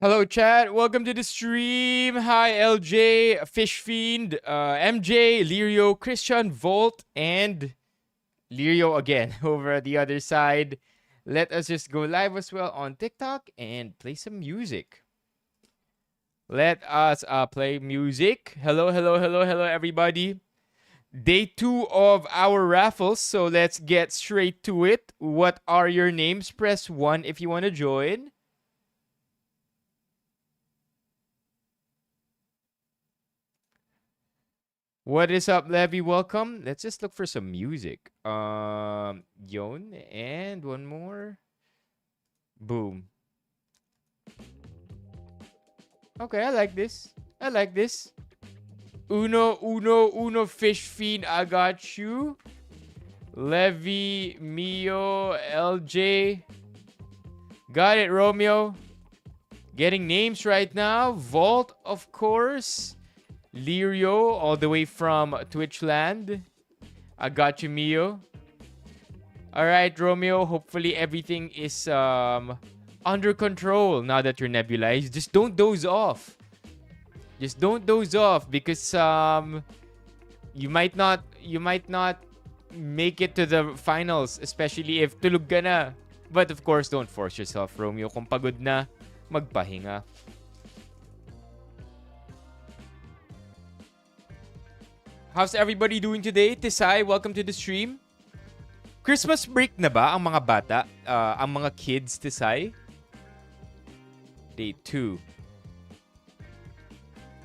Hello, chat. Welcome to the stream. Hi, LJ, Fish Fiend, MJ, Lirio, Christian, Volt, and Lirio again over at the other side. Let us just go live as well on TikTok and play some music. Let us play music. Hello, hello, hello, hello, everybody. Day 2 of our raffles, so let's get straight to it. What are your names? Press 1 if you want to join. What is up, Levy? Welcome. Let's just look for some music. Yon, and one more. Boom. Okay, I like this. I like this. Uno, Fish Fiend, I got you. Levy, Mio, LJ. Got it, Romeo. Getting names right now. Vault, of course. Lirio, all the way from Twitchland. I got you, Mio. Alright, Romeo. Hopefully everything is under control now that you're nebulized. Just don't doze off. Just don't doze off because you might not make it to the finals, especially if tulog ka na. But of course, don't force yourself, Romeo. Kung pagod na, magpahinga. How's everybody doing today? Tisay, welcome to the stream. Christmas break na ba ang mga bata? Ang mga kids, Tisay? Day 2.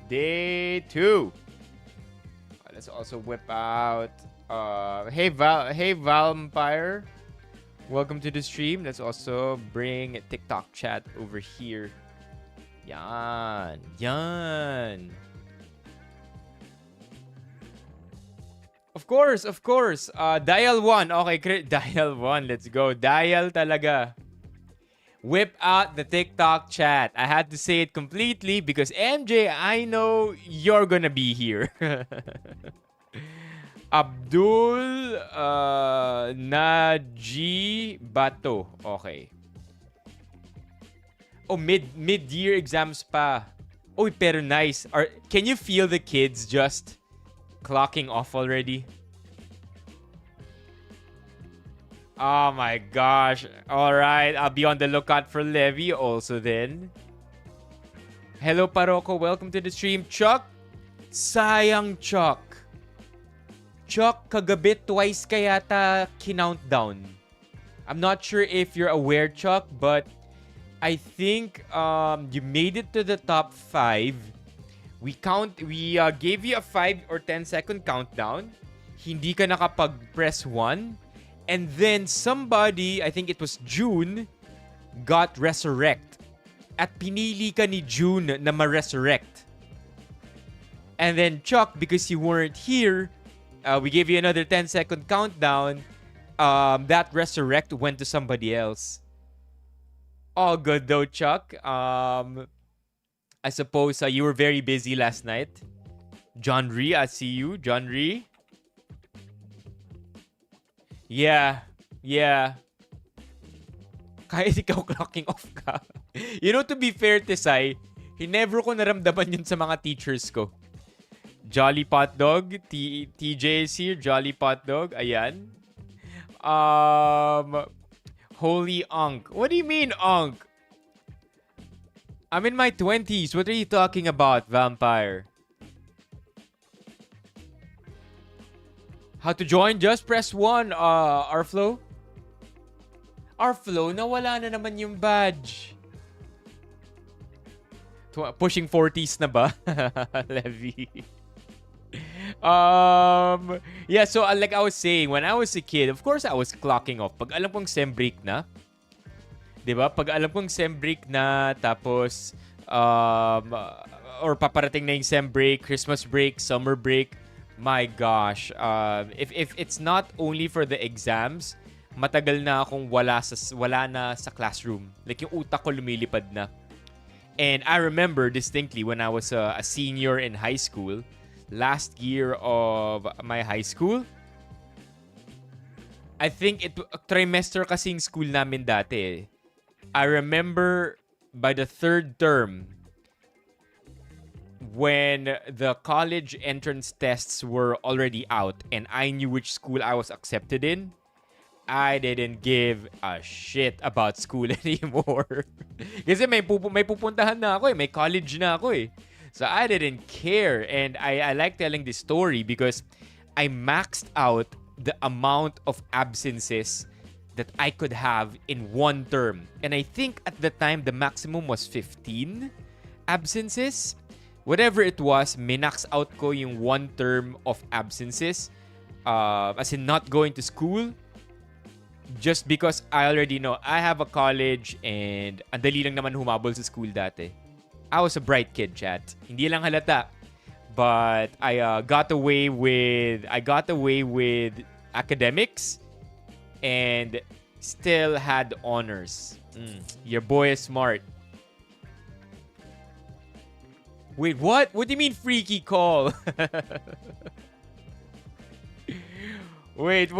Day 2. Let's also whip out... hey, Vampire. Welcome to the stream. Let's also bring TikTok chat over here. Yan. Yan. Of course. Dial 1. Okay, dial 1. Let's go. Dial talaga. Whip out the TikTok chat. I had to say it completely because MJ, I know you're gonna be here. Abdul Naji Bato. Okay. Oh, mid-year exams pa. Oh, pero nice. Can you feel the kids just clocking off already? Oh my gosh. Alright, I'll be on the lookout for Levy also then. Hello, Paroko. Welcome to the stream. Chuck? Sayang, Chuck. Chuck, kagabi twice ka yata kinountdown. I'm not sure if you're aware, Chuck, but I think you made it to the top 5. We gave you a 5 or 10 second countdown. Hindi ka nakapag-press 1. And then somebody, I think it was June, got resurrect. At pinili ka ni June na ma-resurrect. And then Chuck, because you weren't here, we gave you another 10 second countdown. That resurrect went to somebody else. All good though, Chuck. I suppose you were very busy last night. John Ree, I see you. John Ree. Yeah. Kahit ikaw clocking off ka. You know, to be fair, Tisay, never ko naramdaman yun sa mga teachers ko. Jolly Pot Dog. TJ is here. Jolly Pot Dog. Ayan. Holy Unk. What do you mean, Unk? I'm in my 20s. What are you talking about, Vampire? How to join? Just press 1, Arflow. Arflow, nawala na naman yung badge. Pushing 40s na ba? Levy. Yeah, so like I was saying, when I was a kid, of course I was clocking off. Pag alam kong sem break na, diba? Pag alam kong sem break na, tapos, or paparating na yung sem break, Christmas break, summer break, my gosh. If it's not only for the exams, matagal na akong wala na sa classroom. Like yung utak ko lumilipad na. And I remember distinctly when I was a senior in high school, last year of my high school, I think trimester kasing school namin dati. I remember by the third term, when the college entrance tests were already out and I knew which school I was accepted in, I didn't give a shit about school anymore. Kasi may pupuntahan na ako eh. May college na ako eh. So I didn't care. And I like telling this story because I maxed out the amount of absences that I could have in one term. And I think at the time, the maximum was 15 absences. Whatever it was, minax out ko yung one term of absences. As in not going to school. Just because I already know I have a college and ang dali lang naman humabol sa school dati. I was a bright kid, chat. Hindi lang halata. But I got away with academics and still had honors. Your boy is smart. Wait, what? What do you mean freaky call? Wait.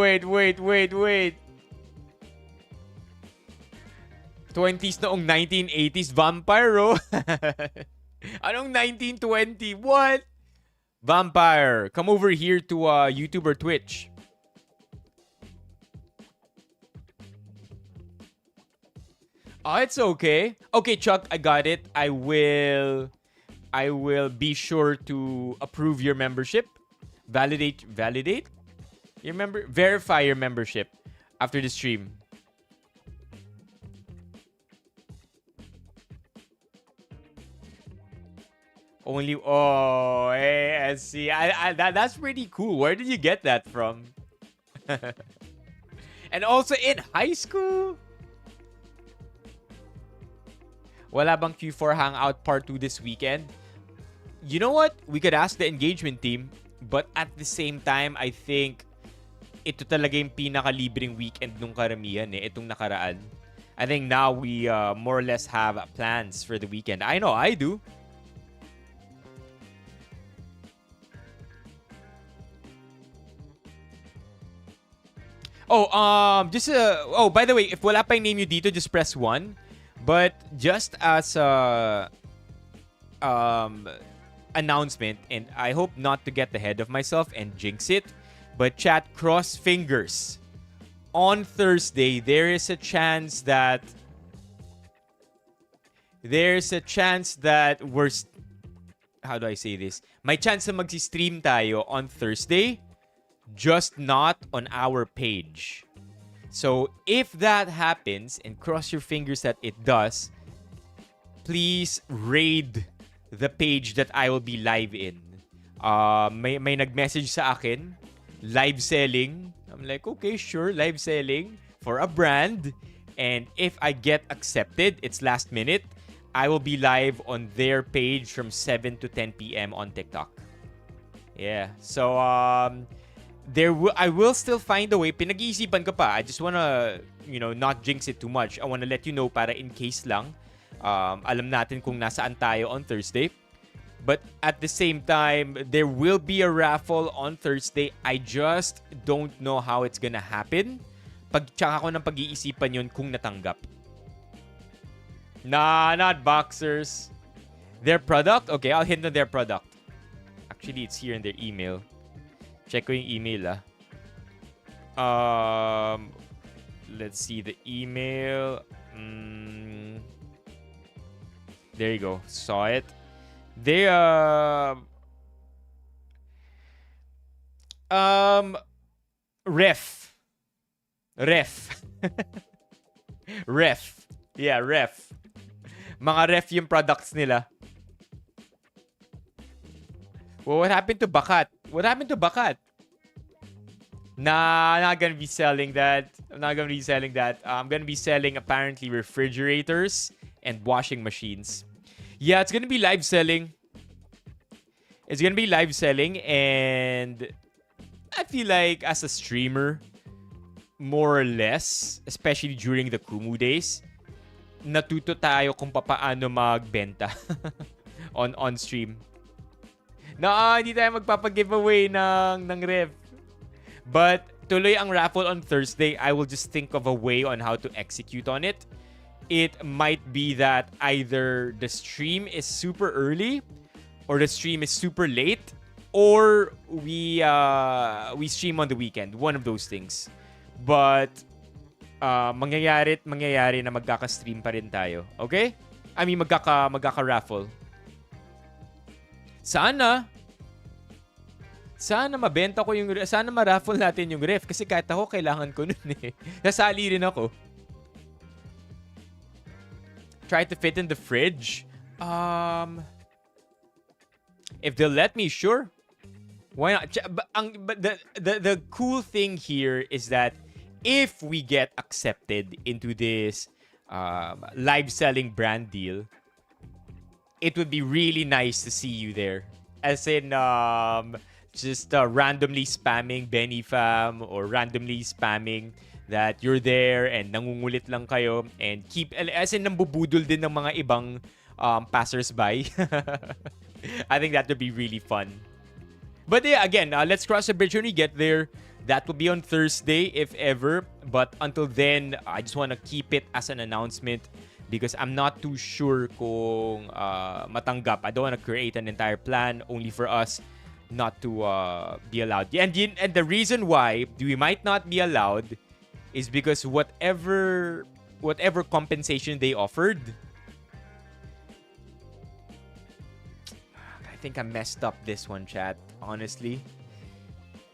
20s noong 1980s Vampire. Anong 1920? What? Vampire, come over here to YouTube or Twitch. Oh, it's okay. Okay, Chuck, I got it. I will be sure to approve your membership. Validate your verify your membership after the stream. Only I see. That's pretty cool. Where did you get that from? And also in high school. Wala bang Q4 Hangout Part 2 this weekend? You know what? We could ask the engagement team, but at the same time, I think ito talaga yung pinakalibreng weekend nung karamihan itong nakaraan. I think now we more or less have plans for the weekend. I know I do. By the way, if wala pa yung name nyo dito, just press 1. But just as a announcement, and I hope not to get ahead of myself and jinx it, but chat, cross fingers. On Thursday, there is a chance that how do I say this? May chance na magsi-stream tayo on Thursday, just not on our page. So if that happens, and cross your fingers that it does, please raid the page that I will be live in. May nag-message sa akin, live selling. I'm like, okay, sure, live selling for a brand. And if I get accepted, it's last minute, I will be live on their page from 7 to 10 p.m. on TikTok. Yeah, so I will still find a way. Pinag-iisipan ko pa. I just wanna, not jinx it too much. I wanna let you know para in case lang. Alam natin kung nasaan tayo on Thursday. But at the same time, there will be a raffle on Thursday. I just don't know how it's gonna happen. Tsaka ko ng pag-iisipan yun kung natanggap. Nah, not boxers. Their product? Okay, I'll hint on their product. Actually, it's here in their email. Check ko yung email, Let's see the email. There you go. Saw it. They, Ref. Ref. Yeah, Ref. Mga ref yung products nila. Well, what happened to Bakat? Nah, I'm not gonna be selling that. I'm gonna be selling apparently refrigerators and washing machines. Yeah, it's gonna be live selling. And I feel like as a streamer, more or less, especially during the Kumu days, natuto tayo kung paano magbenta on stream. Hindi tayo magpapag-giveaway ng ref. But tuloy ang raffle on Thursday. I will just think of a way on how to execute on it. it might be that either the stream is super early or the stream is super late or we stream on the weekend. One of those things. But mangyayari na magkaka-stream pa rin tayo. Okay? I mean, magkaka-raffle. Sana mabenta ko yung... Sana ma-raffle natin yung ref. Kasi kahit ako, kailangan ko nun eh. Nasali rin ako. Try to fit in the fridge. If they'll let me, sure. Why not? But the cool thing here is that if we get accepted into this live selling brand deal, it would be really nice to see you there. As in, just randomly spamming Benifam or randomly spamming that you're there and nangungulit lang kayo and keep, as in nambubudol din ng mga ibang passers-by. I think that would be really fun. But yeah, again, let's cross the bridge when we get there. That will be on Thursday, if ever. But until then, I just want to keep it as an announcement because I'm not too sure kung matanggap. I don't want to create an entire plan only for us not to be allowed. And the reason why we might not be allowed is because whatever compensation they offered, I think I messed up this one, chat. Honestly,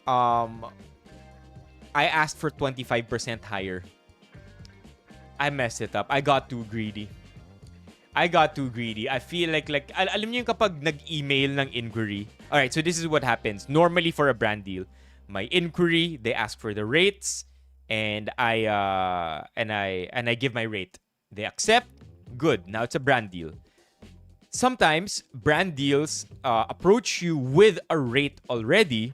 I asked for 25% higher. I messed it up. I got too greedy. I feel like alam niyo yung kapag nag-email ng inquiry. All right, so this is what happens normally for a brand deal. My inquiry, they ask for the rates, and I give my rate. They accept. Good. Now it's a brand deal. Sometimes brand deals approach you with a rate already,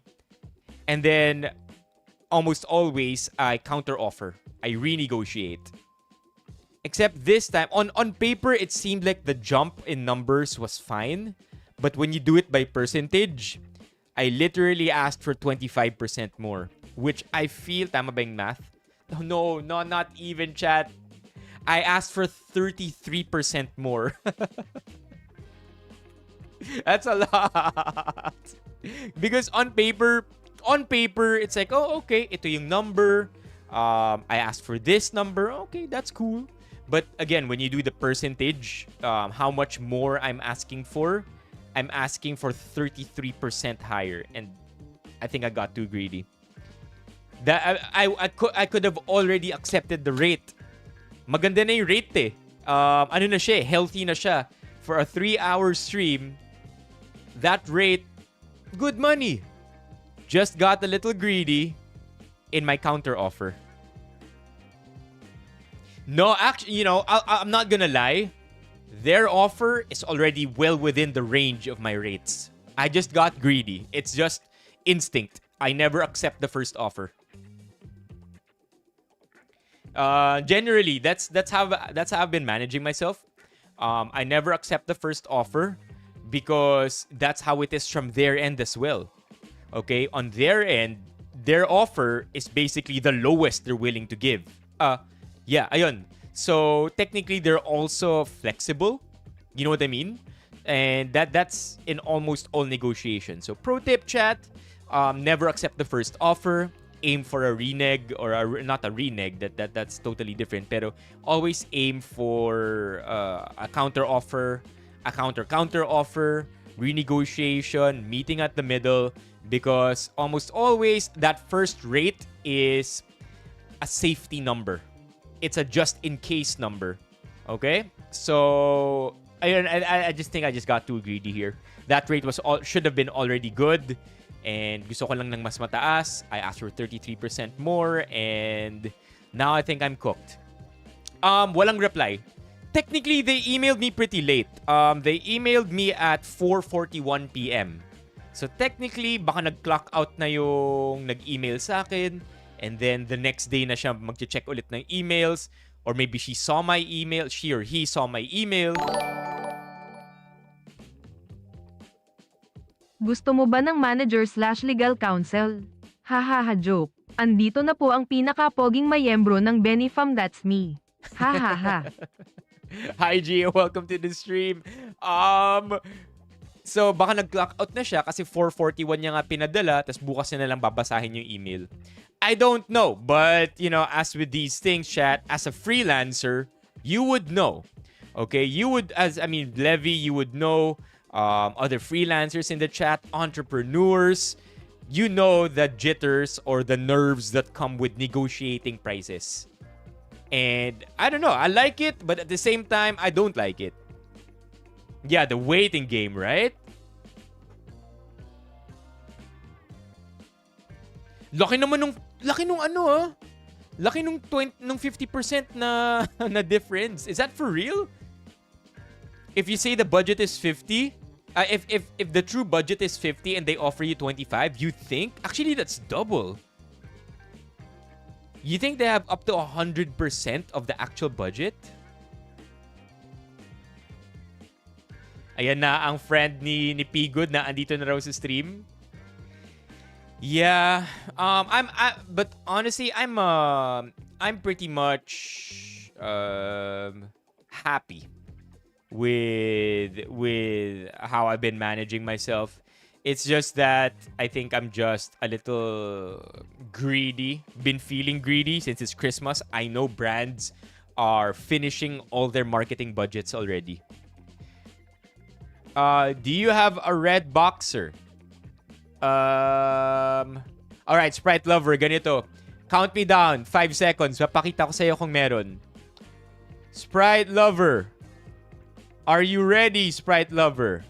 and then almost always I counter offer. I renegotiate. Except this time, on paper, it seemed like the jump in numbers was fine. But when you do it by percentage, I literally asked for 25% more. Which I feel, tama ba yung math? No, not even, chat. I asked for 33% more. That's a lot. Because on paper, it's like, oh, okay, ito yung number. I asked for this number. Okay, that's cool. But again, when you do the percentage, how much more I'm asking for 33% higher. And I think I got too greedy. That I could have already accepted the rate. Maganda na yung rate eh. Ano na siya, healthy na siya. For a 3-hour stream, that rate, good money. Just got a little greedy in my counter offer. No, actually, I'm not gonna lie. Their offer is already well within the range of my rates. I just got greedy. It's just instinct. I never accept the first offer. Generally, that's how I've been managing myself. I never accept the first offer because that's how it is from their end as well. Okay, on their end, their offer is basically the lowest they're willing to give. Yeah, ayun. So technically, they're also flexible. You know what I mean? And that's in almost all negotiations. So pro tip, chat: never accept the first offer. Aim for a reneg or not a reneg. That's totally different. Pero always aim for a counter offer, a counter offer, renegotiation, meeting at the middle. Because almost always that first rate is a safety number. It's a just-in-case number. Okay? So, I just think I just got too greedy here. That rate should have been already good. And gusto ko lang ng mas mataas. I asked for 33% more. And now I think I'm cooked. Walang reply. Technically, they emailed me pretty late. They emailed me at 4:41 p.m. So technically, baka nag-clock out na yung nag-email sa akin. And then the next day na siya mag-check ulit ng emails. Or maybe she or he saw my email. Gusto mo ba ng manager/legal counsel? Hahaha, joke. Andito na po ang pinaka-poging mayembro ng Benifam, that's me. Ha ha ha. Hi, Gio. Welcome to the stream. Um, so, baka nag-clock out na siya kasi 4:41 niya nga pinadala tapos bukas niya na lang babasahin yung email. I don't know. But, as with these things, chat, as a freelancer, you would know. Okay? Levy, you would know. Other freelancers in the chat, entrepreneurs, you know the jitters or the nerves that come with negotiating prices. And I don't know, I like it, but at the same time, I don't like it. Yeah, the waiting game, right? Laki nung Laki nung 50% na na difference. Is that for real? If you say the budget is 50, if the true budget is 50 and they offer you 25, you think actually that's double. You think they have up to 100% of the actual budget? Ayan na ang friend ni Pigod na andito na raw sa stream. Yeah, but honestly, I'm pretty much happy with how I've been managing myself. It's just that I think I'm just a little greedy. Been feeling greedy since it's Christmas. I know brands are finishing all their marketing budgets already. Do you have a red boxer? Alright, Sprite Lover, ganito. Count me down. 5 seconds. Papakita ko sa'yo kung meron. Sprite Lover. Are you ready, Sprite Lover?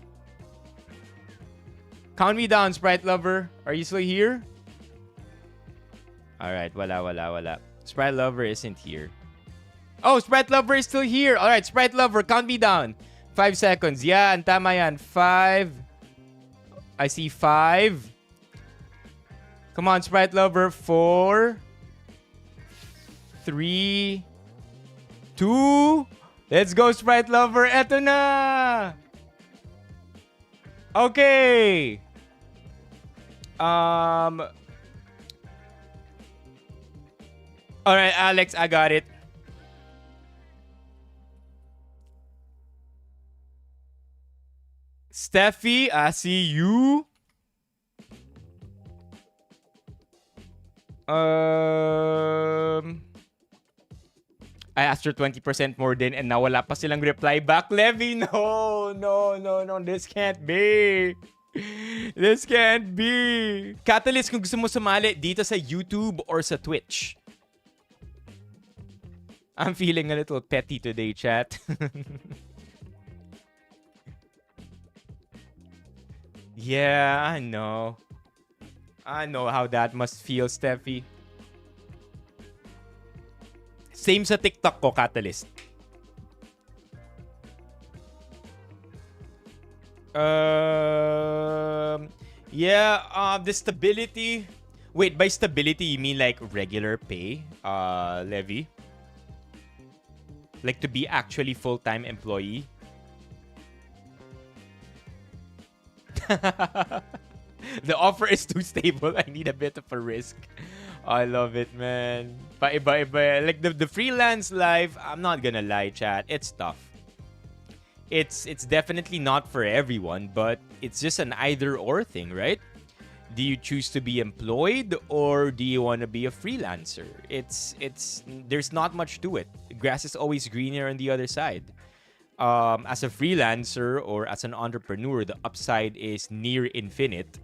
Count me down, Sprite Lover. Are you still here? Alright, wala. Sprite Lover isn't here. Oh, Sprite Lover is still here. Alright, Sprite Lover, count me down. 5 seconds. Yan, tama yan. 5. I see 5. Come on, Sprite Lover. 4. 3. 2. Let's go, Sprite Lover. Eto na! Okay. Alright, Alex, I got it. Steffi, I see you. I asked her 20% more din and nawala pa silang reply back. Levy, no. This can't be. This can't be. Catalyst, kung gusto mo sumali dito sa YouTube or sa Twitch. I'm feeling a little petty today, chat. Yeah, I know. I know how that must feel, Steffi. Same sa TikTok ko, Catalyst. The stability. Wait, by stability, you mean like regular pay, Levy? Like to be actually full-time employee? The offer is too stable. I need a bit of a risk. I love it, man. Paiba-iba. Like the freelance life, I'm not gonna lie, chat. It's tough. It's definitely not for everyone, but it's just an either-or thing, right? Do you choose to be employed or do you want to be a freelancer? There's not much to it. The grass is always greener on the other side. As a freelancer or as an entrepreneur, the upside is near infinite,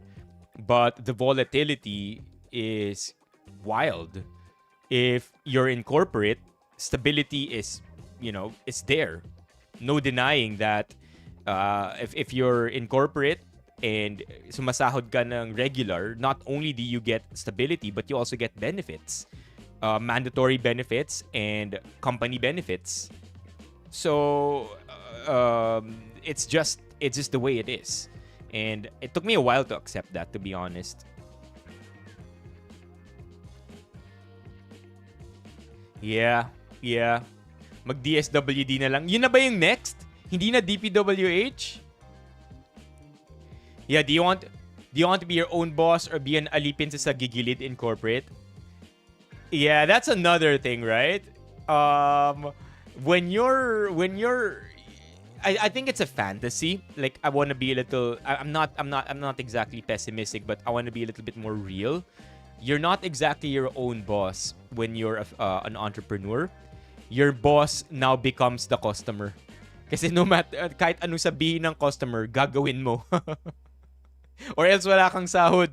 but the volatility is wild. If you're in corporate, stability is there. No denying that if you're in corporate and sumasahod ka ng regular, not only do you get stability, but you also get benefits. Mandatory benefits and company benefits. So it's just the way it is. And it took me a while to accept that, to be honest. Yeah. Mag-DSWD na lang. Yun na ba yung next? Hindi na DPWH? Yeah, do you want to be your own boss or be an alipin sa gigilid in corporate? Yeah, that's another thing, right? um when you're I think it's a fantasy. Like I want to be a little. I'm not exactly pessimistic, but I want to be a little bit more real. You're not exactly your own boss when you're an entrepreneur. Your boss now becomes the customer. Kasi no matter kahit ano sabihin ng customer, gagawin mo. Or else wala kang sahod.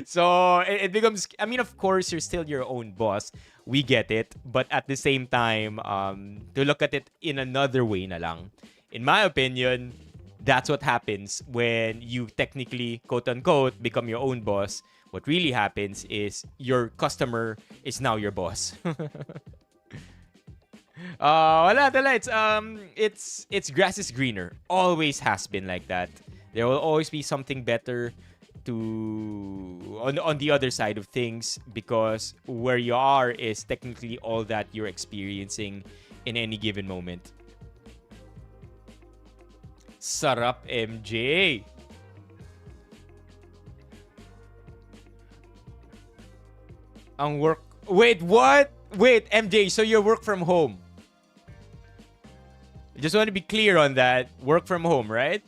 So it becomes. I mean, of course, you're still your own boss. We get it, but at the same time, to look at it in another way, na lang. In my opinion, that's what happens when you technically, quote unquote, become your own boss. What really happens is your customer is now your boss. Wala tala. It's grass is greener. Always has been like that. There will always be something better on the other side of things, because where you are is technically all that you're experiencing in any given moment. Sarap, MJ. Ang work. Wait, what? Wait, MJ, so you work from home? I just want to be clear on that. Work from home, right?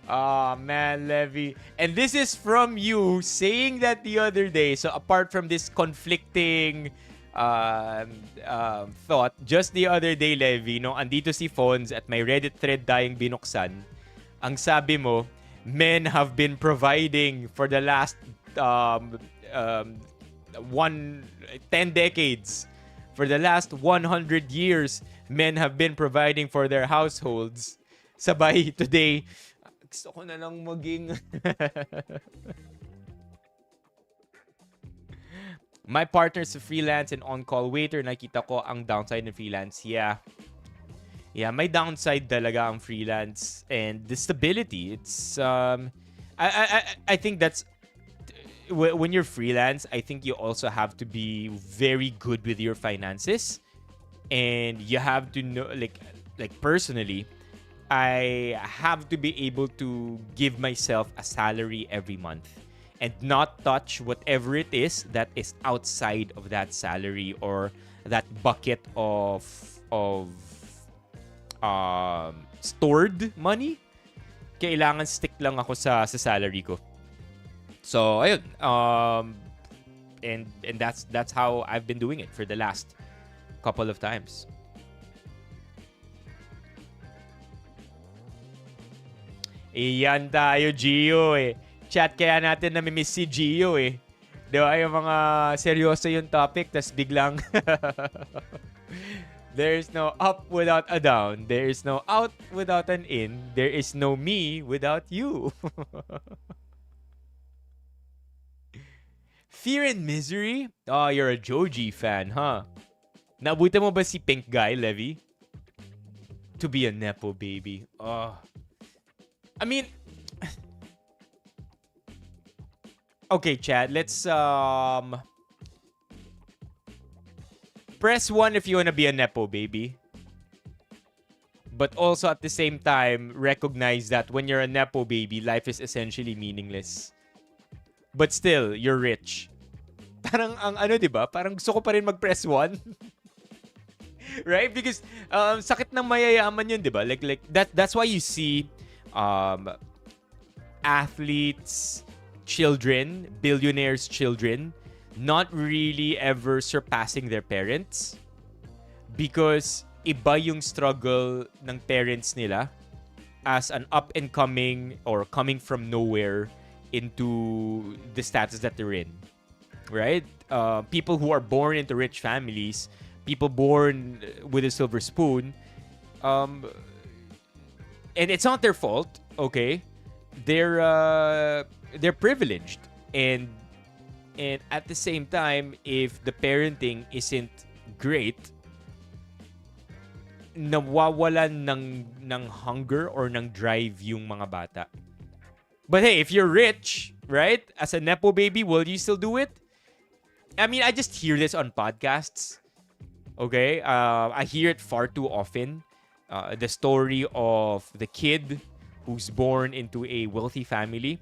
Oh, man, Levy. And this is from you saying that the other day. So apart from this conflicting thought, just the other day, Levy, no, andito si Fons at may Reddit thread tayong binuksan. Ang sabi mo, men have been providing for the last 10 decades. For the last 100 years, men have been providing for their households. Sabay, today, gusto ko na lang maging... My partner's a freelance and on-call waiter. Nakita ko ang downside ng freelance. Yeah, may downside talaga ang freelance. And the stability. It's... I think that's... When you're freelance, I think you also have to be very good with your finances. And you have to know... Like personally... I have to be able to give myself a salary every month and not touch whatever it is that is outside of that salary or that bucket of stored money. Kailangan stick lang ako sa salary ko. So ayun, and that's how I've been doing it for the last couple of times. Iyan tayo, Gio eh. Chat kaya natin namimiss si Gio eh. Di ba, yung mga seryoso yung topic, tas biglang there is no up without a down. There is no out without an in. There is no me without you. Fear and Misery? Oh, you're a Joji fan, huh? Nabuta mo ba si Pink Guy, Levy? To be a Nepo baby. Oh. I mean, okay, Chad, let's press 1 if you wanna be a Nepo baby. But also at the same time, recognize that when you're a Nepo baby, life is essentially meaningless. But still, you're rich. Parang ang ano, 'di ba? Parang gusto ko pa rin mag-press 1. Right? Because sakit ng mayayaman 'yun, 'di ba? Like that's why you see athletes, children, billionaires' children, not really ever surpassing their parents because iba yung struggle ng parents nila as an up-and-coming or coming from nowhere into the status that they're in. Right? People who are born into rich families, people born with a silver spoon, and it's not their fault, okay? They're privileged, and at the same time, if the parenting isn't great, nawawalan ng hunger or ng drive yung mga bata. But hey, if you're rich, right? As a Nepo baby, will you still do it? I mean, I just hear this on podcasts. Okay? I hear it far too often. The story of the kid who's born into a wealthy family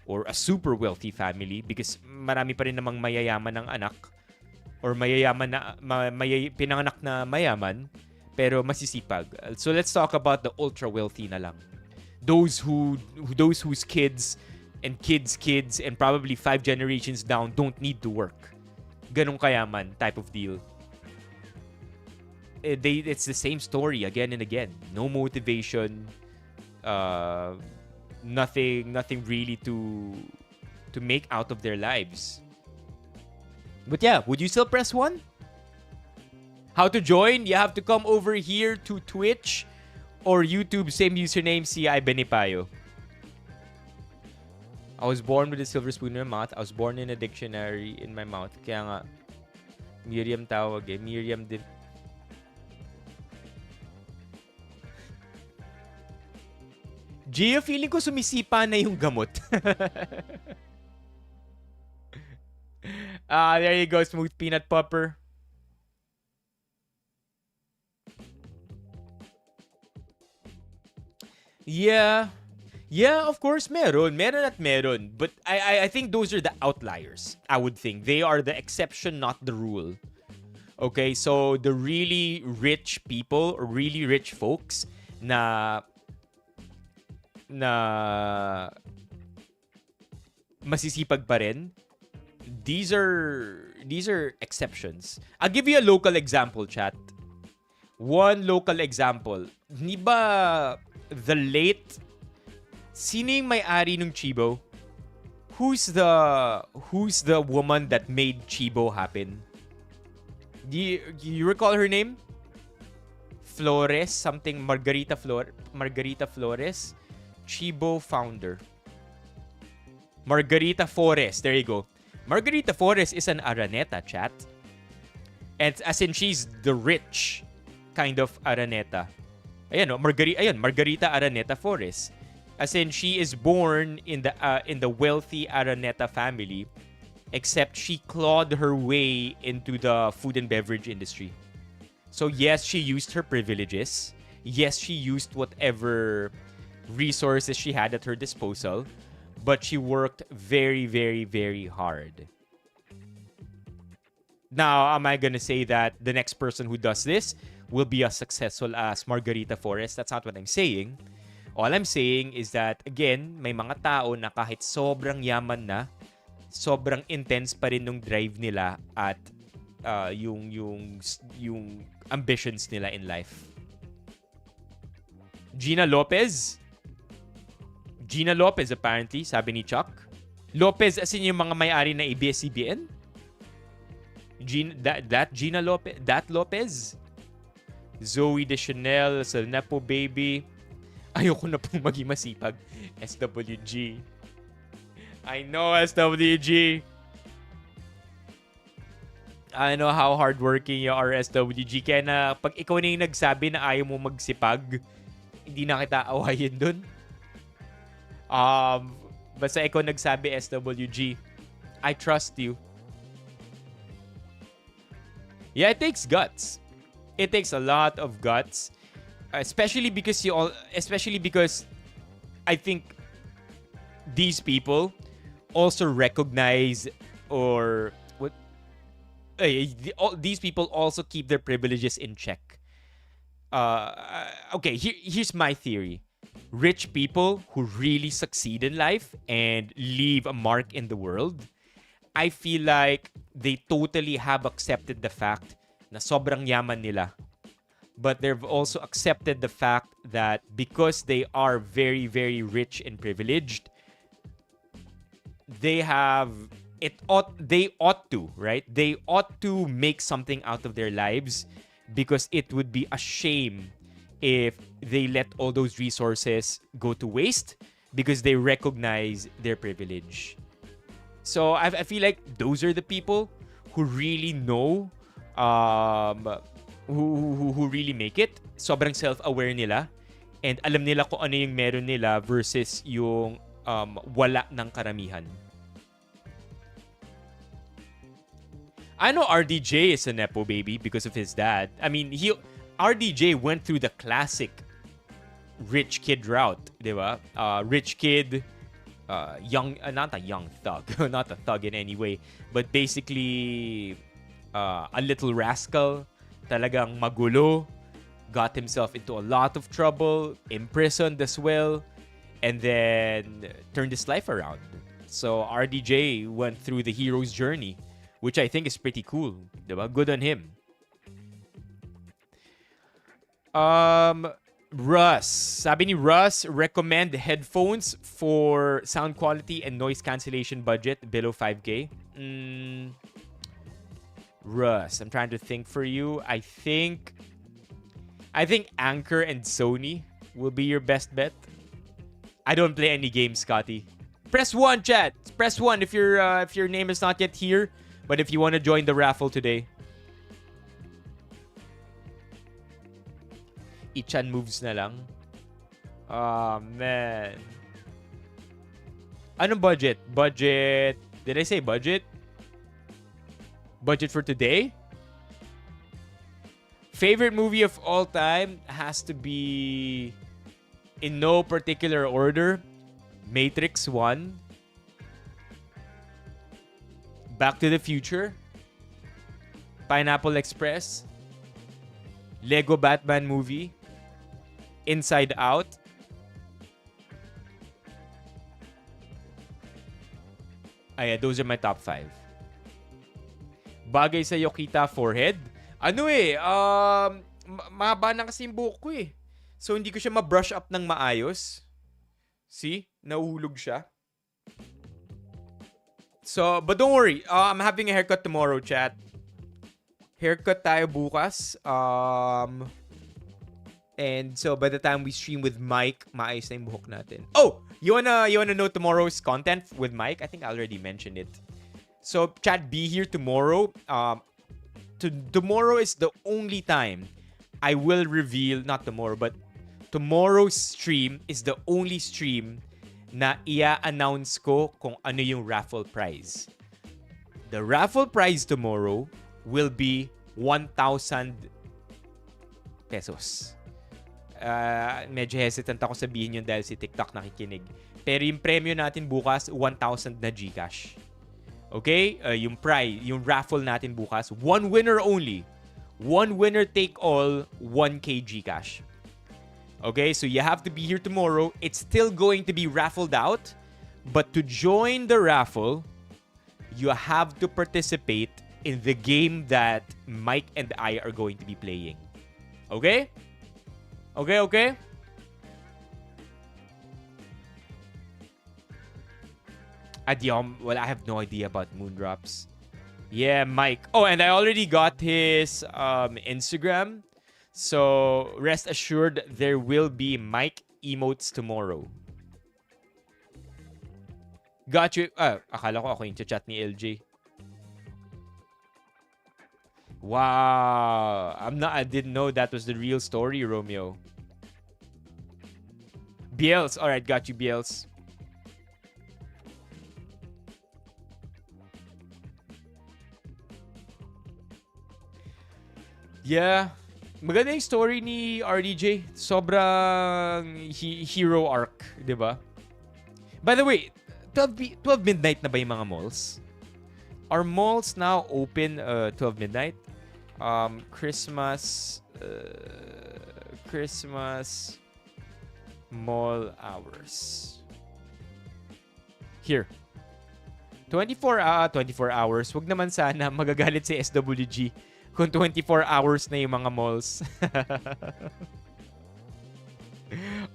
or a super wealthy family, because marami pa rin namang mayayaman ng anak, or mayayaman na pinanganak na mayaman pero masisipag. So let's talk about the ultra wealthy na lang. Those whose kids and kids and probably 5 generations down don't need to work. Ganong kayaman type of deal. It's the same story again and again. No motivation, nothing really to make out of their lives. But yeah, would you still press 1? How to join? You have to come over here to Twitch or YouTube, same username, CI Benipayo. I was born with a silver spoon in my mouth. I was born in a dictionary in my mouth. Kaya nga, Miriam tawag eh. Miriam din. Gio, feeling ko sumisipa na yung gamot. There you go, smooth peanut popper. Yeah. Yeah, of course, meron. Meron at meron. But I think those are the outliers, I would think. They are the exception, not the rule. Okay, so the really rich people, or really rich folks na masisipag pa rin, these are exceptions. I'll give you a local example, chat. One local example. Di ba the late, sino yung may-ari ng Chibo? Who's the woman that made Chibo happen? Do you recall her name? Flores, something, Margarita Flores, Chibo founder. Margarita Flores, there you go. Margarita Flores is an Araneta, chat. And as in, she's the rich kind of Araneta. Ayan, no? Margarita Araneta Flores. As in, she is born in the wealthy Araneta family, except she clawed her way into the food and beverage industry. So yes, she used her privileges. Yes, she used whatever resources she had at her disposal, but she worked very, very, very hard. Now, am I gonna say that the next person who does this will be as successful as Margarita Flores? That's not what I'm saying. All I'm saying is that, again, may mga tao na kahit sobrang yaman na, sobrang intense pa rin nung drive nila at yung ambitions nila in life. Gina Lopez, apparently, sabi ni Chuck. Lopez, as in yung mga may-ari na ABS-CBN? Gina Lopez? That Lopez? Zoe Deschanel, sa Nepo Baby. Ayoko na pong maging masipag. SWG. I know, SWG. I know how hardworking you are, SWG. Kaya na, pag ikaw na yung nagsabi na ayaw mo magsipag, hindi na kita awayin dun. Basta ikaw nagsabi, SWG. I trust you. Yeah, it takes guts. It takes a lot of guts. Especially because I think these people also recognize, or what these people also keep their privileges in check. Okay, here's my theory. Rich people who really succeed in life and leave a mark in the world, I feel like they totally have accepted the fact na sobrang yaman nila. But they've also accepted the fact that because they are very, very rich and privileged, they ought to, right? They ought to make something out of their lives, because it would be a shame if they let all those resources go to waste because they recognize their privilege. So I feel like those are the people who really know, who really make it. Sobrang self-aware nila and alam nila kung ano yung meron nila versus yung wala ng karamihan. I know RDJ is a Nepo baby because of his dad. I mean, RDJ went through the classic rich kid route, di ba? Rich kid, young, not a young thug, not a thug in any way, but basically a little rascal, talagang magulo, got himself into a lot of trouble, imprisoned as well, and then turned his life around. So RDJ went through the hero's journey, which I think is pretty cool. Diba? Good on him. Russ. Sabi ni Russ, recommend headphones for sound quality and noise cancellation budget below 5K. Russ, I'm trying to think for you. I think Anchor and Sony will be your best bet. I don't play any games, Scotty. Press 1, chat. Press 1 if your name is not yet here. But if you want to join the raffle today. Ichan moves na lang. Oh, man. Anong budget? Budget. Did I say budget? Budget for today? Favorite movie of all time has to be, in no particular order, Matrix 1, Back to the Future, Pineapple Express, Lego Batman movie, Inside Out, those are my top 5. Bagay sa Yokita forehead. Mahaba na kasi yung buhok ko eh. So, hindi ko siya ma-brush up ng maayos. See? Nahuhulog siya. So, but don't worry. I'm having a haircut tomorrow, chat. Haircut tayo bukas. And so, by the time we stream with Mike, maayos na yung buhok natin. Oh! You wanna know tomorrow's content with Mike? I think I already mentioned it. So, chat, be here tomorrow. Tomorrow is the only time I will reveal, not tomorrow, but tomorrow's stream is the only stream na i-announce ko kung ano yung raffle prize. The raffle prize tomorrow will be 1,000 pesos. Medyo hesitant ako sabihin yun dahil si TikTok nakikinig. Pero yung premyo natin bukas, 1,000 na GCash. Okay? Yung prize, yung raffle natin bukas, one winner only. One winner take all, 1K GCash. Okay? So you have to be here tomorrow. It's still going to be raffled out. But to join the raffle, you have to participate in the game that Mike and I are going to be playing. Okay? Okay? Well, I have no idea about Moondrops. Yeah, Mike. Oh, and I already got his Instagram. So, rest assured, there will be Mike emotes tomorrow. Got you. Akala ko ako yung chat ni LJ. Wow. I didn't know that was the real story, Romeo. Biels. Alright, got you, Biels. Yeah. Maganda yung story ni RDJ. Sobrang hero arc, di ba? By the way, 12 midnight na ba yung mga malls? Are malls now open 12 midnight? Christmas mall hours. Here. 24 hours. Wag naman sana magagalit si SWG kung 24 hours na yung mga malls.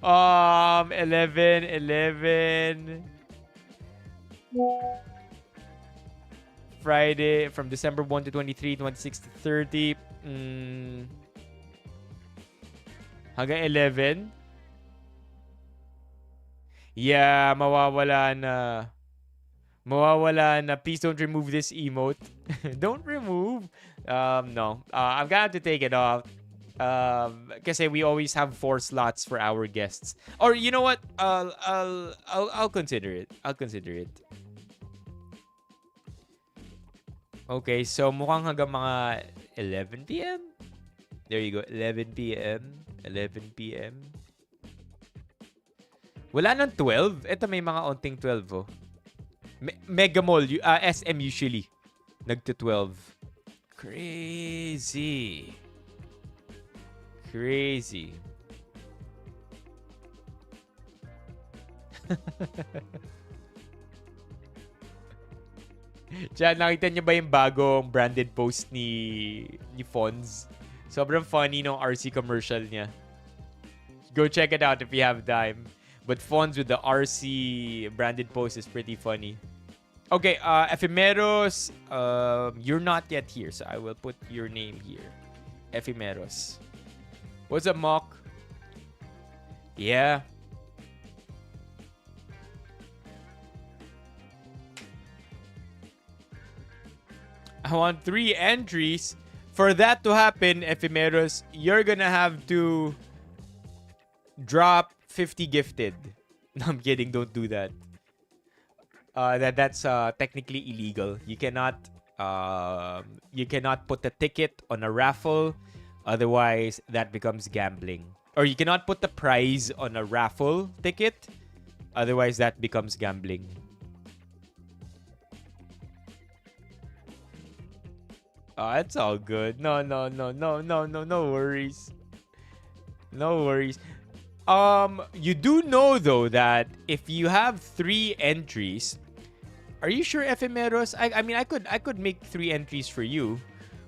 11 Friday from December 1 to 23, 26 to 30. Hanggang 11. Yeah, mawawala na. Please don't remove this emote. Don't remove. No. I'm gonna have to take it off. Kasi we always have 4 slots for our guests. Or you know what? I'll consider it. Okay, so mukhang hanggang mga 11 p.m. There you go, 11 p.m. Wala nang 12. Ito may mga onting 12, oh. Mega Mall, SM usually. Nagto-12. Crazy. Crazy. Diyan, nakita niyo ba yung bagong branded post ni Fonz? Sobrang funny nung RC commercial niya. Go check it out if you have time. But Fonz with the RC branded post is pretty funny. Okay, Ephemeros, you're not yet here, so I will put your name here. Ephemeros. What's up, Mock? Yeah. I want 3 entries. For that to happen, Ephemeros, you're gonna have to drop 50 gifted. No, I'm kidding. Don't do that. That's technically illegal. You cannot put a ticket on a raffle, otherwise that becomes gambling. Or you cannot put the prize on a raffle ticket, otherwise that becomes gambling. It's all good. No worries. No worries. You do know though that if you have 3 entries, are you sure, Ephemeros? I mean, I could make 3 entries for you,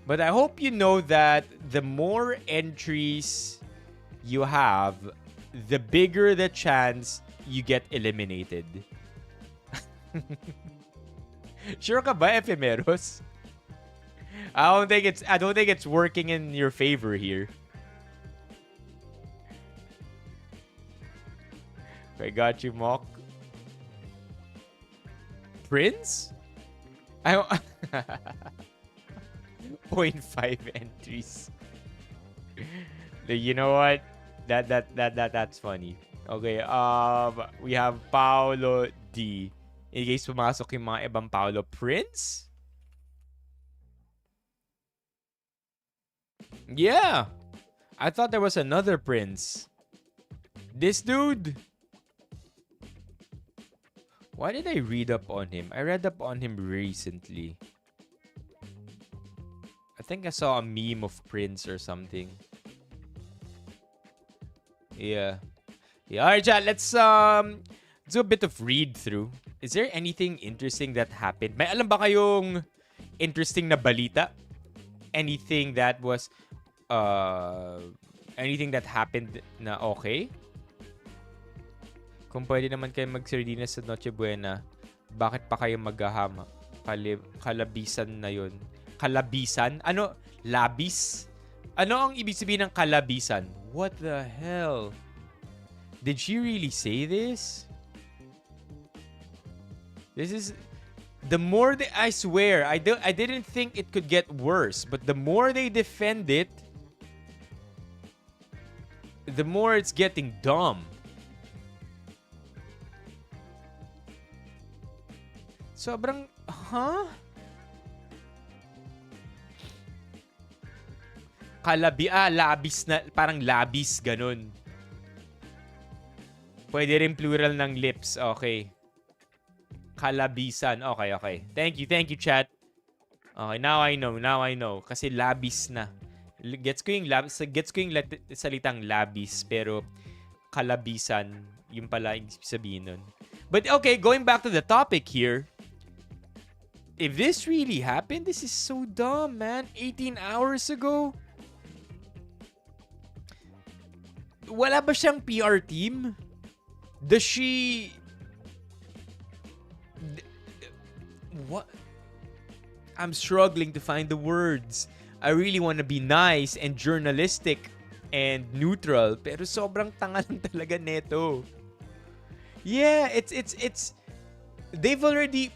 but I hope you know that the more entries you have, the bigger the chance you get eliminated. Sure ka ba, Ephemeros? I don't think it's working in your favor here. I got you, Mock. Prince? I 0.5 entries. You know what? That's funny. Okay, we have Paolo D. In case pumasok yung mga ibang Paolo. Prince? Yeah. I thought there was another Prince. This dude? Why did I read up on him? I read up on him recently. I think I saw a meme of Prince or something. Yeah. Alright, chat. Let's do a bit of read through. Is there anything interesting that happened? May alam ba kayong interesting na balita? Anything that was anything that happened na okay? Kung pwede naman kayo mag-sardinas sa Noche Buena, bakit pa kayo maghahama? Kalabisan na yun. Kalabisan? Ano? Labis? Ano ang ibig sabihin ng kalabisan? What the hell? Did she really say this? This is... The more they... I swear, I didn't think it could get worse. But the more they defend it, the more it's getting dumb. Sobrang... Huh? Labis na... Parang labis, ganun. Pwede rin plural ng lips. Okay. Kalabisan. Okay. Thank you, chat. Okay, now I know. Kasi labis na. Gets ko yung salitang labis, pero kalabisan, yung pala yung sabihin nun. But okay, going back to the topic here, if this really happened, this is so dumb, man. 18 hours ago? Wala ba siyang PR team? Does she... What? I'm struggling to find the words. I really want to be nice and journalistic and neutral, pero sobrang tanga lang talaga neto. Yeah, it's they've already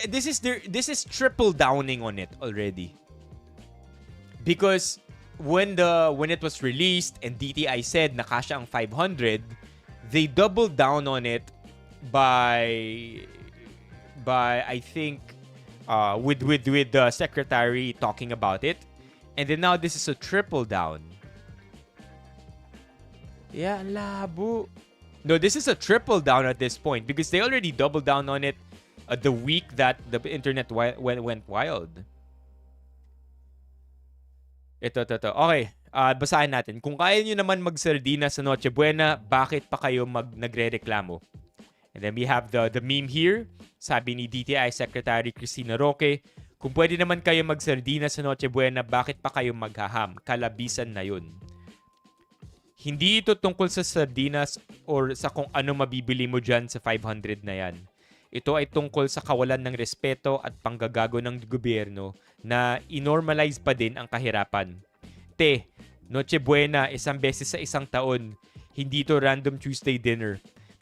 this is triple downing on it already. Because when it was released and DTI said na kasya ang 500, they doubled down on it by I think with the secretary talking about it. And then now this is a triple down. Yeah, labo. No, this is a triple down at this point because they already doubled down on it the week that the internet went wild. Ito. Okay, basahin natin. Kung kaya nyo naman mag-sardinas sa Noche Buena, bakit pa kayo nagre-reklamo? And then we have the meme here. Sabi ni DTI Secretary Cristina Roque, kung pwede naman kayo mag-sardinas sa Noche Buena, bakit pa kayo maghaham? Kalabisan na yun. Hindi ito tungkol sa sardinas or sa kung ano mabibili mo dyan sa 500 na yan. Ito ay tungkol sa kawalan ng respeto at panggagago ng gobyerno na inormalize pa din ang kahirapan. Noche Buena, isang beses sa isang taon. Hindi ito random Tuesday dinner.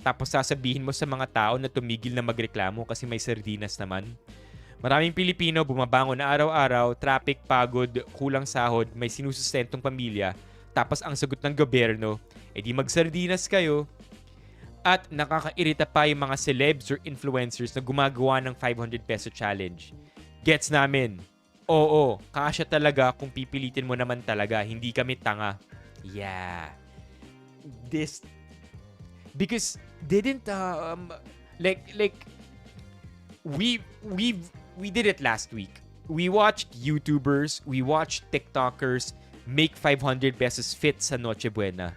Tapos sasabihin mo sa mga tao na tumigil na magreklamo kasi may sardinas naman. Maraming Pilipino bumabangon na araw-araw, traffic, pagod, kulang sahod, may sinusustentong pamilya. Tapos ang sagot ng gobyerno, edi magsardinas kayo. At nakakairita pa yung mga celebs or influencers na gumagawa ng 500 peso challenge. Gets namin. Oo, kasya talaga kung pipilitin mo naman talaga. Hindi kami tanga. Yeah. Because didn't we did it last week. We watched YouTubers, we watched TikTokers make 500 pesos fit sa Noche Buena.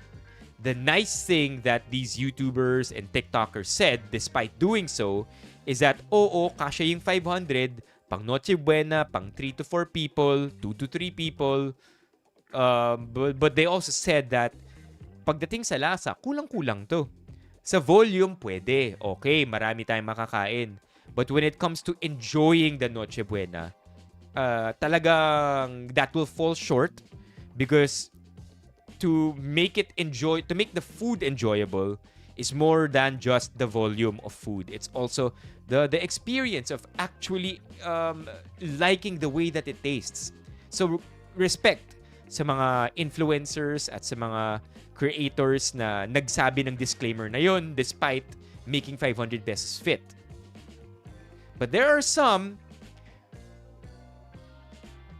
The nice thing that these YouTubers and TikTokers said, despite doing so, is that, kasya yung 500, pang Noche Buena, pang 3 to 4 people, 2 to 3 people. But they also said that, pagdating sa lasa, kulang-kulang to. Sa volume, pwede. Okay, marami tayong makakain. But when it comes to enjoying the Noche Buena, talagang that will fall short because to make the food enjoyable is more than just the volume of food. It's also the experience of actually liking the way that it tastes. So respect sa mga influencers at sa mga creators na nagsabi ng disclaimer na yun despite making 500 pesos fit. But there are some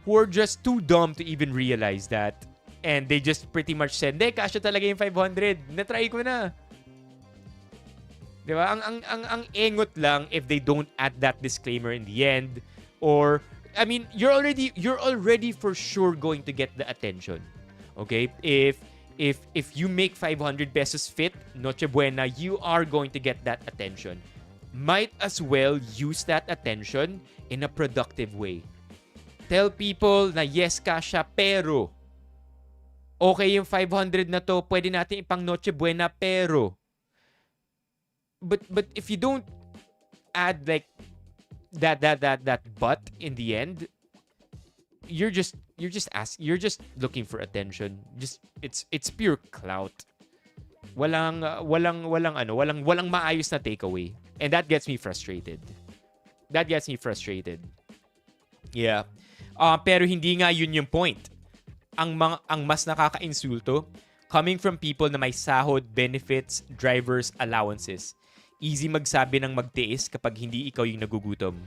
who are just too dumb to even realize that. And they just pretty much said, kasya talaga yung 500. Na-try ko na. Diba? Ang engot lang if they don't add that disclaimer in the end. Or, I mean, you're already for sure going to get the attention. Okay? If you make 500 pesos fit, Noche Buena, you are going to get that attention. Might as well use that attention in a productive way. Tell people na yes, kasya, pero okay yung 500 na to, pwede natin ipang Noche Buena, pero but if you don't add like that but in the end, you're just looking for attention. Just it's pure clout. Walang maayos na takeaway. And that gets me frustrated. Yeah. Pero hindi nga yun yung point. Ang mas nakaka-insulto, coming from people na may sahod, benefits, drivers, allowances. Easy magsabi ng magtiis kapag hindi ikaw yung nagugutom.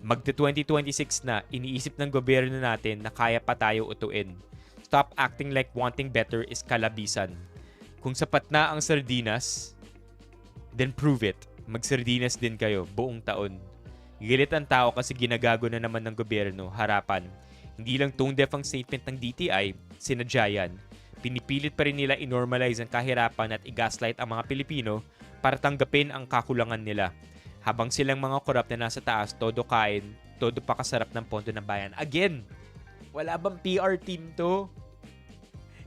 Magte-2026 na, iniisip ng gobyerno natin na kaya pa tayo utuin. Stop acting like wanting better is kalabisan. Kung sapat na ang sardinas, then prove it. Magsardinas din kayo buong taon. Gilit ang tao kasi ginagago na naman ng gobyerno, harapan. Hindi lang tone deaf ang statement ng DTI, sinadya yan. Pinipilit pa rin nila inormalize ang kahirapan at i-gaslight ang mga Pilipino para tanggapin ang kakulangan nila. Habang silang mga korap na nasa taas, todo kain, todo pakasarap ng pondo ng bayan. Again, wala bang PR team to?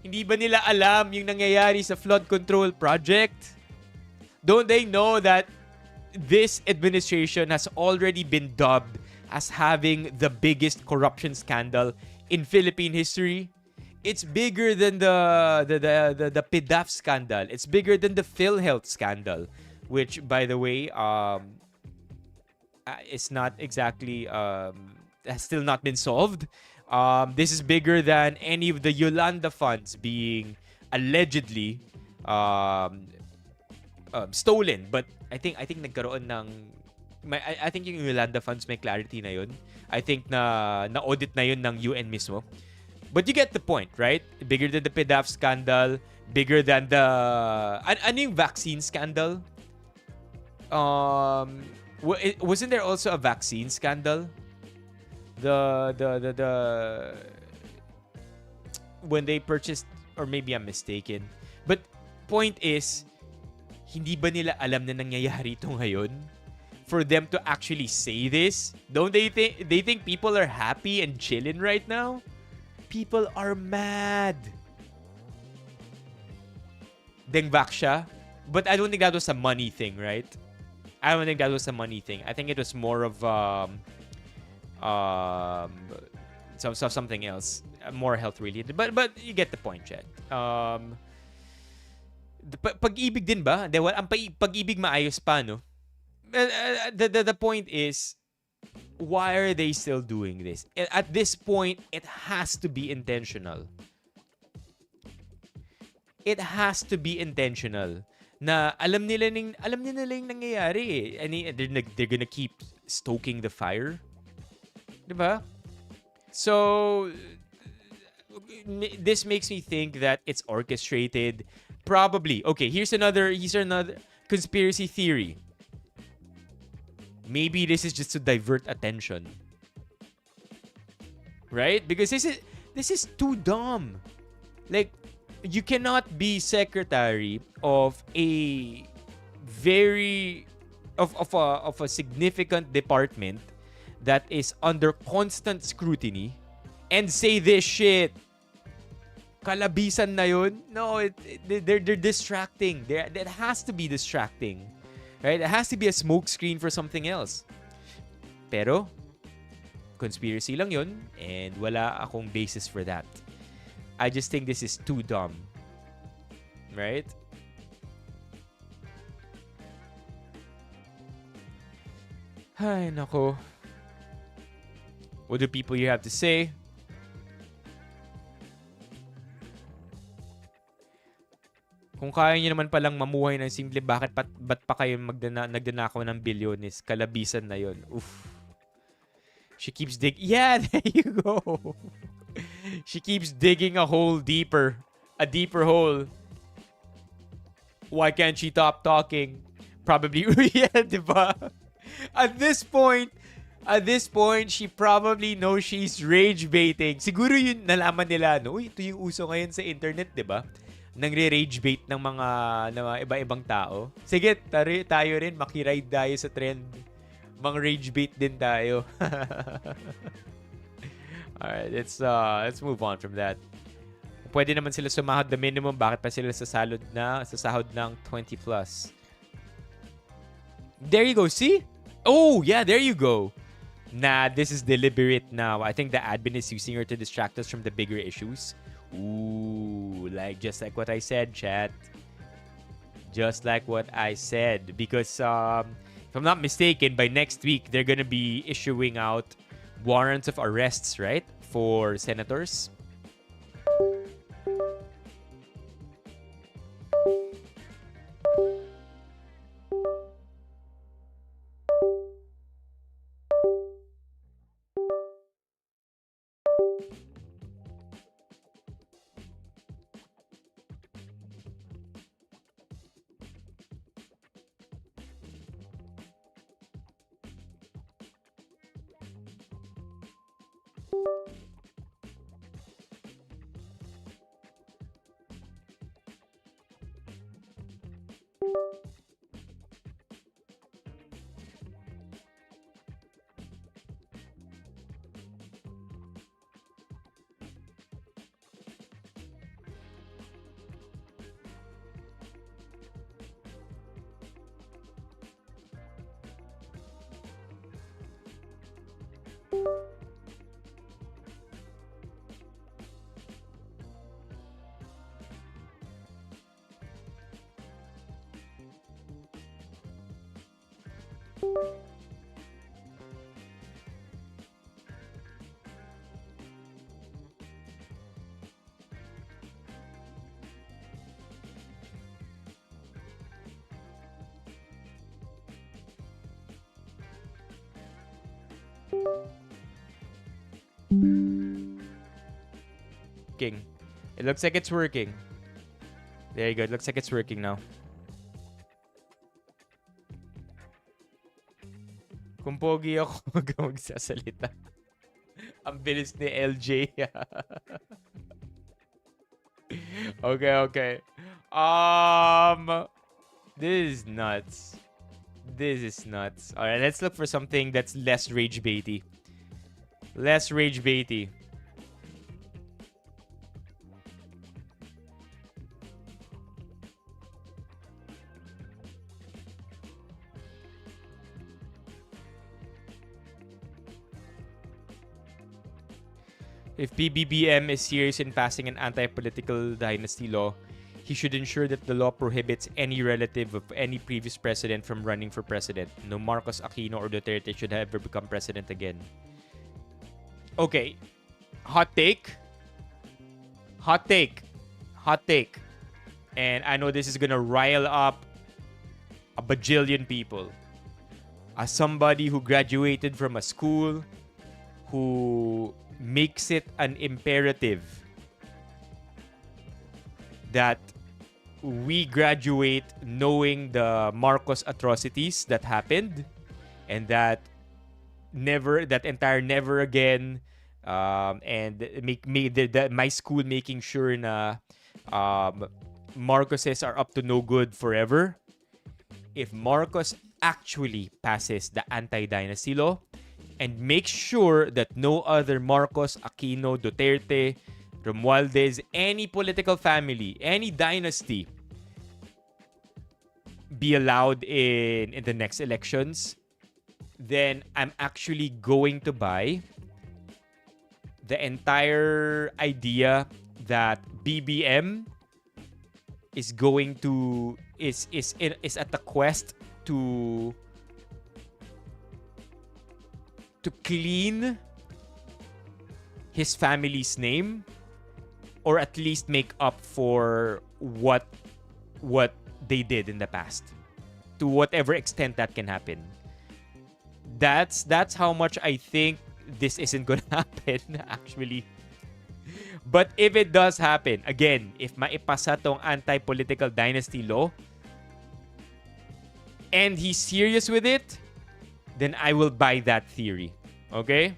Hindi ba nila alam yung nangyayari sa flood control project? Don't they know that this administration has already been dubbed as having the biggest corruption scandal in Philippine history? It's bigger than the PDAF scandal. It's bigger than the PhilHealth scandal, which, by the way, is not exactly has still not been solved. This is bigger than any of the Yolanda funds being allegedly stolen. But I think nagkaroon ng I think yung Yolanda funds may clarity na yun. I think na audit na yun ng UN mismo. But you get the point, right? Bigger than the PDAF scandal, bigger than the ano yung vaccine scandal? Wasn't there also a vaccine scandal? when they purchased, or maybe I'm mistaken. But point is, hindi ba nila alam na nangyayari ito ngayon? For them to actually say this? Don't they think people are happy and chilling right now? People are mad. Dengbak siya. But I don't think that was a money thing, right? I don't think that was a money thing. I think it was more of something else, more health related. But you get the point, Chad. Pag-ibig din ba? Ang pag-ibig maayos pa, no? The point is, why are they still doing this? At this point, it has to be intentional. It has to be intentional. Na alam nila yung nangyayari. They're gonna keep stoking the fire. Diba? So, this makes me think that it's orchestrated. Probably. Okay, here's another conspiracy theory. Maybe this is just to divert attention. Right? Because this is too dumb. Like, you cannot be secretary of a significant department that is under constant scrutiny and say this shit. Kalabisan na yun? No, they're distracting. That has to be distracting. Right? It has to be a smoke screen for something else. Pero, conspiracy lang yun, and wala akong basis for that. I just think this is too dumb. Right? Ay, nako. What do people here have to say? Kung kaya nyo naman palang mamuhay ng simple, ba't pa kayo nagdanakaw ng bilyones? Kalabisan na yon. Oof. She keeps Yeah, there you go. She keeps digging a hole deeper. A deeper hole. Why can't she stop talking? Probably, yeah, diba? At this point, she probably knows she's rage baiting. Siguro yun nalaman nila, no? Uy, ito yung uso ngayon sa internet, diba? Nangre-rage bait ng mga iba-ibang tao. Sige, tayo rin, makiride tayo sa trend. Mang rage bait din tayo. Alright, let's move on from that. Pwede naman sila sumahod the minimum, bakit pa sila sasahod ng 20 plus? There you go, see? Oh, yeah, there you go. Nah, this is deliberate now. I think the admin is using her to distract us from the bigger issues. Ooh, just like what I said, chat. Just like what I said. Because, if I'm not mistaken, by next week, they're gonna be issuing out warrants of arrests, right? For senators. It looks like it's working. There you go. It looks like it's working now. Kung pogi ako, wag ka magsasalita. Ang bilis ni LJ. Okay, okay. Um, this is nuts. This is nuts. All right, let's look for something that's less rage baity. Less rage baity. If PBBM is serious in passing an anti-political dynasty law, he should ensure that the law prohibits any relative of any previous president from running for president. No Marcos, Aquino, or Duterte should ever become president again. Okay. Hot take. Hot take. Hot take. And I know this is gonna rile up a bajillion people. As somebody who graduated from a school who makes it an imperative that we graduate knowing the Marcos atrocities that happened, and that entire never again, and my school making sure na Marcoses are up to no good forever. If Marcos actually passes the anti-dynasty law and makes sure that no other Marcos, Aquino, Duterte, Romualdez, any political family, any dynasty be allowed in the next elections, then I'm actually going to buy the entire idea that BBM is going to is at the quest to clean his family's name, or at least make up for what they did in the past, to whatever extent that can happen. That's how much I think this isn't gonna happen actually. But if it does happen, again, if maipasa tong anti-political dynasty law and he's serious with it, then I will buy that theory. Okay?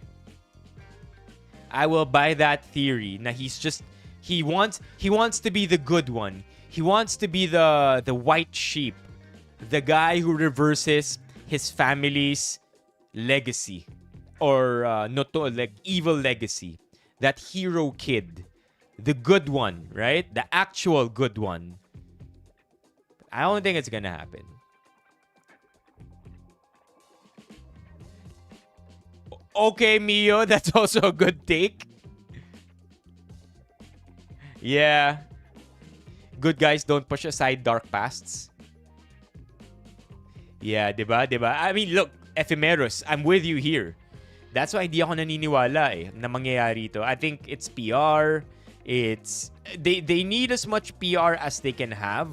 I will buy that theory. Na he wants to be the good one. He wants to be the white sheep, the guy who reverses his family's legacy, or evil legacy. That hero kid, the good one, right? The actual good one. I don't think it's gonna happen. Okay, Mio, that's also a good take. Yeah. Good guys don't push aside dark pasts. Yeah, diba? I mean, look, Ephemeros, I'm with you here. That's why hindi ako naniniwala na mangyayari ito. I think it's PR. They need as much PR as they can have.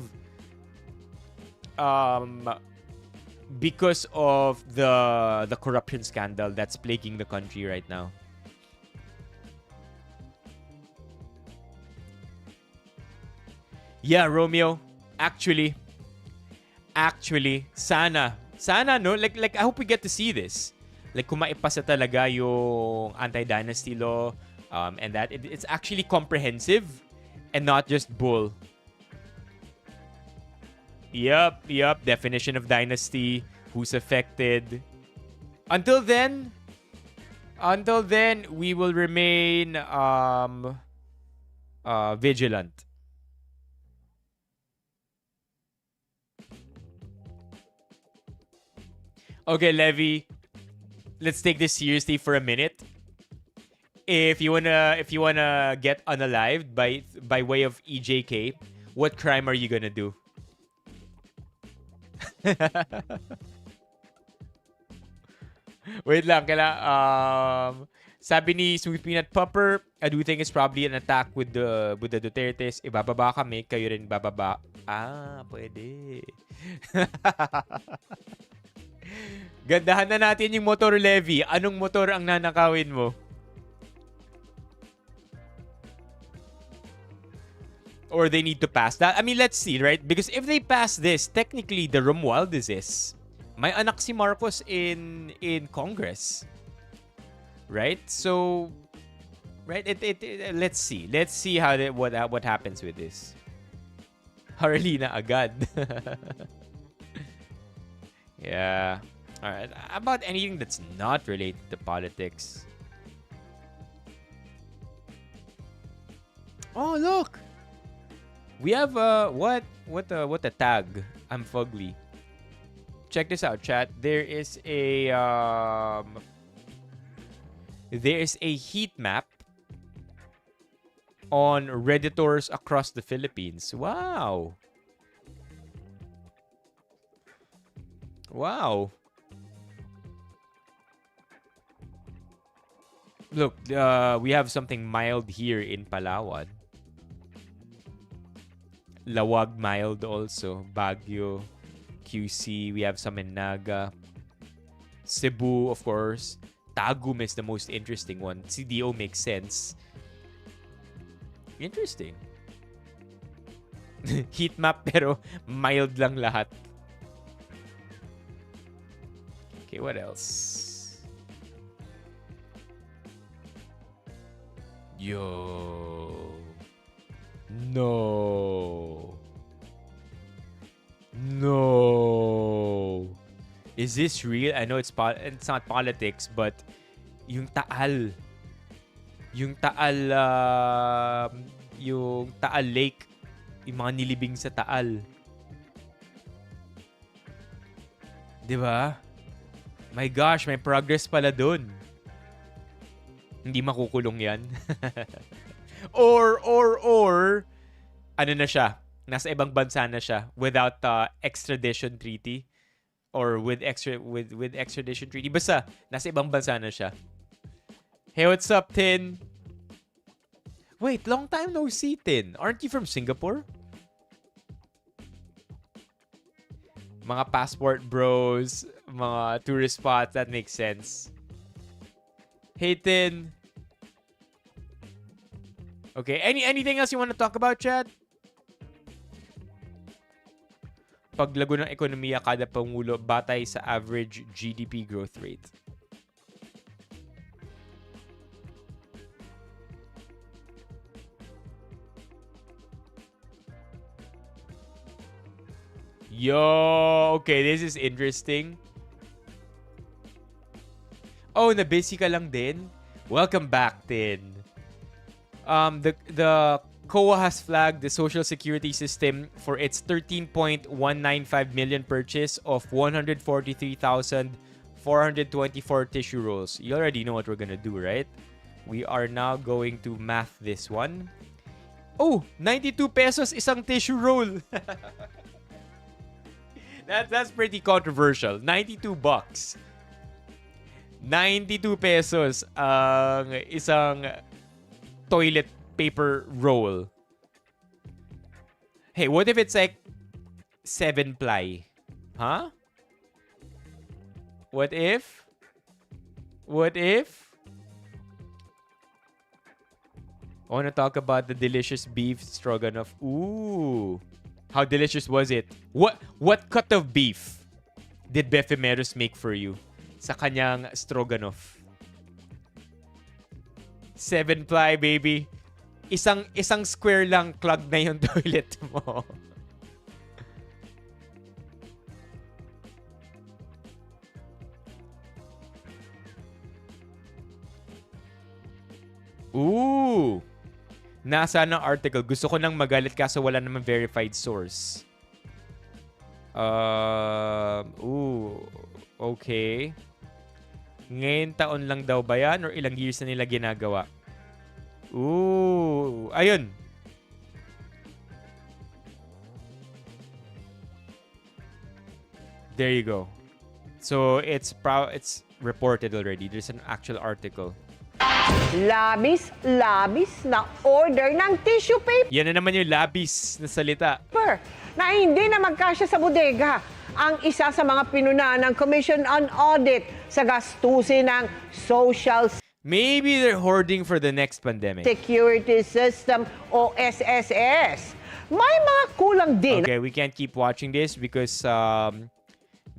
Because of the corruption scandal that's plaguing the country right now. Yeah, Romeo. Actually, sana no, like I hope we get to see this. Like kung maipasa talaga yung anti-dynasty law, and that it's actually comprehensive and not just bull. Yup. Definition of dynasty, who's affected. Until then, we will remain vigilant. Okay, Levy, let's take this seriously for a minute. If you wanna get unalived by way of EJK, what crime are you gonna do? Wait lang, sabi ni Sweet Peanut Pupper, I do think it's probably an attack with the Dutertes. Ibababa kami, kayo rin bababa. Ah, pwede. Gandahan na natin yung motor, Levy. Anong motor ang nanakawin mo? Or they need to pass that. I mean, let's see, right? Because if they pass this, technically the Romualdez may anak si Marcos in Congress, right? So, right? Let's see how what happens with this. Harlina agad. Yeah. Alright. About anything that's not related to politics. Oh, look! We have what a tag. I'm fugly. Check this out, chat. There is a heat map on Redditors across the Philippines. Wow. Wow. Look, we have something mild here in Palawan. Lawag mild also. Baguio, QC. We have some in Naga. Cebu, of course. Tagum is the most interesting one. CDO makes sense. Interesting. Heat map pero mild lang lahat. Okay, what else? Yo. No. No. Is this real? I know it's not politics, but yung Taal. Yung Taal Lake. Yung mga nilibing sa Taal. 'Di ba? My gosh, may progress pala dun. Hindi makukulong yan. or, ano na siya? Nasa ibang bansa na siya without extradition treaty. Or with extradition treaty. Basta, nasa ibang bansa na siya. Hey, what's up, Tin? Wait, long time no see, Tin. Aren't you from Singapore? Mga passport bros, mga tourist spots, that makes sense. Hey, Tin. Okay, anything else you want to talk about, Chad? Paglago ng ekonomiya kada pangulo batay sa average GDP growth rate. Yo, okay, this is interesting. Oh, nabusy ka lang din? Welcome back, Tin. The COA has flagged the Social Security system for its 13.195 million purchase of 143,424 tissue rolls. You already know what we're gonna do, right? We are now going to math this one. Oh, 92 pesos isang tissue roll. That's pretty controversial. 92 bucks. 92 pesos ang isang toilet paper roll. Hey, what if it's like 7 ply? Huh? What if? I want to talk about the delicious beef stroganoff. Ooh. How delicious was it? What cut of beef did Befimeros make for you sa kanyang stroganoff? 7 ply, baby. Isang square lang clog na yung toilet mo. Ooh. Nasa ng article. Gusto ko nang magalit kaso wala naman verified source. Okay. Ngayon taon lang daw ba yan or ilang years na nila ginagawa? Ooh. Ayun. There you go. So it's reported already. There's an actual article. Labis na order ng tissue paper Yan na naman yung labis na salita. na hindi na magkasya sa bodega. Ang isa sa mga pinuna ng Commission on Audit sa gastusin ng Social Maybe they're hoarding for the next pandemic. Security System o SSS. May mga kulang din. Okay, we can't keep watching this because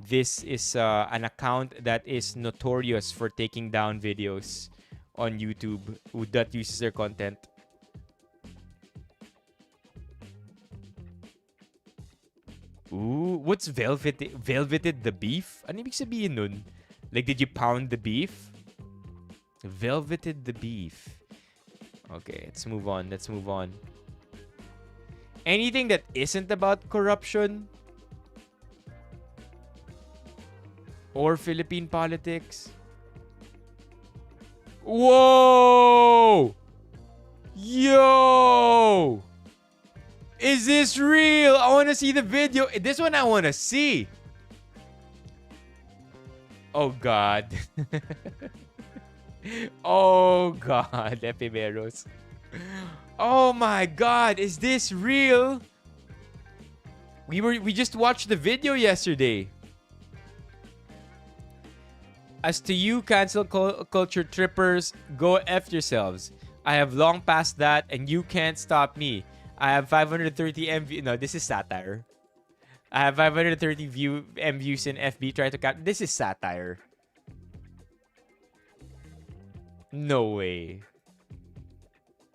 this is an account that is notorious for taking down videos on YouTube that uses their content. Ooh, what's velveted? Velveted the beef? Ano ibig sabihin nun? Like, did you pound the beef? Velveted the beef. Okay, let's move on. Let's move on. Anything that isn't about corruption or Philippine politics? Whoa! Yo! Is this real? I want to see the video. This one I want to see. Oh, God. Oh, God. Epimeros. Oh, my God. Is this real? We just watched the video yesterday. As to you, cancel culture trippers, go F yourselves. I have long passed that and you can't stop me. I have 530 MV. No, this is satire. I have 530 MVs in FB. Try to cap. This is satire. No way.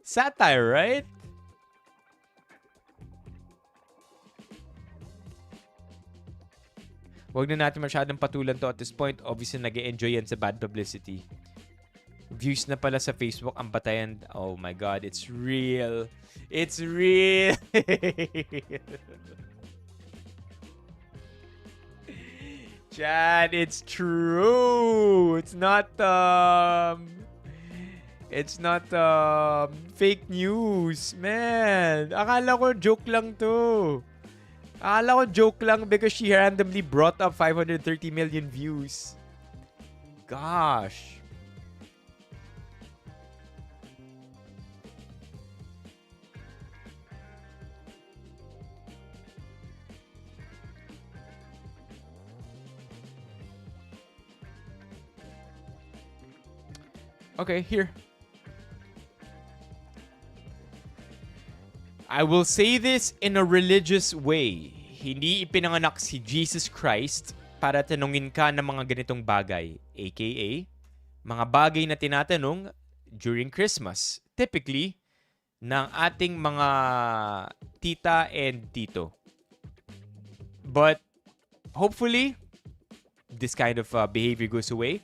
Satire, right? Huwag na natin masyadong patulan to at this point. Obviously, nag-e-enjoy yan sa bad publicity. Views na pala sa Facebook ang batayan. Oh my God, it's real. It's real. Chad, it's true. It's not fake news, man. Akala ko joke lang to. Akala ko joke lang because she randomly brought up 530 million views. Gosh. Okay, here. I will say this in a religious way. Hindi ipinanganak si Jesus Christ para tanungin ka ng mga ganitong bagay, aka mga bagay na tinatanong during Christmas. Typically, ng ating mga tita and tito. But hopefully, this kind of behavior goes away.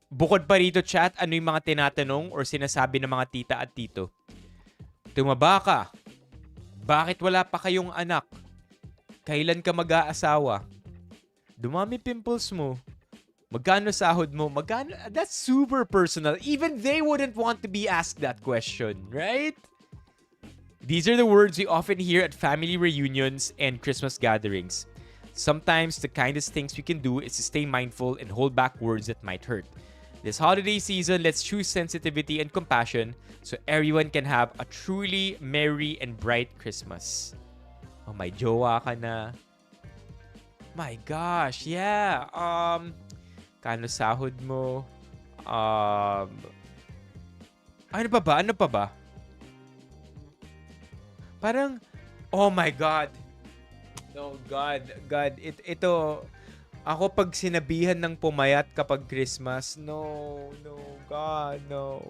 Bukod pa rito, chat, ano yung mga tinatanong or sinasabi ng mga tita at tito? Tumaba ka. Bakit wala pa kayong anak? Kailan ka mag-aasawa? Dumami pimples mo. Magkano sahod mo? Magkano? That's super personal. Even they wouldn't want to be asked that question, right? These are the words we often hear at family reunions and Christmas gatherings. Sometimes the kindest things we can do is to stay mindful and hold back words that might hurt. This holiday season, let's choose sensitivity and compassion so everyone can have a truly merry and bright Christmas. Oh, may jowa ka na. My gosh, yeah. Kano sahod mo? Ano pa ba? Ano pa ba? Parang, oh my God. No, God. Ito, ako pag sinabihan ng pumayat kapag Christmas, no, God, no.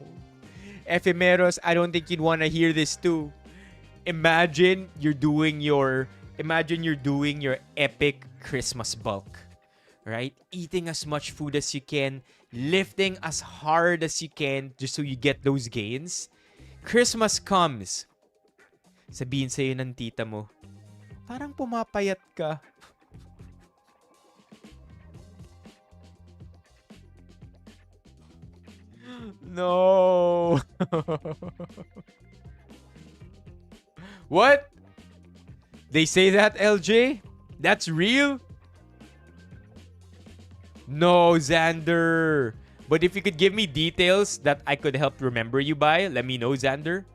Ephemeros, I don't think you'd want to hear this too. Imagine you're doing your epic Christmas bulk, right? Eating as much food as you can, lifting as hard as you can just so you get those gains. Christmas comes. Sabihin sa'yo ng tita mo, parang pumapayat ka. No. What? They say that, LJ? That's real? No, Xander. But if you could give me details that I could help remember you by, let me know, Xander.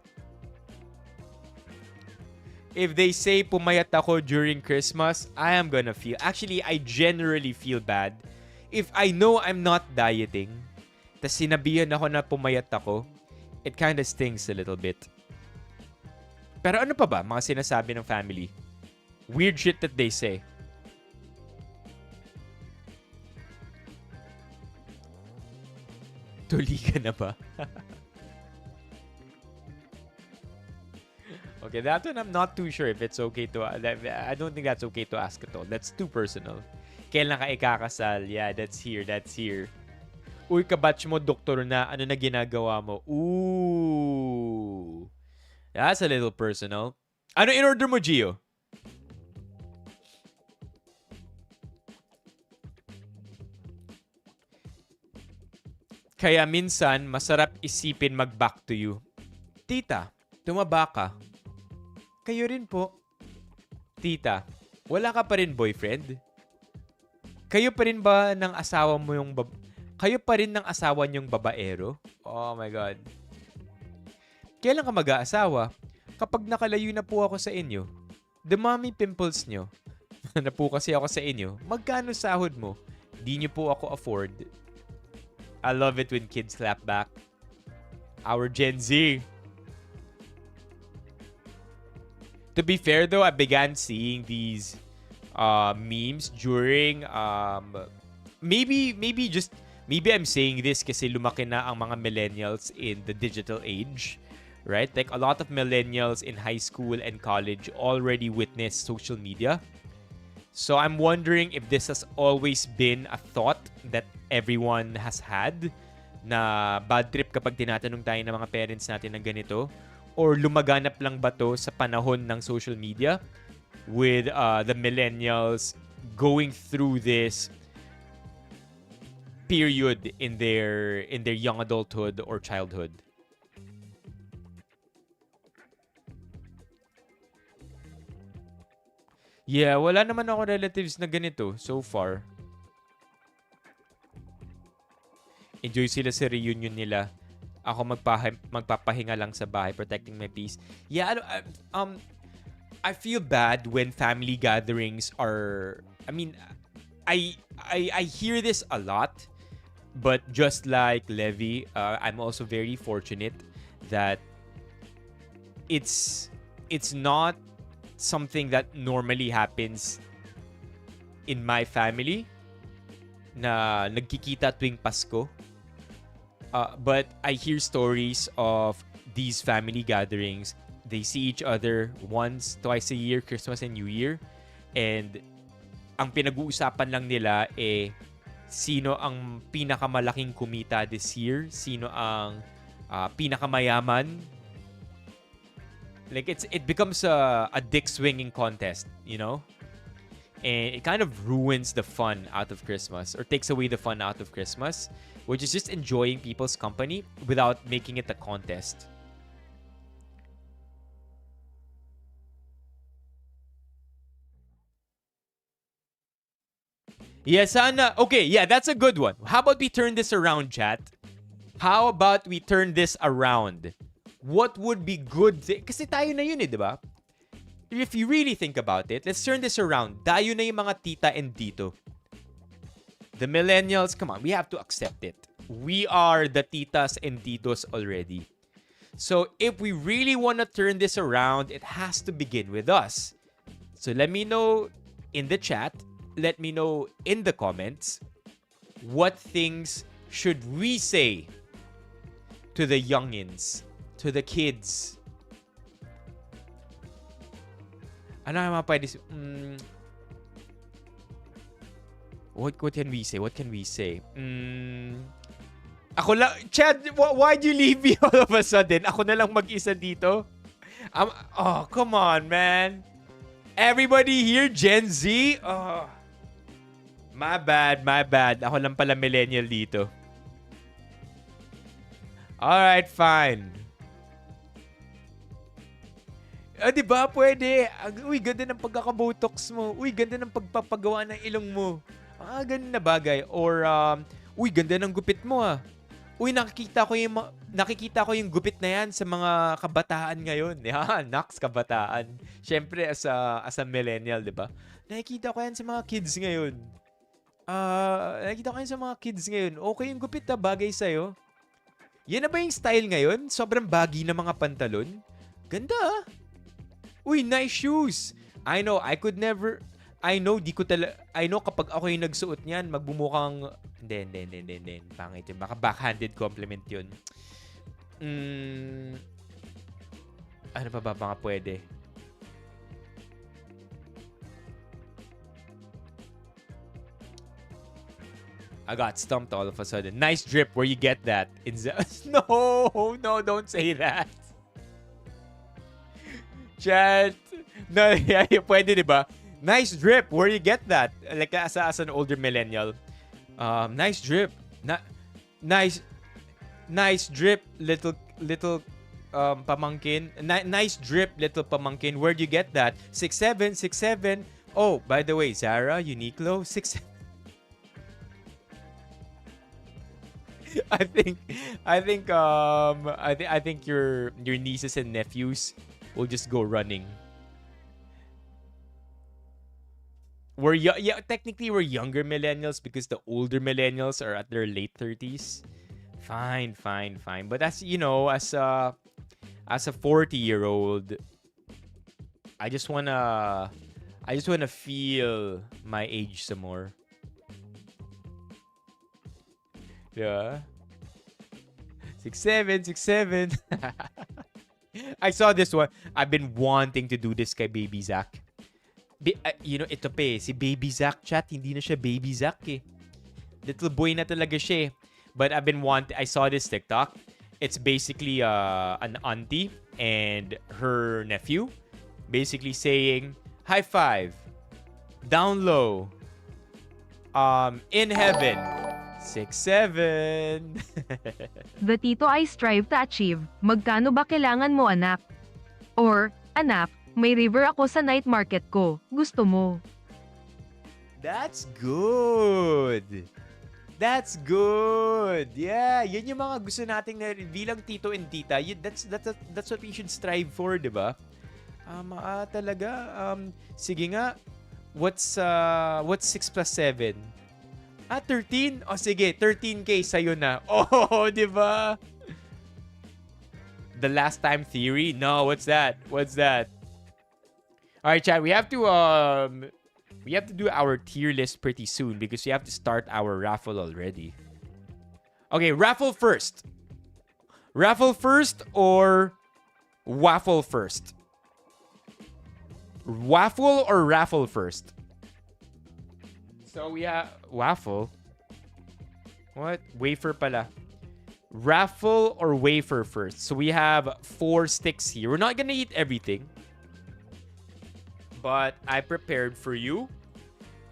If they say pumayat ako during Christmas, I am gonna feel... Actually, I generally feel bad if I know I'm not dieting. Tas sinabihan ako na pumayat ako, it kind of stings a little bit. Pero ano pa ba mga sinasabi ng family? Weird shit that they say. Tuli ka na ba? Okay, that one I'm not too sure if it's okay to... I don't think that's okay to ask at all. That's too personal. Kailan ka ikakasal? Yeah, that's here. That's here. Uy, kabatch mo, doktor na. Ano na ginagawa mo? Ooh. That's a little personal. Ano in-order mo, Gio? Kaya minsan, masarap isipin mag-back to you. Tita, tumaba ka. Kayo rin po. Tita, wala ka pa rin boyfriend? Kayo pa rin ba ng asawa mo yung Kayo pa rin ng asawa niyong babaero? Oh my God. Kailan ka mag-aasawa? Kapag nakalayo na po ako sa inyo. The mommy pimples nyo. Na po kasi ako sa inyo. Magkano sahod mo? Di niyo po ako afford. I love it when kids clap back. Our Gen Z. To be fair though, I began seeing these memes during maybe I'm saying this kasi lumaki na ang mga millennials in the digital age, right? Like a lot of millennials in high school and college already witnessed social media. So I'm wondering if this has always been a thought that everyone has had, na bad trip kapag tinatanong tayo ng mga parents natin ng ganito, or lumaganap lang ba to sa panahon ng social media with the millennials going through this period in their young adulthood or childhood? Yeah, wala naman ako relatives na ganito so far. Enjoy sila sa reunion nila. Ako magpapahinga lang sa bahay, protecting my peace. Yeah, I feel bad when family gatherings are... I mean, I hear this a lot, but just like Levi, I'm also very fortunate that it's not something that normally happens in my family na nagkikita tuwing Pasko. But I hear stories of these family gatherings. They see each other once, twice a year, Christmas and New Year. And ang pinag-uusapan lang nila sino ang pinakamalaking kumita this year, sino ang pinakamayaman. Like it becomes a dick swinging contest, you know? And it kind of ruins the fun out of Christmas, or takes away the fun out of Christmas, which is just enjoying people's company without making it a contest. Yeah, sana. Okay, yeah, that's a good one. How about we turn this around, chat? How about we turn this around? What would be good? Kasi tayo na yun di ba? If you really think about it, let's turn this around. Tayo na yung mga tita and tito. The millennials, come on, we have to accept it. We are the titas and titos already. So if we really want to turn this around, it has to begin with us. So let me know in the chat, let me know in the comments, what things should we say to the youngins, to the kids? Ano naman pwede... What can we say? What can we say? Ako lang... Chad, why'd you leave me all of a sudden? Ako na lang mag-isa dito? Oh, come on, man. Everybody here, Gen Z? Oh. My bad, my bad. Ako lang pala millennial dito. Alright, fine. Diba? Pwede. Uy, ganda ng pagkakabotox mo. Uy, ganda ng pagpapagawa ng ilong mo. Ganun na bagay. Or, uy, ganda ng gupit mo Uy, nakikita ko yung gupit na yan sa mga kabataan ngayon. Yan, Nax, kabataan. Siyempre, as a millennial, diba? Nakikita ko yan sa mga kids ngayon. Nakikita ko yan sa mga kids ngayon. Okay yung gupit bagay sa'yo. Yan na ba yung style ngayon? Sobrang baggy na mga pantalon? Ganda Uy, nice shoes. I know, I know kapag ako yung nagsuot niyan, magbumukhang... Hindi. Pangit yun. Baka backhanded compliment yun. Ano pa ba mga pwede? I got stumped all of a sudden. Nice drip. Where you get that? No, don't say that. Chat. No, yeah, pwede, diba? Nice drip. Where you get that? Like as an older millennial. Nice drip. Nice drip, little pamangkin. Nice drip, little pamangkin. Where'd you get that? 6'7", 6'7". Oh, by the way, Zara, Uniqlo, 6'7". I think your nieces and nephews will just go running. Technically we're younger millennials because the older millennials are at their late 30s. Fine. But as you know, as a 40-year-old, I just wanna feel my age some more. Yeah. 6'7". I saw this one. I've been wanting to do this kay Baby Zach. Ito pa eh. Si Baby Zach, chat, hindi na siya Baby Zach eh. Little boy na talaga siya eh. But I saw this TikTok. It's basically an auntie and her nephew basically saying, high five, down low, in heaven, 6'7". The tito I strive to achieve, magkano ba kailangan mo anak? Or, anak, may river ako sa night market ko, gusto mo? That's good. That's good. Yeah, yan yung mga gusto nating bilang tito and tita. That's what we should strive for, 'di ba? Talaga. Sige nga. What's 6 plus 7? 13? O sige, 13K sa'yo na. Oh, 'di ba? The last time theory? No, what's that? All right, chat, we have to do our tier list pretty soon because we have to start our raffle already. Okay, raffle first. Raffle first or waffle first? Waffle or raffle first? So we have waffle. What? Wafer pala. Raffle or wafer first? So we have 4 sticks here. We're not gonna eat everything. But I prepared for you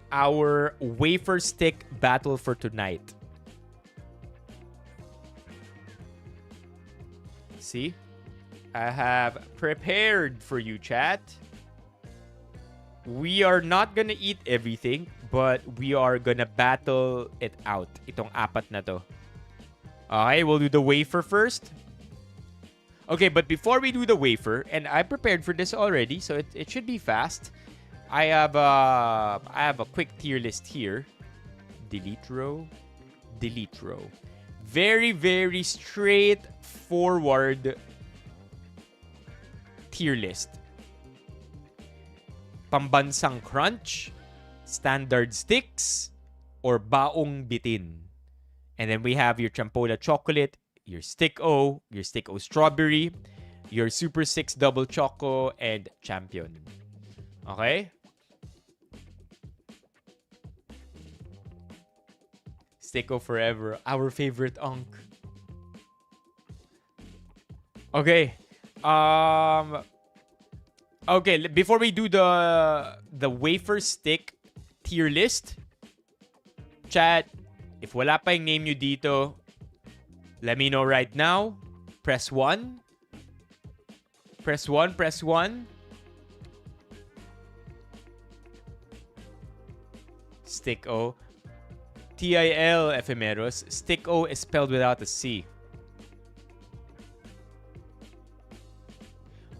our wafer stick battle for tonight. See? I have prepared for you, chat. We are not gonna eat everything, but we are gonna battle it out. Itong 4 na to. Okay, we'll do the wafer first. Okay, but before we do the wafer, and I prepared for this already, so it should be fast. I have a quick tier list here. Delete row. Very, very straightforward tier list. Pambansang crunch, standard sticks, or baong bitin. And then we have your Champola chocolate, your Stick O strawberry, your Super 6 double choco, and Champion. Okay? Stick O forever, our favorite unk. Okay. Okay, before we do the wafer stick tier list, chat, if wala pa yung name nyo dito, let me know right now. Press 1. Press 1. Stick O. TIL Ephemeros. Stick O is spelled without a C.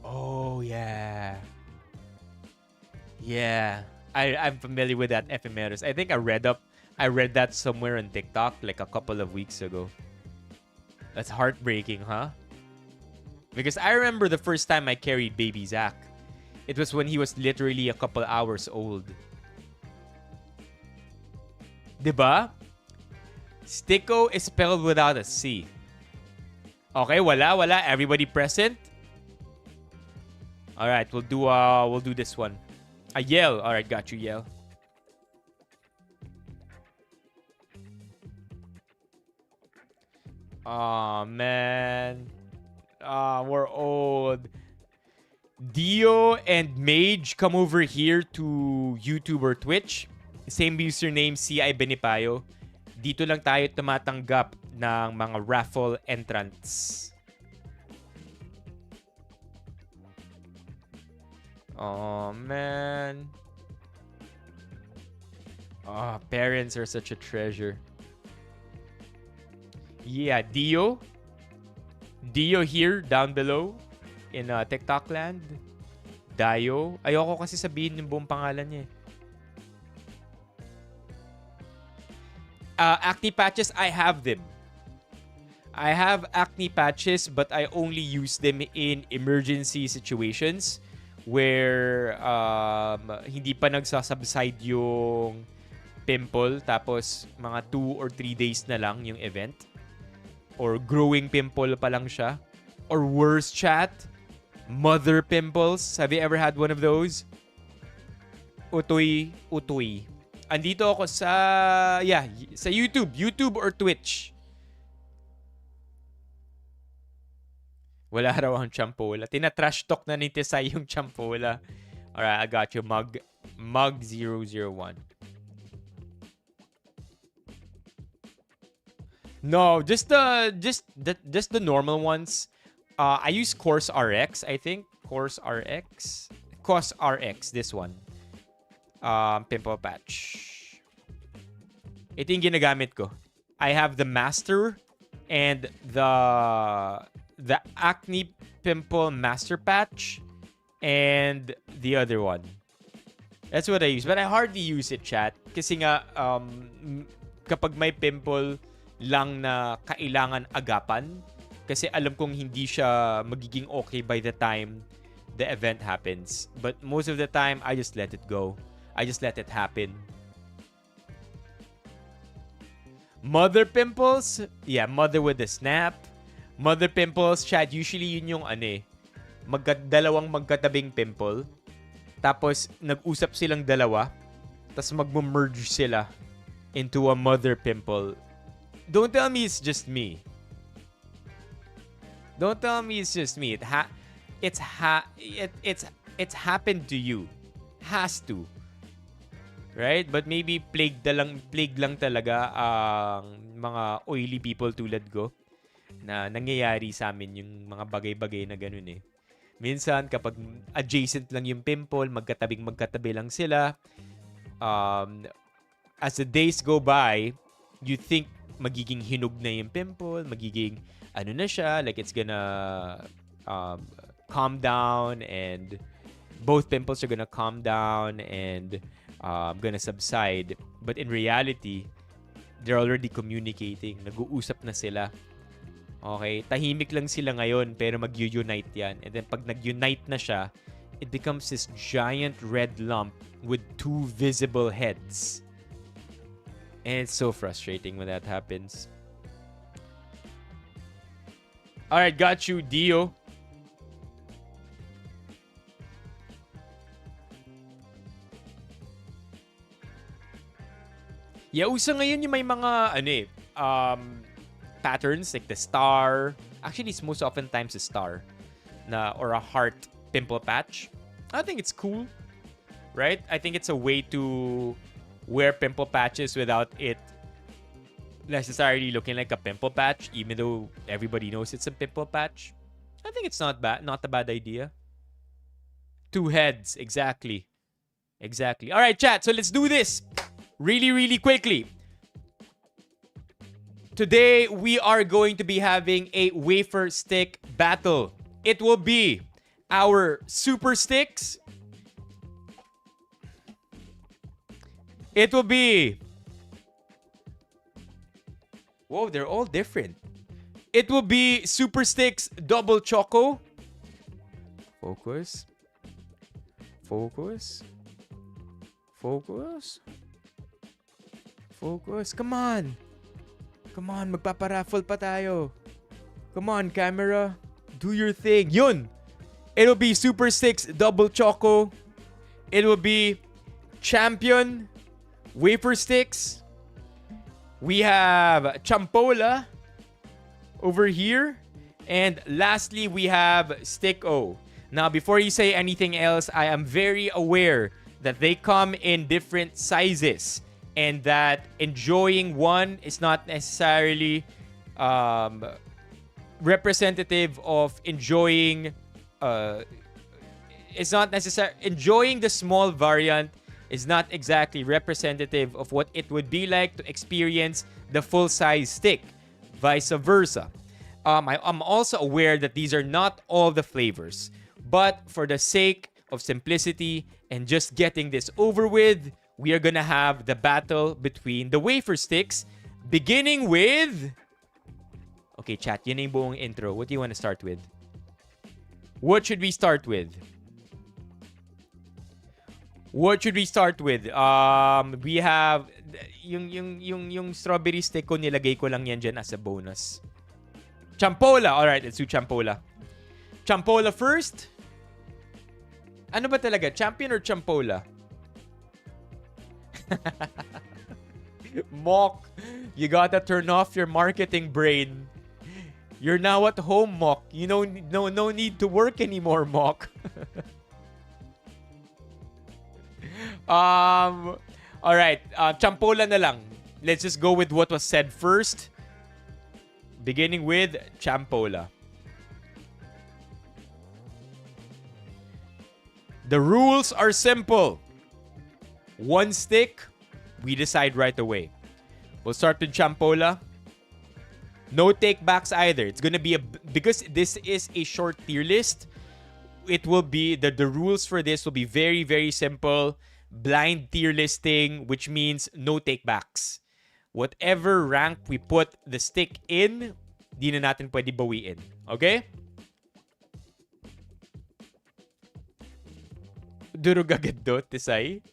Oh, yeah. Yeah. I'm familiar with that Ephemeros. I think I read that somewhere on TikTok like a couple of weeks ago. That's heartbreaking, huh? Because I remember the first time I carried baby Zach. It was when he was literally a couple hours old. Diba? Sticko is spelled without a C. Okay, wala. Everybody present? All right, we'll do this one. A Yell. All right, got you, Yell. Oh man. We're old. Dio and Mage come over here to YouTube or Twitch. Same username, CI Benipayo. Dito lang tayo tumatanggap ng mga raffle entrants. Oh, man. Oh, parents are such a treasure. Yeah, Dio. Dio here, down below. In TikTok land. Dio. Ayoko kasi sabihin yung buong pangalan niya. Acne patches, I have them. I have acne patches, but I only use them in emergency situations where hindi pa nagsasubside yung pimple, tapos mga 2 or 3 days na lang yung event, or growing pimple pa lang siya, or worse, chat, mother pimples. Have you ever had one of those? Utoy. Andito ako sa YouTube or Twitch. Wala raw ang champola. Tina-trash talk na ni Tesay yung champola. Alright, I got you. Mug 001. No, just the normal ones. I use Course RX, I think. Course RX, this one. Pimple patch. Ito yung ginagamit ko. I have the Master and the Acne Pimple Master Patch and the other one. That's what I use. But I hardly use it, chat. Kasi nga, kapag may pimple lang na kailangan agapan, kasi alam kong hindi siya magiging okay by the time the event happens. But most of the time, I just let it go. I just let it happen. Mother pimples? Yeah, mother with a snap. Mother pimples, chat, usually yun yung dalawang magkatabing pimple. Tapos, nag-usap silang dalawa. Tapos, mag-merge sila into a mother pimple. Don't tell me it's just me. Don't tell me it's just me. It's happened to you. Has to. Right? But maybe plague lang talaga ang mga oily people tulad ko na nangyayari sa amin yung mga bagay-bagay na ganun eh. Minsan, kapag adjacent lang yung pimple, magkatabi lang sila. As the days go by, you think magiging hinog na yung pimple, magiging na siya, like it's gonna calm down, and both pimples are gonna calm down and gonna subside. But in reality, they're already communicating. Nag-uusap na sila. Okay? Tahimik lang sila ngayon, pero mag-unite yan. And then pag nag-unite na siya, it becomes this giant red lump with 2 visible heads. And it's so frustrating when that happens. Alright, got you, Dio. Yeah, uso ngayon yung may mga patterns like the star. Actually, it's most oftentimes a star or a heart pimple patch. I think it's cool, right? I think it's a way to wear pimple patches without it necessarily looking like a pimple patch, even though everybody knows it's a pimple patch. I think it's not a bad idea. 2 heads, exactly. All right, chat. So let's do this. Really quickly. Today, we are going to be having a wafer stick battle. It will be our super sticks. It will be... Whoa, they're all different. It will be super sticks double choco. Focus. Come on, magpaparaffle pa tayo. Come on, camera. Do your thing. Yun! It'll be Super 6 Double Choco. It will be Champion Wafer Sticks. We have Champola over here. And lastly, we have Stick O. Now, before you say anything else, I am very aware that they come in different sizes and that enjoying one is not necessarily representative of enjoying it's not necessary. Enjoying the small variant is not exactly representative of what it would be like to experience the full-size stick. Vice versa. I'm also aware that these are not all the flavors. But for the sake of simplicity and just getting this over with, we are gonna have the battle between the wafer sticks, beginning with... Okay, chat, yun na yung buong intro. What do you want to start with? What should we start with? What should we start with? We have yung strawberry stick ko, nilagay ko lang yan dyan as a bonus. Champola. Alright, let's do Champola. Champola first. Ano ba talaga? Champion or Champola? Mock, you gotta turn off your marketing brain. You're now at home, Mock. You know, no need to work anymore, Mock. Alright, Champola na lang. Let's just go with what was said first. Beginning with Champola. The rules are simple. One stick, we decide right away. We'll start with Champola. No takebacks either. It's gonna be because this is a short tier list. It will be the rules for this will be very, very simple. Blind tier listing, which means no takebacks. Whatever rank we put the stick in, di na natin pwede bawiin. Okay? Durog agad do, Tisay?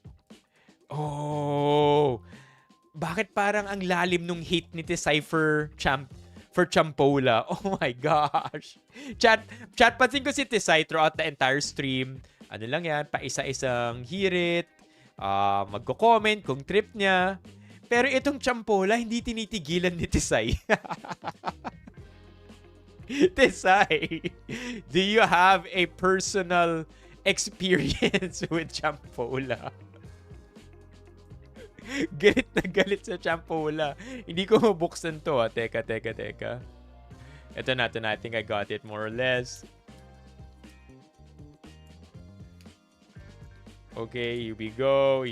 Oh. Bakit parang ang lalim nung hate ni Tisay for Champola? Oh my gosh. Chat, pansin ko si Tisay throughout the entire stream. Ano lang yan, paisa-isang hirit. Magko-comment kung trip niya. Pero itong Champola, hindi tinitigilan ni Tisay. Tisay, do you have a personal experience with Champola? Galit na galit sa Champola. Hindi ko mabuksan to. Teka. Ito na. I think I got it more or less. Okay, here we go.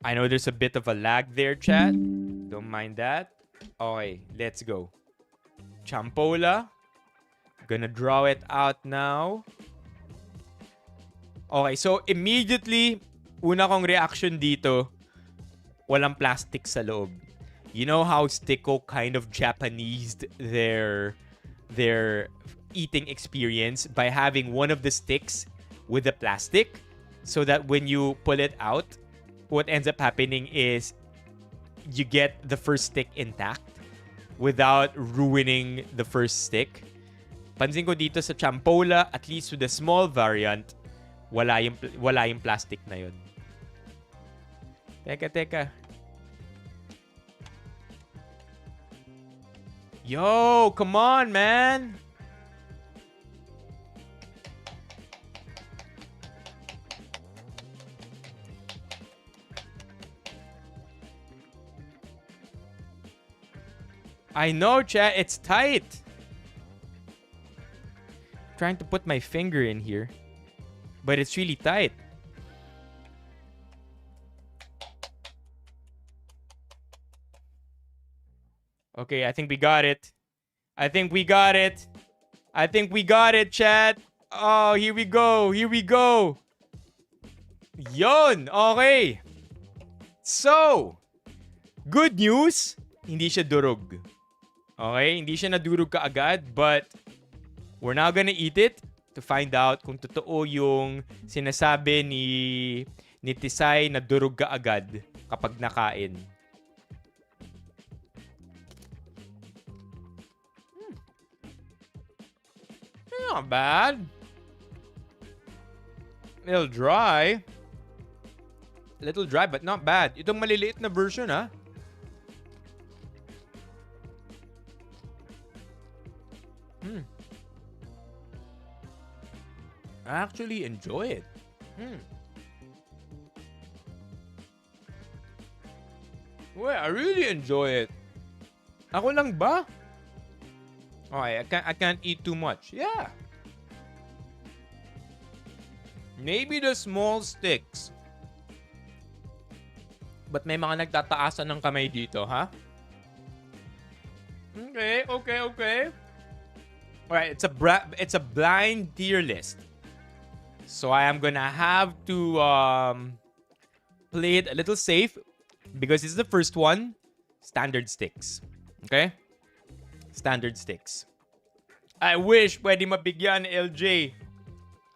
I know there's a bit of a lag there, chat. Don't mind that. Okay, let's go. Champola. Gonna draw it out now. Okay, so immediately, una kong reaction dito, walang plastic sa loob. You know how Sticko kind of Japanesed their eating experience by having one of the sticks with the plastic, so that when you pull it out, what ends up happening is you get the first stick intact without ruining the first stick. Pansin ko dito sa Champola, at least with the small variant, wala yung plastic na yun. Teka. Yo, come on, man. I know, chat. It's tight. Trying to put my finger in here, but it's really tight. Okay, I think we got it. Chat. Oh, here we go. Yon. Okay. So, good news. Hindi siya durog. Okay? Hindi siya nadurog kaagad, but we're now gonna eat it to find out kung totoo yung sinasabi ni Tisay na durog kaagad kapag nakain. Not bad. Little dry. Little dry, but not bad. Itong maliliit na version, ha? I actually enjoy it. Well, I really enjoy it. Ako lang ba? Okay, I can't eat too much. Yeah. Maybe the small sticks. But may mga nagtataasan ng kamay dito, ha? Okay. Alright, it's a blind tier list. So I am gonna have to play it a little safe because it's the first one. Standard sticks. Okay? Standard sticks. I wish pwede mabigyan, LJ.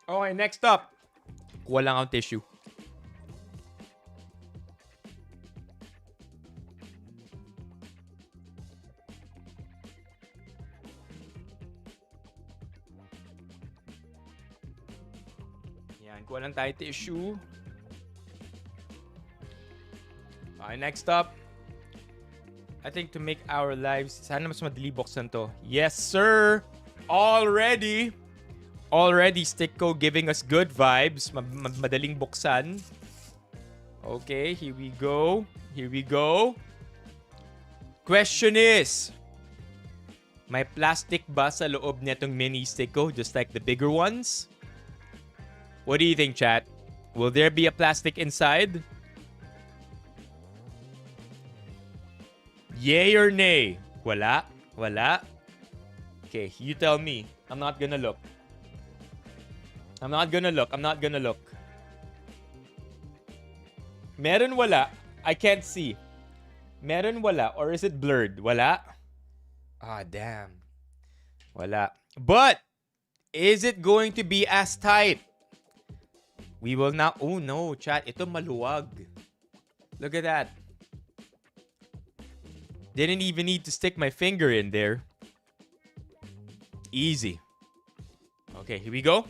Okay, next up. Kuha lang akong tissue. Yan, kuha lang tayo tissue. Okay, next up. I think to make our lives, sana mas madali buksan to. Yes, sir! Already Sticko giving us good vibes. Madaling buksan. Okay, here we go. Question is, may plastic ba sa loob netong mini Sticko just like the bigger ones? What do you think, chat? Will there be a plastic inside? Yay or nay? Wala? Okay, you tell me. I'm not gonna look. Meron wala? I can't see. Meron wala? Or is it blurred? Wala? Ah, damn. Wala. But, is it going to be as tight? We will now... Oh no, chat. Ito maluwag. Look at that. Didn't even need to stick my finger in there. Easy. Okay, here we go.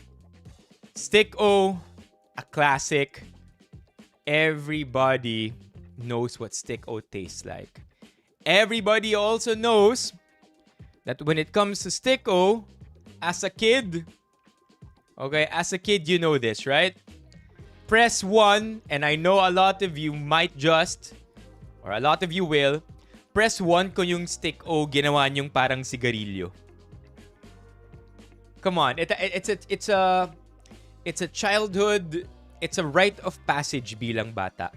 Stick-O, a classic. Everybody knows what Stick-O tastes like. Everybody also knows that when it comes to Stick-O, as a kid, you know this, right? Press 1, and I know a lot of you might just, or a lot of you will, press 1 kung yung Stick-O ginawa niyong parang sigarilyo. Come on, it's a childhood, it's a rite of passage bilang bata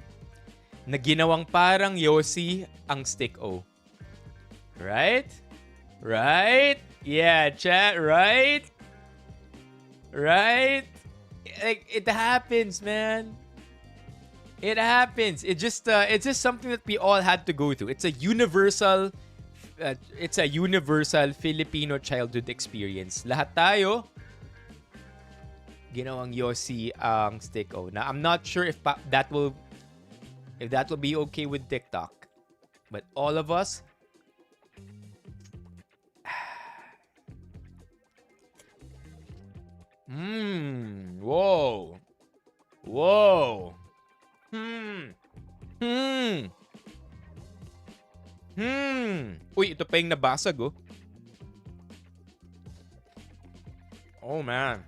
na ginawang parang Yossi ang Stick-O. Right? Yeah, chat, right? Like, it happens, man. It happens. It's just something that we all had to go through. It's a universal Filipino childhood experience. Lahat tayo ginawang Yossi ang Stick-O. Now, I'm not sure if that will be okay with TikTok. But all of us, whoa. Uy, ito pa yung nabasag, oh. Oh, man.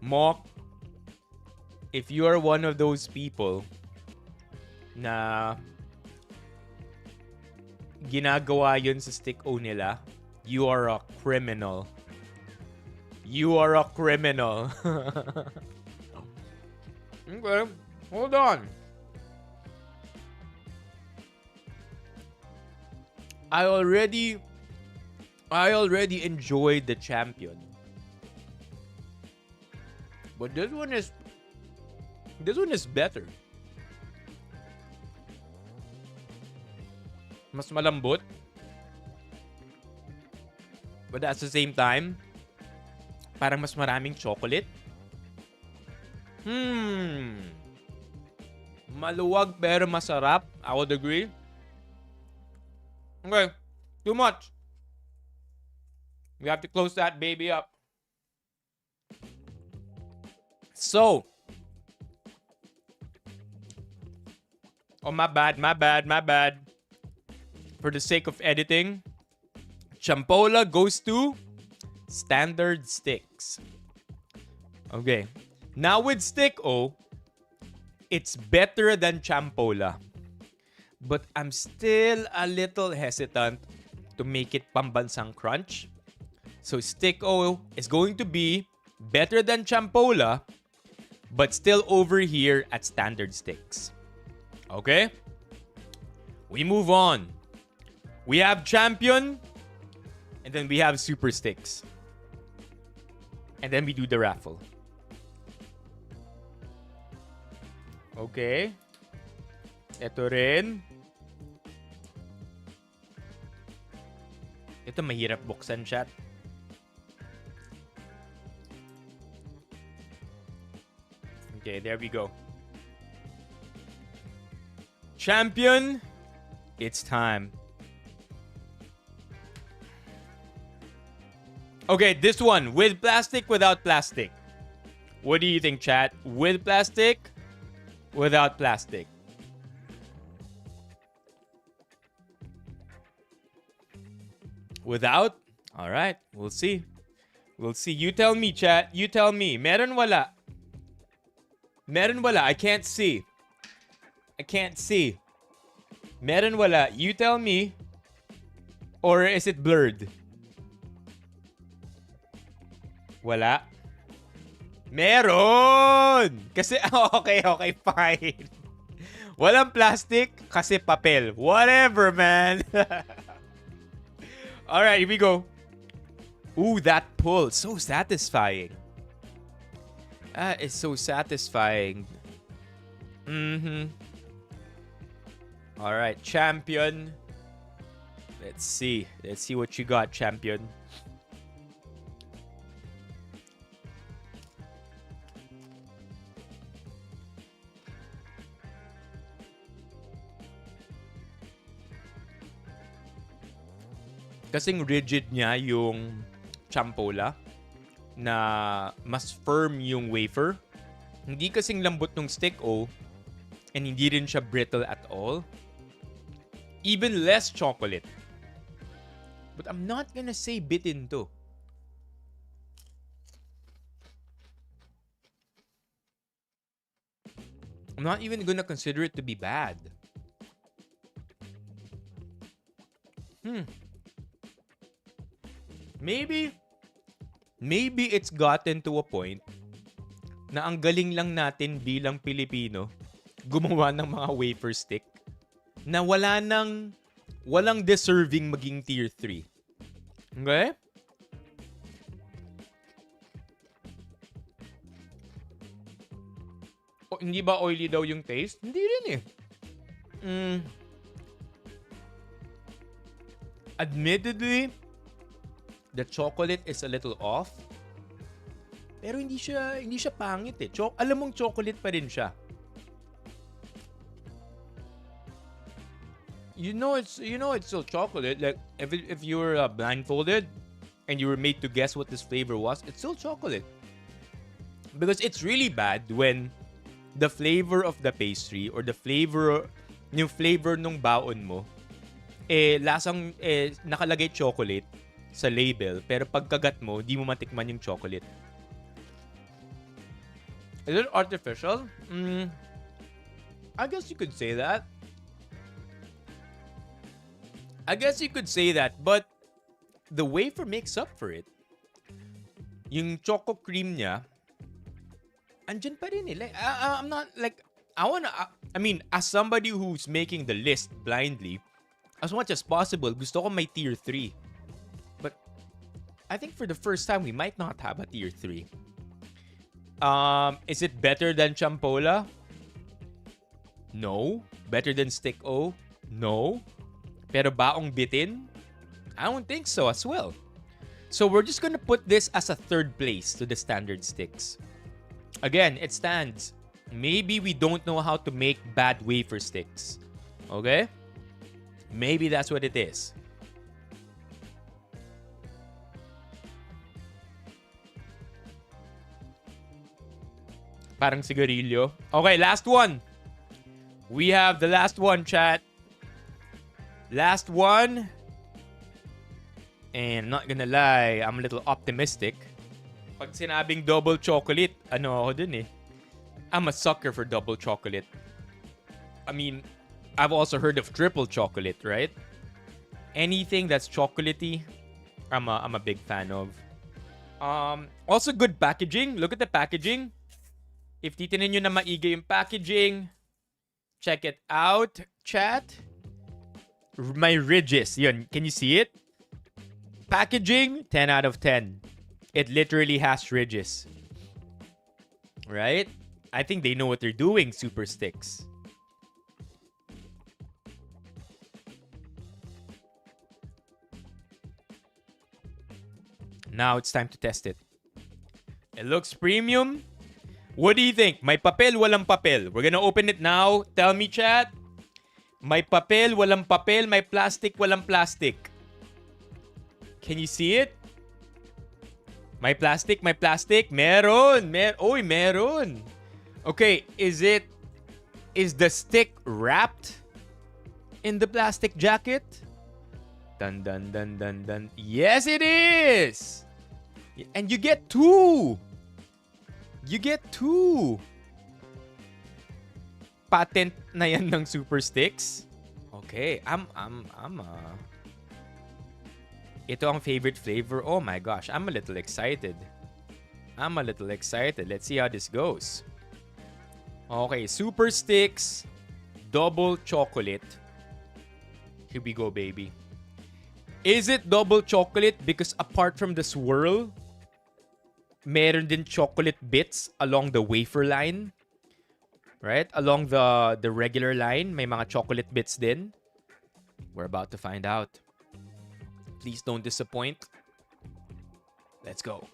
Mock, if you are one of those people na ginagawa yun sa Stick-O nila, you are a criminal. Okay, hold on. I already enjoyed the champion. But this one is better. Mas malambot. But at the same time, parang mas maraming chocolate. Maluwag pero masarap. I would agree. Okay, too much. We have to close that baby up. So, oh, my bad. For the sake of editing, Champola goes to standard sticks. Okay. Now with stick O, it's better than Champola. But I'm still a little hesitant to make it pambansang crunch. So stick O is going to be better than Champola, but still over here at standard sticks. Okay? We move on. We have champion, and then we have super sticks. And then we do the raffle. Okay. Ito rin. Ito mahirap buksan, chat. Okay, there we go. Champion, it's time. Okay, this one, with plastic, without plastic. What do you think, chat? With plastic, without plastic? Without? Alright, we'll see. We'll see. You tell me, chat. You tell me. Meron wala? Meron wala? I can't see. I can't see. Meron wala? You tell me. Or is it blurred? Wala? Meron! Kasi, okay, fine. Walang plastic kasi papel. Whatever, man. Alright, here we go. Ooh, that pull. So satisfying. That is so satisfying. Alright, champion. Let's see. Let's see what you got, champion. Kasing rigid niya yung champola na mas firm yung wafer. Hindi kasing lambot ng stick O and hindi rin siya brittle at all. Even less chocolate. But I'm not gonna say bitin to. I'm not even gonna consider it to be bad. Maybe it's gotten to a point na ang galing lang natin bilang Pilipino gumawa ng mga wafer stick na walang deserving maging tier 3. Okay? O, hindi ba oily daw yung taste? Hindi rin eh. Admittedly, the chocolate is a little off. Pero hindi siya pangit eh. Alam mong chocolate pa rin siya. You know it's still chocolate. Like if you were blindfolded and you were made to guess what this flavor was, it's still chocolate. Because it's really bad when the flavor of the pastry or the flavor nung baon mo lasang nakalagay chocolate sa label, pero pagkagat mo, di mo matikman yung chocolate. Is it artificial? I guess you could say that. But the wafer makes up for it. Yung choco cream niya, andyan pa rin eh. Like, I'm not like, as somebody who's making the list blindly, as much as possible, gusto ko may tier 3. But I think for the first time, we might not have a tier 3. Is it better than Champola? No. Better than Stick O? No. Pero baong bitin? I don't think so as well. So we're just gonna put this as a third place to the standard sticks. Again, it stands. Maybe we don't know how to make bad wafer sticks. Okay? Maybe that's what it is. Parang sigarilyo. Okay, last one. We have the last one, chat. Last one. And not gonna lie, I'm a little optimistic. Pag sinabing double chocolate, ano ako dun eh. I'm a sucker for double chocolate. I mean, I've also heard of triple chocolate, right? Anything that's chocolatey, I'm a big fan of. Also good packaging. Look at the packaging. If titinin nyo na maigi yung packaging, check it out, chat. My ridges, yun. Can you see it? Packaging, 10 out of 10. It literally has ridges. Right? I think they know what they're doing, Super Sticks. Now it's time to test it. It looks premium. What do you think? May papel, walang papel. We're gonna open it now. Tell me, chat. May papel, walang papel. May plastic, walang plastic. Can you see it? May plastic, may plastic. Meron. Oy, meron. Okay, is the stick wrapped in the plastic jacket? Dun dun dun dun dun. Yes, it is. And you get two. You get two. Patent na yan ng Super Sticks. Okay, ito ang favorite flavor. Oh my gosh, I'm a little excited. Let's see how this goes. Okay, Super Sticks double chocolate. Here we go, baby. Is it double chocolate because apart from the swirl, meron din chocolate bits along the wafer line? Right? Along the regular line, may mga chocolate bits din. We're about to find out. Please don't disappoint. Let's go.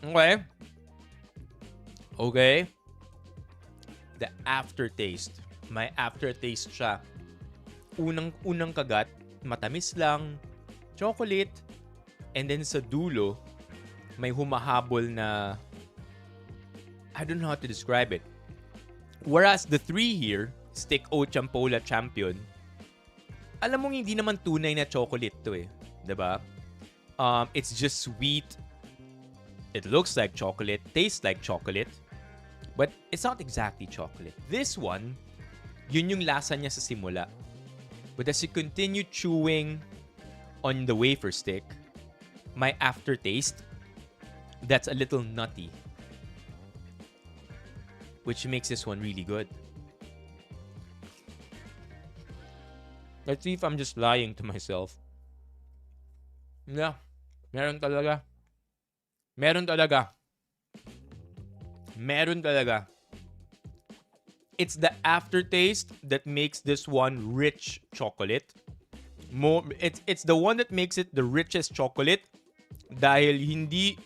Okay. Okay. The aftertaste. May aftertaste siya. Unang kagat, matamis lang, chocolate, and then sa dulo, may humahabol na, I don't know how to describe it. Whereas the three here, Stick O Champola Champion, alam mong hindi naman tunay na chocolate to eh. Diba? It's just sweet. It looks like chocolate, tastes like chocolate, but it's not exactly chocolate. This one, yun yung lasa niya sa simula. But as you continue chewing on the wafer stick, my aftertaste, that's a little nutty, which makes this one really good. Let's see if I'm just lying to myself. Yeah, meron talaga. Meron talaga. It's the aftertaste that makes this one rich chocolate. It's the one that makes it the richest chocolate dahil hindi,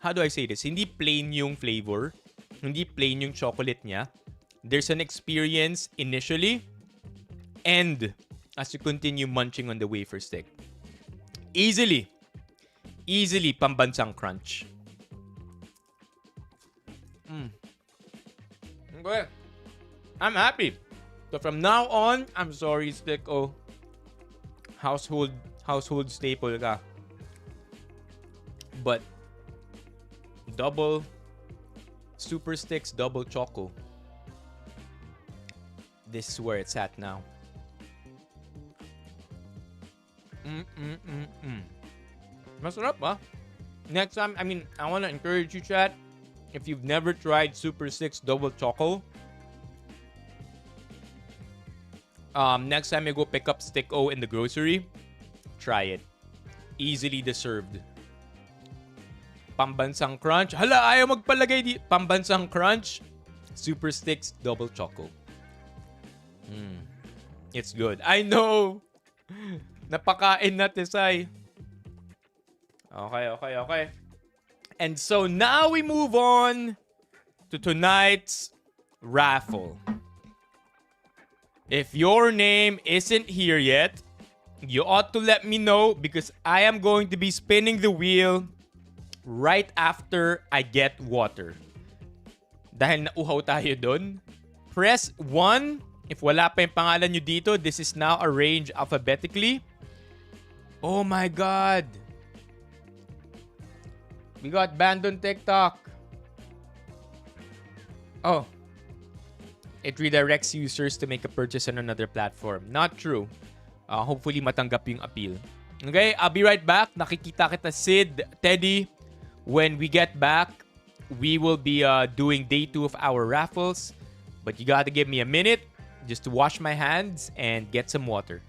how do I say this? Hindi plain yung flavor. Hindi plain yung chocolate niya. There's an experience initially and as you continue munching on the wafer stick. Easily pambansang crunch. Okay. I'm happy. So from now on, I'm sorry, Stick O. Household staple ka. But double Super Sticks, double choco. This is where it's at now. Masarap, ah. Next time, I want to encourage you, chat. If you've never tried Super Sticks double choco, next time you go pick up Stick O in the grocery, try it. Easily deserved. Pambansang crunch. Hala, ayaw magpalagay di. Pambansang crunch. Super Sticks double choco. It's good. I know. Napakain na, Tesay. Okay. And so now we move on to tonight's raffle. If your name isn't here yet, you ought to let me know because I am going to be spinning the wheel right after I get water. Dahil nauhaw tayo dun. Press 1 if wala pa yung pangalan nyo dito. This is now arranged alphabetically. Oh my God. We got banned on TikTok. Oh. It redirects users to make a purchase on another platform. Not true. Hopefully matanggap yung appeal. Okay, I'll be right back. Nakikita kita, Sid, Teddy. When we get back, we will be doing day 2 of our raffles. But you gotta give me a minute just to wash my hands and get some water.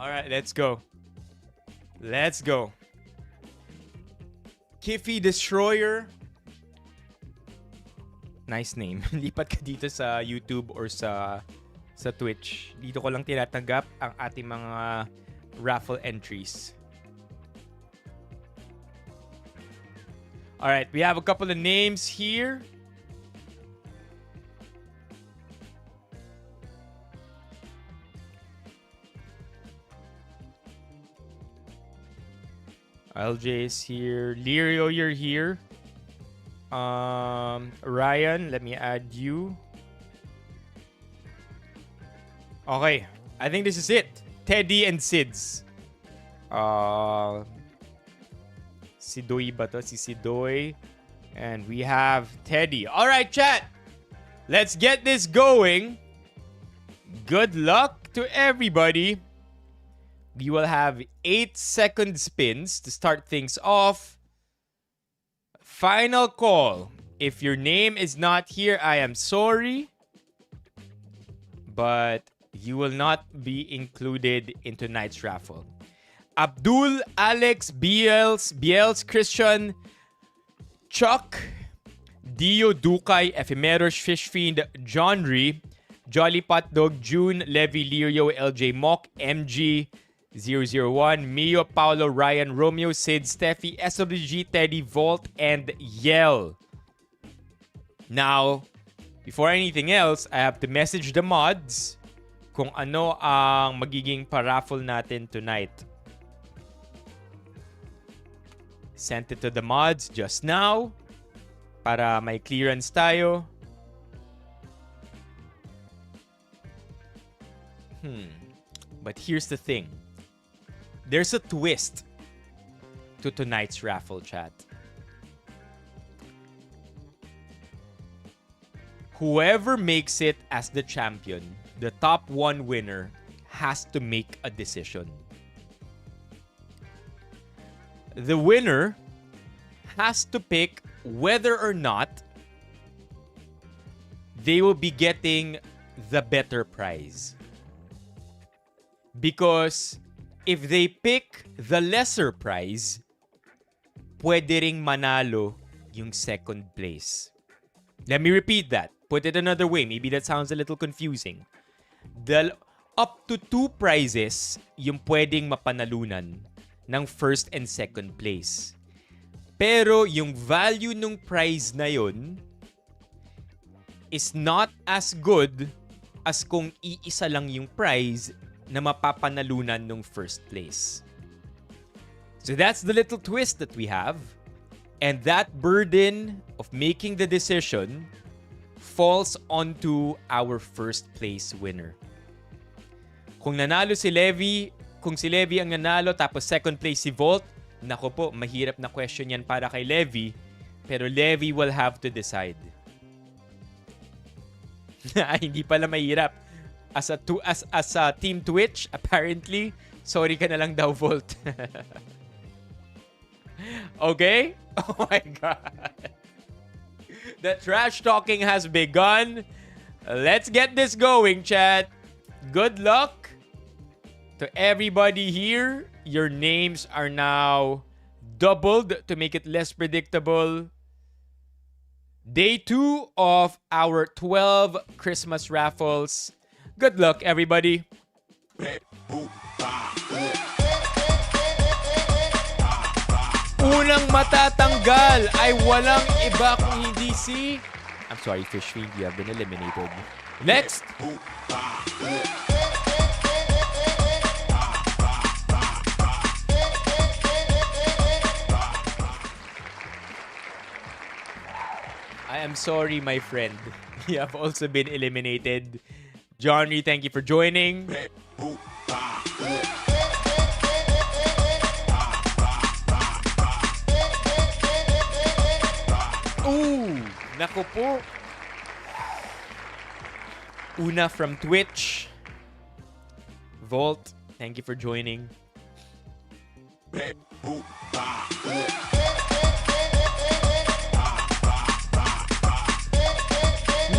All right, let's go. Let's go. Kiffy Destroyer. Nice name. Lipat ka dito sa YouTube or sa Twitch. Dito ko lang tinatanggap ang ating mga raffle entries. All right, we have a couple of names here. LJ is here. Lirio, you're here. Ryan, let me add you. Okay, I think this is it. Teddy and Sids. Sidoy ba to? Si Sidoy. And we have Teddy. All right, chat. Let's get this going. Good luck to everybody. We will have 8-second spins to start things off. Final call. If your name is not here, I am sorry. But you will not be included in tonight's raffle. Abdul, Alex, Biels, Christian, Chuck, Dio, Dukay, Ephemeros, Fish Fiend, John Ree, Jolly Pot Dog, June, Levi, Lirio, LJ Mock, MG, 001, Mio, Paolo, Ryan, Romeo, Sid, Steffi, SWG, Teddy, Volt, and Yell. Now, before anything else, I have to message the mods kung ano ang magiging paraffle natin tonight. Sent it to the mods just now para may clearance tayo. But here's the thing. There's a twist to tonight's raffle, chat. whoever makes it as the champion, the top 1 winner, has to make a decision. The winner has to pick whether or not they will be getting the better prize. Because if they pick the lesser prize, pwede ring manalo yung second place. Let me repeat that. Put it another way. Maybe that sounds a little confusing. Up to 2 prizes yung pwedeng mapanalunan ng first and second place. Pero yung value ng prize na yun is not as good as kung iisa lang yung prize na mapapanalunan ng first place. So that's the little twist that we have. And that burden of making the decision falls onto our first place winner. Kung nanalo si Levi, kung si Levi ang nanalo tapos second place si Volt, nako po, mahirap na question yan para kay Levi, pero Levi will have to decide. Hindi pala mahirap. As a Team Twitch, apparently, sorry ka na lang daw, Volt. Okay? Oh my God. The trash talking has begun. Let's get this going, chat. Good luck to everybody here. Your names are now doubled to make it less predictable. Day 2 of our 12 Christmas raffles. Good luck, everybody. Unang matatanggal ay walang iba kung hindi si... I'm sorry, Fish Fiend, you have been eliminated. Next! I am sorry, my friend. You have also been eliminated. Johnny, thank you for joining. Ooh, naku po. Una from Twitch. Volt, thank you for joining.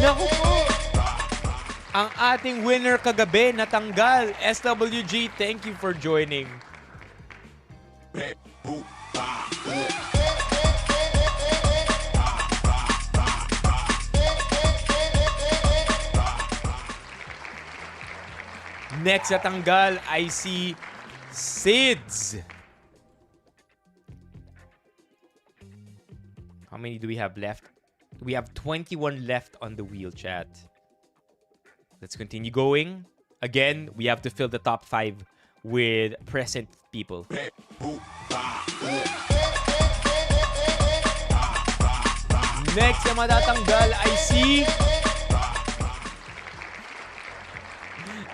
Naku po. Ang ating winner kagabi natanggal. SWG, thank you for joining. Next natanggal ay si Sids. How many do we have left? We have 21 left on the wheel, chat. Let's continue going. Again, we have to fill the top 5 with present people. Next na matatanggal ay si...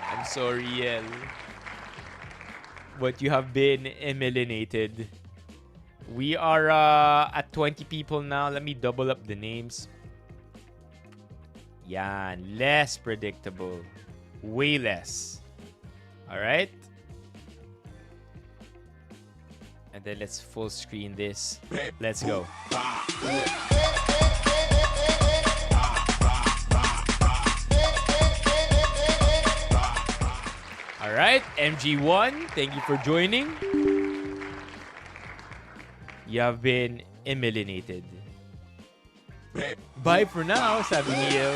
I'm sorry, Yel. But you have been eliminated. We are at 20 people now. Let me double up the names. Yan, less predictable. Way less. Alright? And then let's full screen this. Let's go. Alright, MG1, thank you for joining. You have been eliminated. Bye for now, sabi niyo.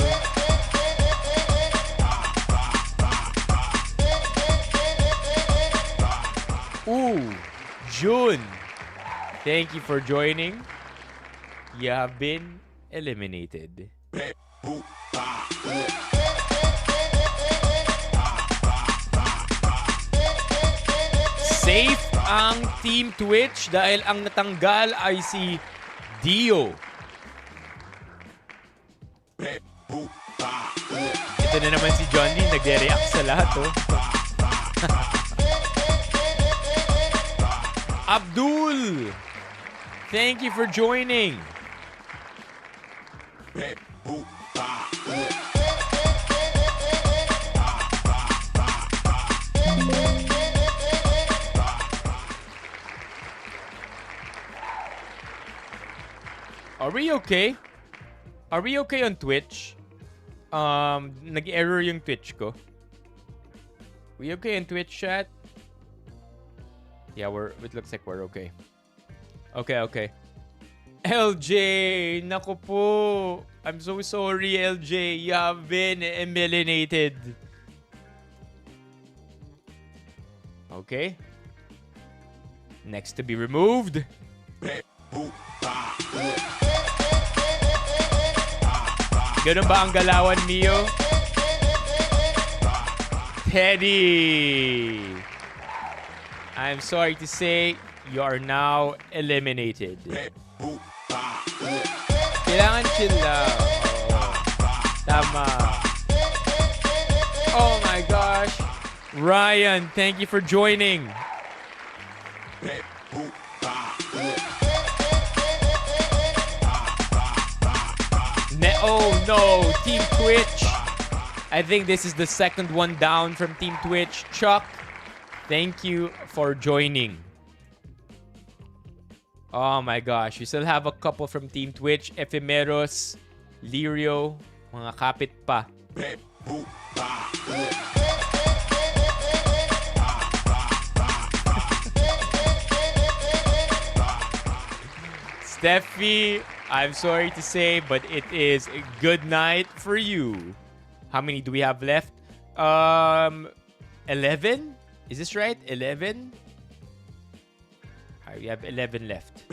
Ooh, June. Thank you for joining. You have been eliminated. Safe ang Team Twitch dahil ang natanggal ay si Dio. Ito na naman si Johnny, nagre-react sa lahat, oh. Abdul, thank you for joining. we okay? Are we okay on Twitch? Nag-error yung Twitch ko. We okay on Twitch, chat? Yeah, it looks like we're okay. Okay. LJ, naku po. I'm so sorry, LJ. You have been eliminated. Okay. Next to be removed. Ganun ba ang galawan, Mio? Teddy. I'm sorry to say, you are now eliminated. Kailangan chill lang. Tama. Oh my gosh. Ryan, thank you for joining. Oh no, Team Twitch. I think this is the second one down from Team Twitch. Chuck, thank you for joining. Oh my gosh, we still have a couple from Team Twitch. Ephemeros, Lirio, mga kapit pa. Steffi, I'm sorry to say, but it is a good night for you. How many do we have left? 11? Is this right? 11? Alright, we have 11 left.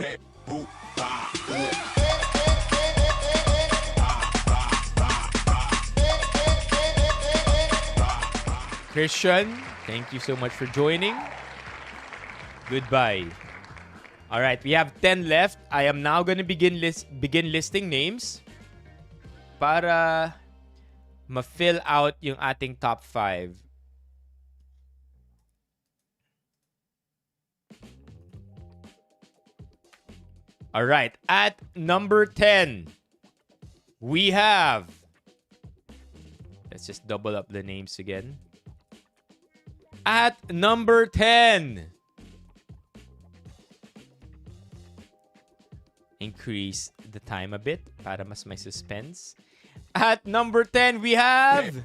Christian, thank you so much for joining. Goodbye. All right, we have 10 left. I am now going to begin listing names para ma-fill out yung ating top 5. All right, at number 10, we have... Let's just double up the names again. At number 10... Increase the time a bit para mas may suspense. At number 10, we have...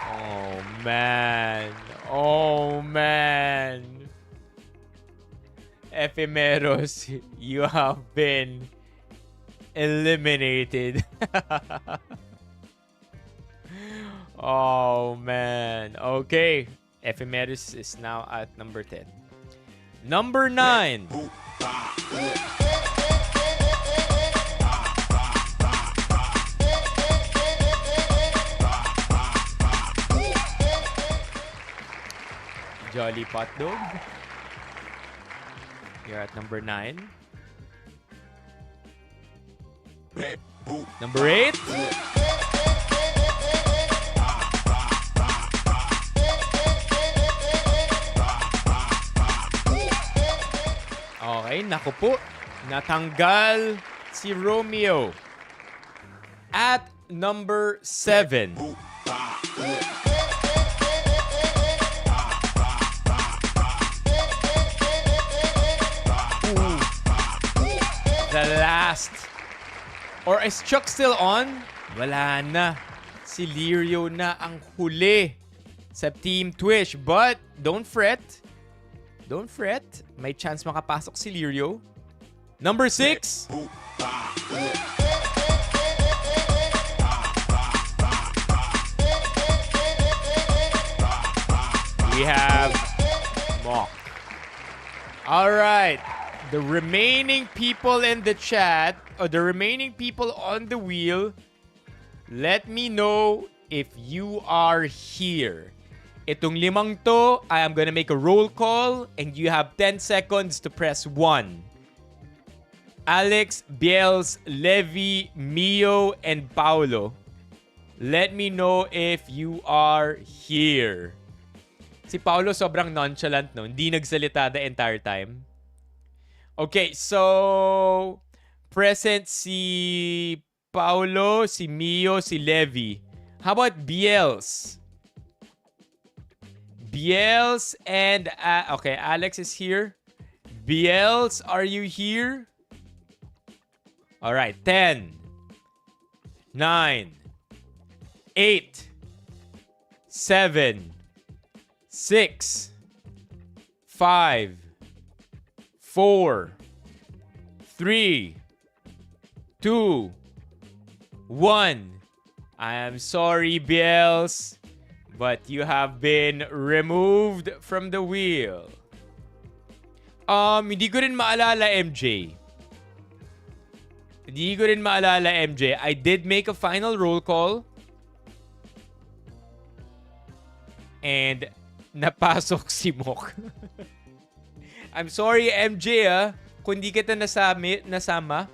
Oh, man. Oh, man. Ephemeros, you have been... eliminated. Oh man. Okay. Ephemeris is now at number 10. Number 9. Jolly Pot Dog. You're at number 9. Number 8. Okay, naku po. Natanggal si Romeo. At number 7. The last. Or is Chuck still on? Wala na. Si Lirio na ang huli sa Team Twitch. But don't fret. Don't fret. May chance makapasok si Lirio. Number 6. We have Mock. Alright. The remaining people in the chat, or the remaining people on the wheel, let me know if you are here. Itong 5 to, I am gonna make a roll call and you have 10 seconds to press 1. Alex, Biels, Levi, Mio, and Paulo. Let me know if you are here. Si Paulo sobrang nonchalant, no? Hindi nagsalita the entire time. Okay, so present si Paulo, si Mio, si Levi. How about Biels? Biels and... okay, Alex is here. Biels, are you here? All right, 10, 9, 8, 7, 6, 5, 4, 3, 2, 1. I am sorry, Biels, but you have been removed from the wheel. Hindi ko rin maalala, MJ. Hindi ko rin maalala, MJ. I did make a final roll call. And napasok si Mok. I'm sorry, MJ, kung di kita nasama.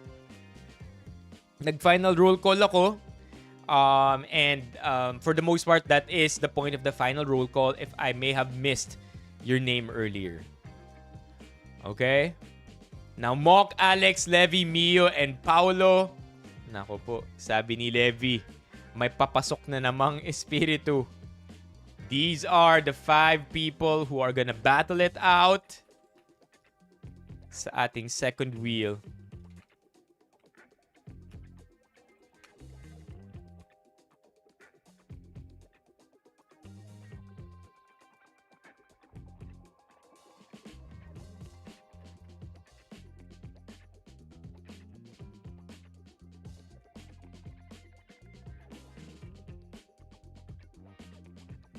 Nag-final roll call ako. And for the most part, that is the point of the final roll call if I may have missed your name earlier. Okay? Now, Mok, Alex, Levi, Mio, and Paulo. Nako po, sabi ni Levi, may papasok na namang espiritu. These are the 5 people who are gonna battle it out sa ating second wheel.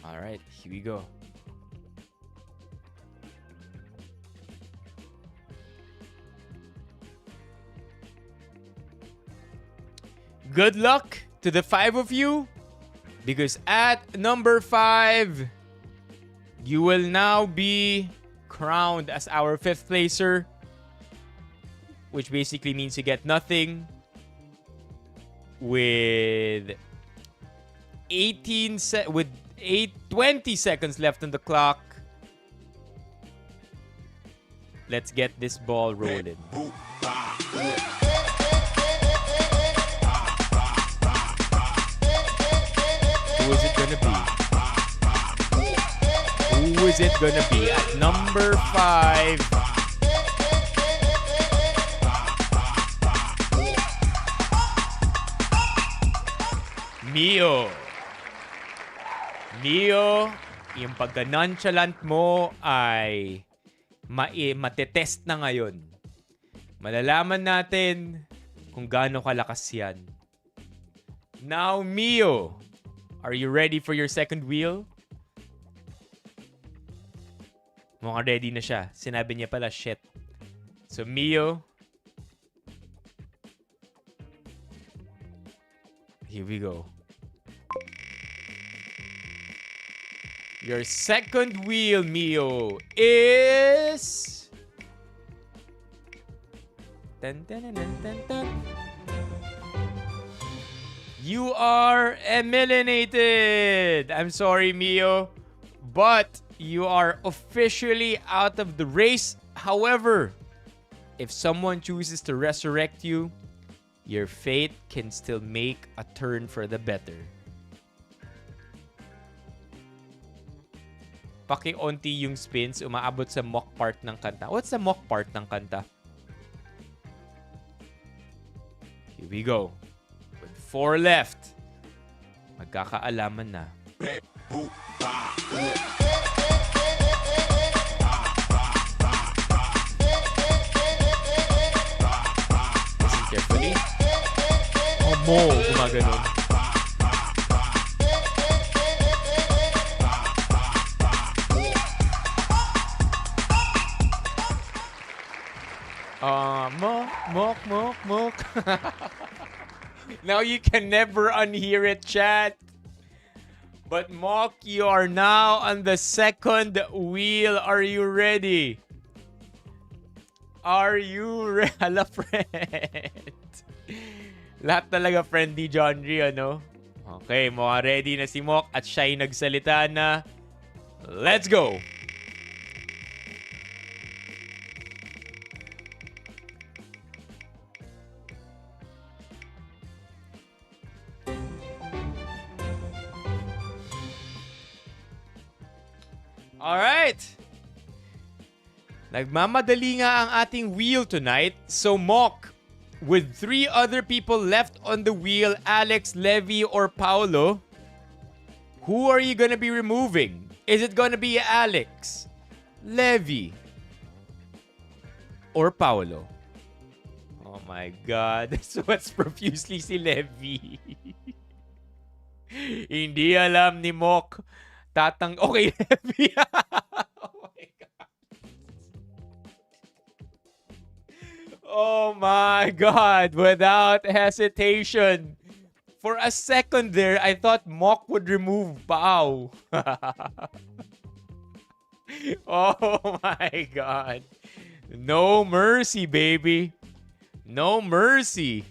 All right, here we go. Good luck to the 5 of you, because at number 5, you will now be crowned as our 5th placer, which basically means you get nothing. With 20 seconds left on the clock. Let's get this ball rolling. Who is it gonna be? Who is it gonna be at number 5? Mio. Mio, yung pagka-nonchalant mo ay matetest na ngayon. Malalaman natin kung gaano kalakas yan. Now, Mio, are you ready for your second wheel? Mukhang ready na siya. Sinabi niya pala, shit. So, Mio, here we go. Your second wheel, Mio, is... Dun, dun, dun, dun, dun. You are eliminated! I'm sorry, Mio, but you are officially out of the race. However, if someone chooses to resurrect you, your fate can still make a turn for the better. Paki-onti yung spins, umaabot sa mock part ng kanta. What's the mock part ng kanta? Here we go. With 4 left. Magkakaalaman na. Listen carefully. Oh mo, gumaganon. Mok. Now you can never unhear it, chat. But Mok, you are now on the second wheel. Are you ready? Are you ready? Hala, friend. Lahat talaga friend ni John Ree, ano? Okay, mukhang ready na si Mok at siya'y nagsalita na. Let's go! Alright. Nagmamadali nga ang ating wheel tonight. So, Mock, with 3 other people left on the wheel, Alex, Levy, or Paolo, who are you gonna be removing? Is it gonna be Alex, Levy, or Paolo? Oh my God. Sweats profusely si Levy. Hindi alam ni Mock. Okay, Levy. Oh my God. Oh my God. Without hesitation. For a second there, I thought Mock would remove Pao. Oh my God. No mercy, baby. No mercy.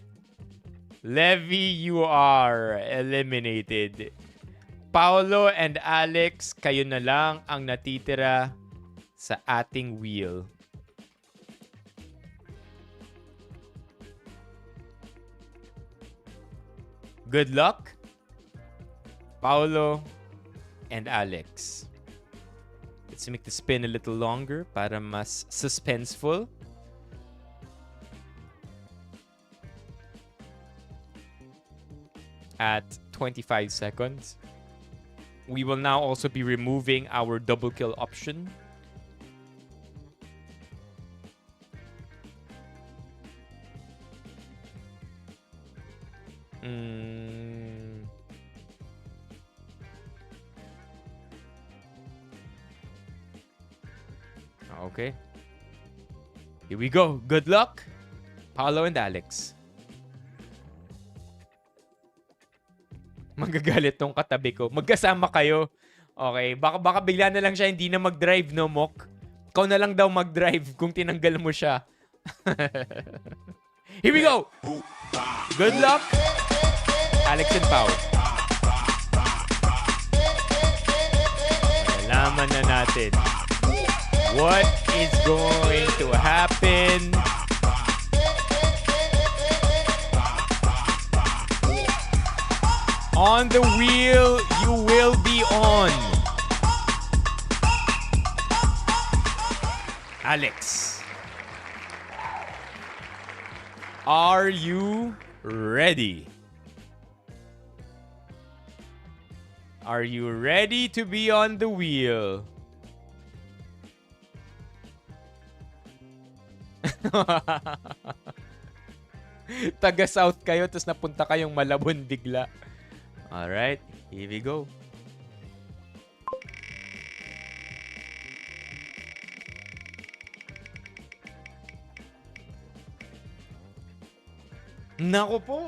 Levy, you are eliminated. Paolo and Alex, kayo na lang ang natitira sa ating wheel. Good luck, Paolo and Alex. Let's make the spin a little longer para mas suspenseful. At 25 seconds. We will now also be removing our double kill option. Okay. Here we go. Good luck, Paolo and Alex. Magagalit tong katabi ko. Magkasama kayo. Okay. Baka bigla na lang siya hindi na mag-drive, no, Mok? Ikaw na lang daw mag-drive kung tinanggal mo siya. Here we go! Good luck, Alex and Pao. Malaman na natin what is going to happen. On the wheel, you will be on. Alex, are you ready? Are you ready to be on the wheel? Taga-South kayo, tapos napunta kayong Malabon bigla. Alright, here we go. Nako po.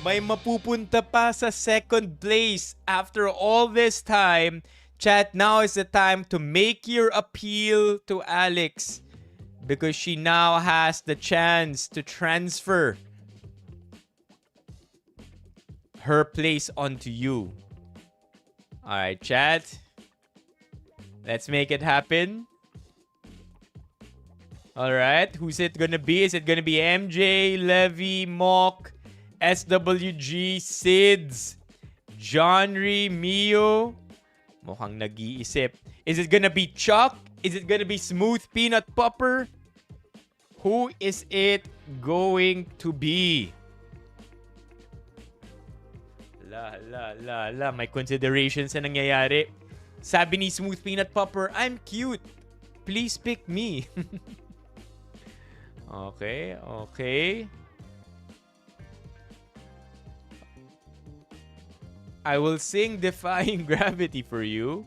May mapupunta pa sa second place after all this time. Chat, now is the time to make your appeal to Alex because she now has the chance to transfer her place onto you. Alright, chat. Let's make it happen. Alright, who's it gonna be? Is it gonna be MJ, Levy, Mock, SWG, Sids, Johnry, Mio? Mukhang nag-iisip. Is it gonna be Chuck? Is it gonna be Smooth Peanut Popper? Who is it going to be? May considerations na nangyayari. Sabi ni Smooth Peanut Popper, I'm cute. Please pick me. Okay. I will sing Defying Gravity for you.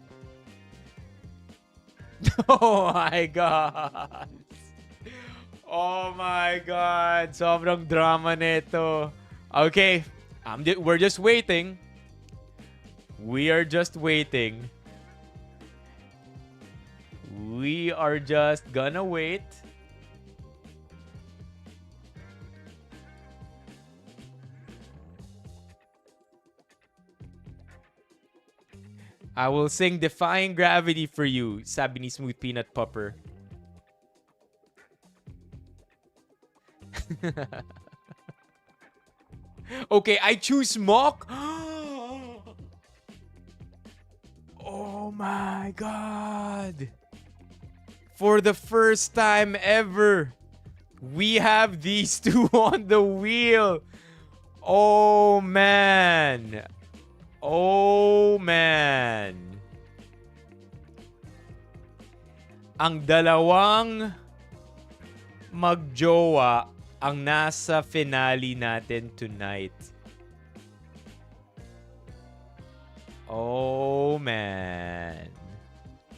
Oh my God. Oh my God. Sobrang drama nito. Okay. We're just waiting. We are just waiting. We are just gonna wait. I will sing Defying Gravity for you, sabi ni Smooth Peanut Popper. Okay, I choose Mock. Oh my God. For the first time ever, we have these two on the wheel. Oh man. Oh man. Ang dalawang magjowa ang nasa finale natin tonight. Oh man.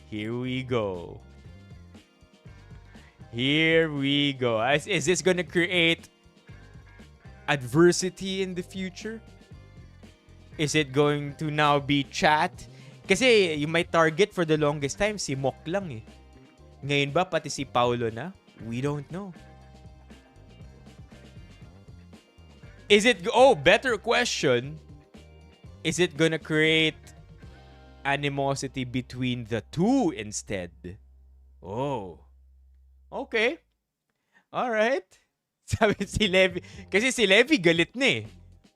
Here we go. Here we go. Is this gonna create adversity in the future? Is it going to now be chat? Kasi yung may target for the longest time, si Mok lang eh. Ngayon ba pati si Paulo na? We don't know. Is it... Oh, better question. Is it gonna create animosity between the two instead? Oh. Okay. Alright. Sabi si Levi. Kasi si Levi galit na eh.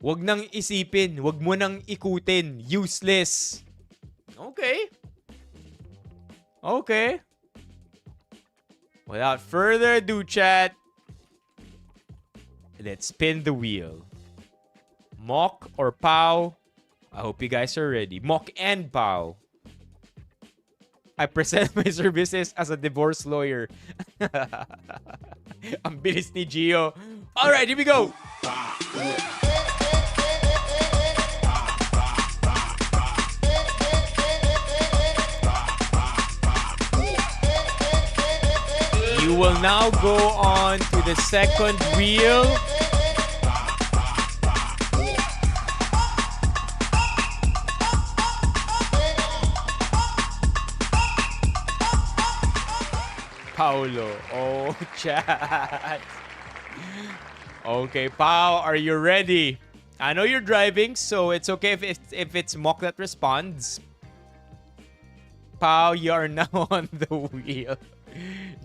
Wag nang isipin. Wag mo nang ikutin. Useless. Okay. Okay. Without further ado, chat, let's spin the wheel. Mok or Pau? I hope you guys are ready. Mok and Pau. I present my services as a divorce lawyer. Ang bilis ni Gio. Alright, here we go. You will now go on to the second wheel. Paulo. Oh, chat. Okay, Pau, are you ready? I know you're driving, so it's okay if it's Mok that responds. Pau, you are now on the wheel.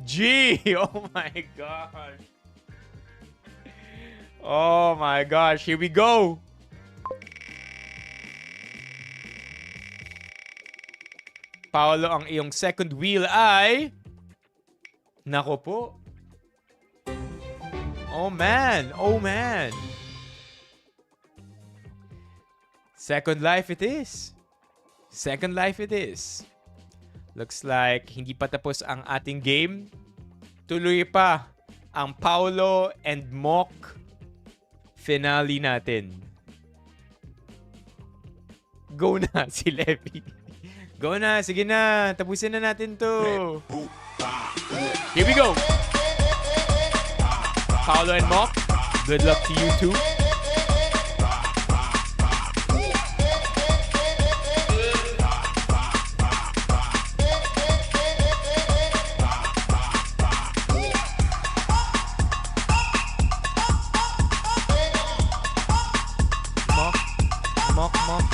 G! Oh my gosh. Oh my gosh. Here we go. Paolo, ang iyong second wheel ay... Nako po. Oh man. Oh man. Second life it is. Second life it is. Looks like hindi pa tapos ang ating game. Tuloy pa ang Paulo and Mok finale natin. Go na si Levi. Go na. Sige na. Tapusin na natin to. Here we go. Paulo and Mok, good luck to you too.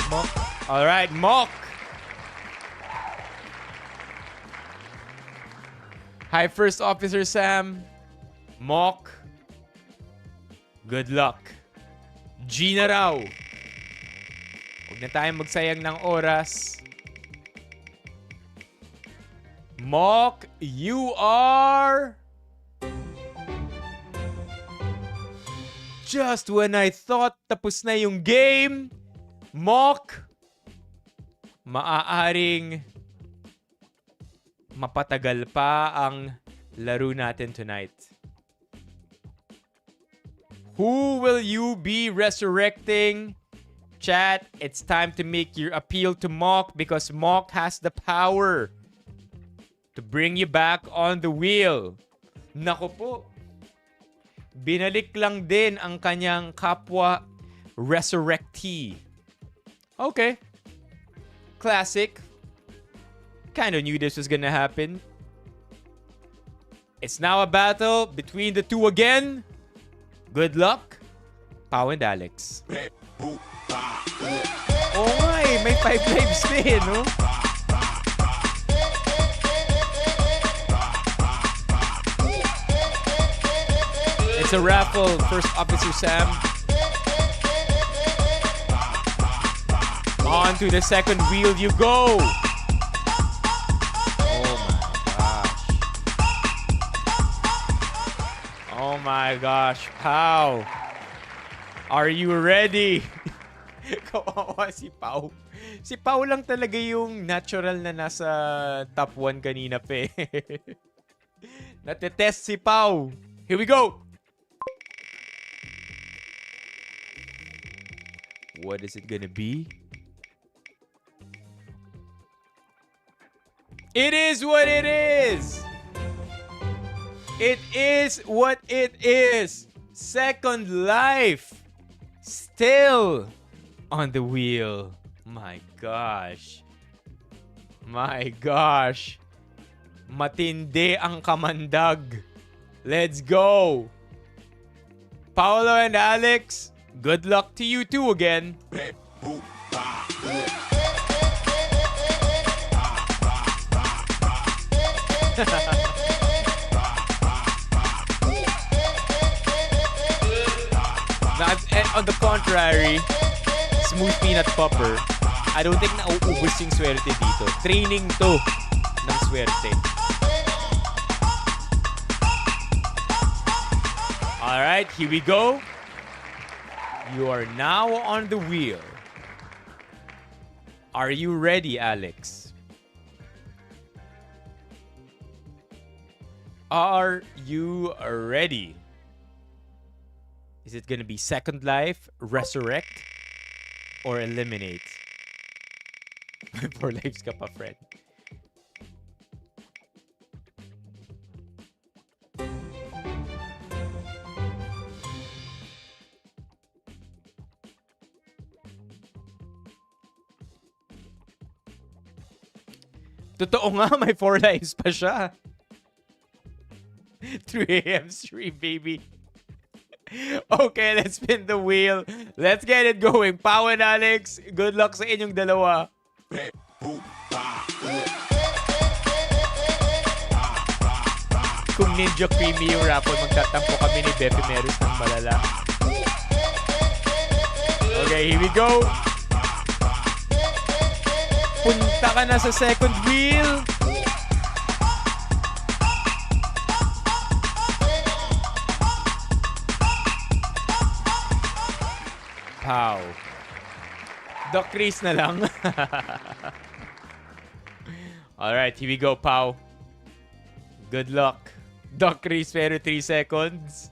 Mok. All right, Mok. Hi, First Officer Sam. Mok. Good luck. Gina raw. Huwag na tayong magsayang ng oras. Mok, you are... Just when I thought tapos na yung game, Mok, maaaring mapatagal pa ang laro natin tonight. Who will you be resurrecting? Chat, it's time to make your appeal to Mok because Mok has the power to bring you back on the wheel. Nako po. Binalik lang din ang kanyang kapwa resurrectee. Okay. Classic. Kind of knew this was gonna happen. It's now a battle between the two again. Good luck, Pau and Alex. Oh my, may 5 lives din, no? It's a raffle, First Officer Sam. On to the second wheel you go. my gosh. Pau. Are you ready? Kawawa si Pau. Si Pau lang talaga yung natural na nasa top 1 kanina pa eh. Natetest si Pau. Here we go. What is it gonna be? It is what it is. It is what it is. Second Life. Still on the wheel. My gosh. My gosh. Matindi ang kamandag. Let's go. Paolo and Alex, good luck to you two again. On the contrary, Smooth Peanut Popper, I don't think nauubos yung swerte dito. Training to ng swerte. Alright, here we go. You are now on the wheel. Are you ready, Alex? Are you ready? Is it gonna be Second Life, Resurrect, or Eliminate? Four lives ka pa, friend. Totoo nga, may 4 lives pa siya. 3 a.m. stream, baby. Okay, let's spin the wheel. Let's get it going. Pau and Alex, good luck sa inyong dalawa. Kung Ninja Creamy yung Raffles, magtatampo kami ni Beppe Meros ng malala. Okay, here we go. Punta ka na sa second wheel. Pau. Doc Chris na lang. Alright, here we go, Pau. Good luck. Doc Chris, pero 3 seconds.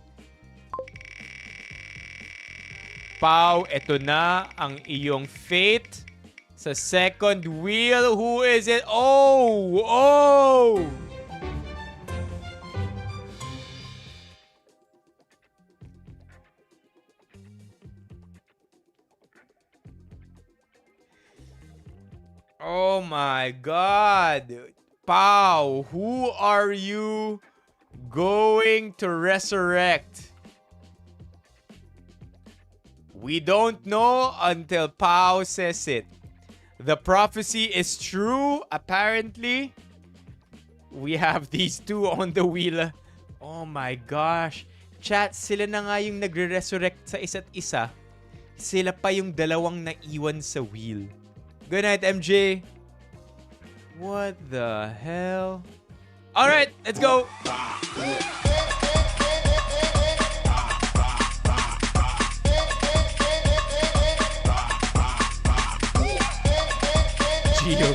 Pau, eto na ang iyong fate sa second wheel. Who is it? Oh! Oh! Oh my God. Pau, who are you going to resurrect? We don't know until Pau says it. The prophecy is true, apparently. We have these two on the wheel. Oh my gosh. Chat, sila na nga yung nagre-resurrect sa isa't isa. Sila pa yung dalawang naiwan sa wheel. Good night, MJ. What the hell? All right, let's go. Gio.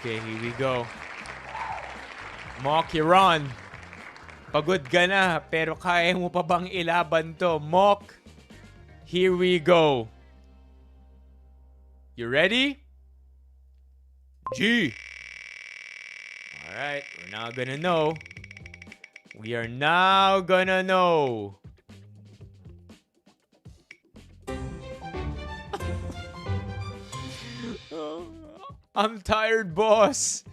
Okay, here we go. Mock, you're on. Pagod ka na, pero kaya mo pa bang ilaban to? Mock, here we go. You ready? G. Alright, we're now gonna know. We are now gonna know. I'm tired, boss.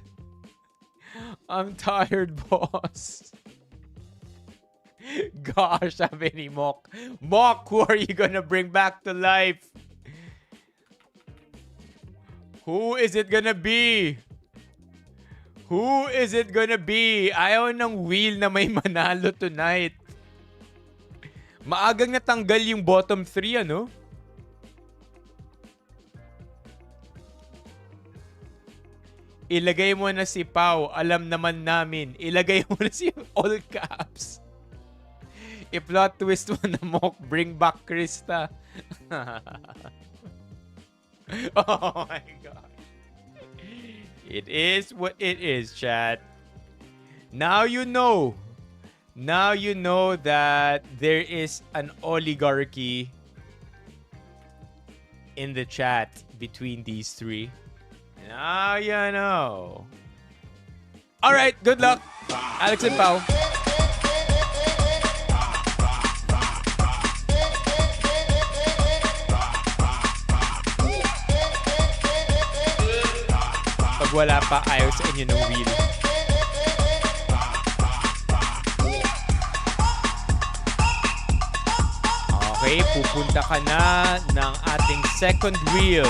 I'm tired, boss. Gosh, sabi ni Mock. Mock, who are you gonna bring back to life? Who is it gonna be? Who is it gonna be? Ayaw ng wheel na may manalo tonight. Maagang natanggal yung bottom 3, ano? Ilagay mo na si Pau. Alam naman namin. Ilagay mo na si all caps. I-plot twist mo na Mok. Bring back Krista. Oh my God. It is what it is, chat. Now you know. Now you know that there is an oligarchy in the chat between these three. Now you know. All right, good luck, Alex and Pau. Pag wala pa, ayaw sa inyo ng wheel. Okay, pupunta ka na ng ating second wheel.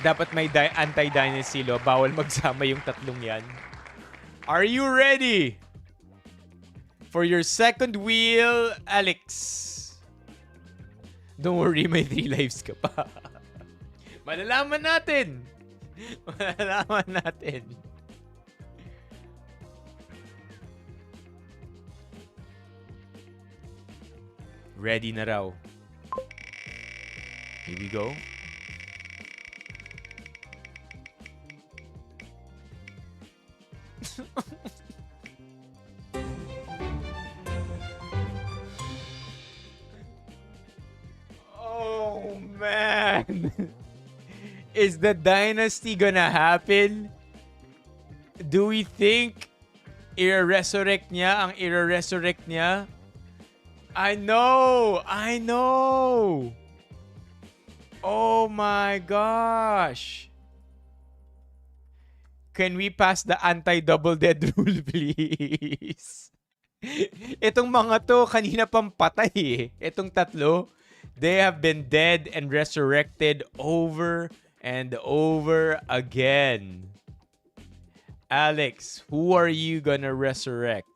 Dapat may anti-dynasty law. Bawal magsama yung tatlong yan. Are you ready? For your second wheel, Alex. Don't worry, may 3 lives ka pa. Malalaman natin. Malalaman natin. Ready na raw. Here we go. Oh, man. Is the dynasty gonna happen? Do we think i-resurrect niya ang i-resurrect niya? I know! I know! Oh my gosh! Can we pass the anti-double dead rule, please? Itong mga to, kanina pang patay eh. Itong tatlo, they have been dead and resurrected over and over again. Alex, who are you gonna resurrect?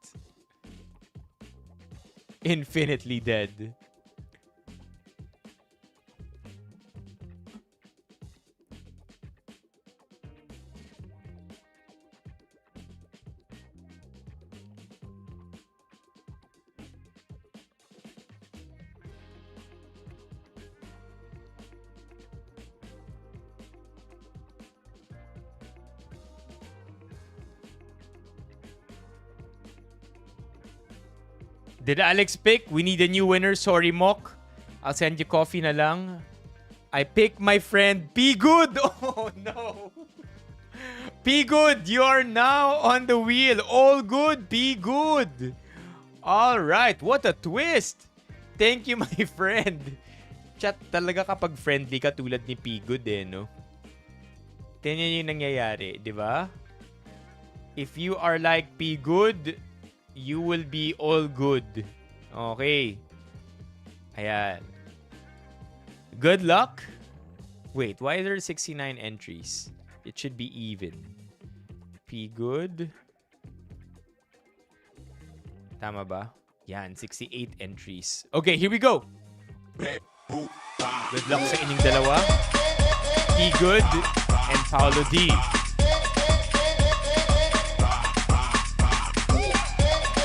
Infinitely dead. Did Alex pick? We need a new winner. Sorry, Mok. I'll send you coffee na lang. I picked my friend P. Good. Oh, no. P. Good, you are now on the wheel. All good, P. Good. All right. What a twist. Thank you, my friend. Chat, talaga kapag friendly ka tulad ni P. Good eh, no? Tingnan yung nangyayari, di ba? If you are like P. Good, you will be all good. Okay. Ayan. Good luck. Wait, why are there 69 entries? It should be even. P good. Tama ba? Yan, 68 entries. Okay, here we go. Good luck sa inyong dalawa. P good and Paolo D.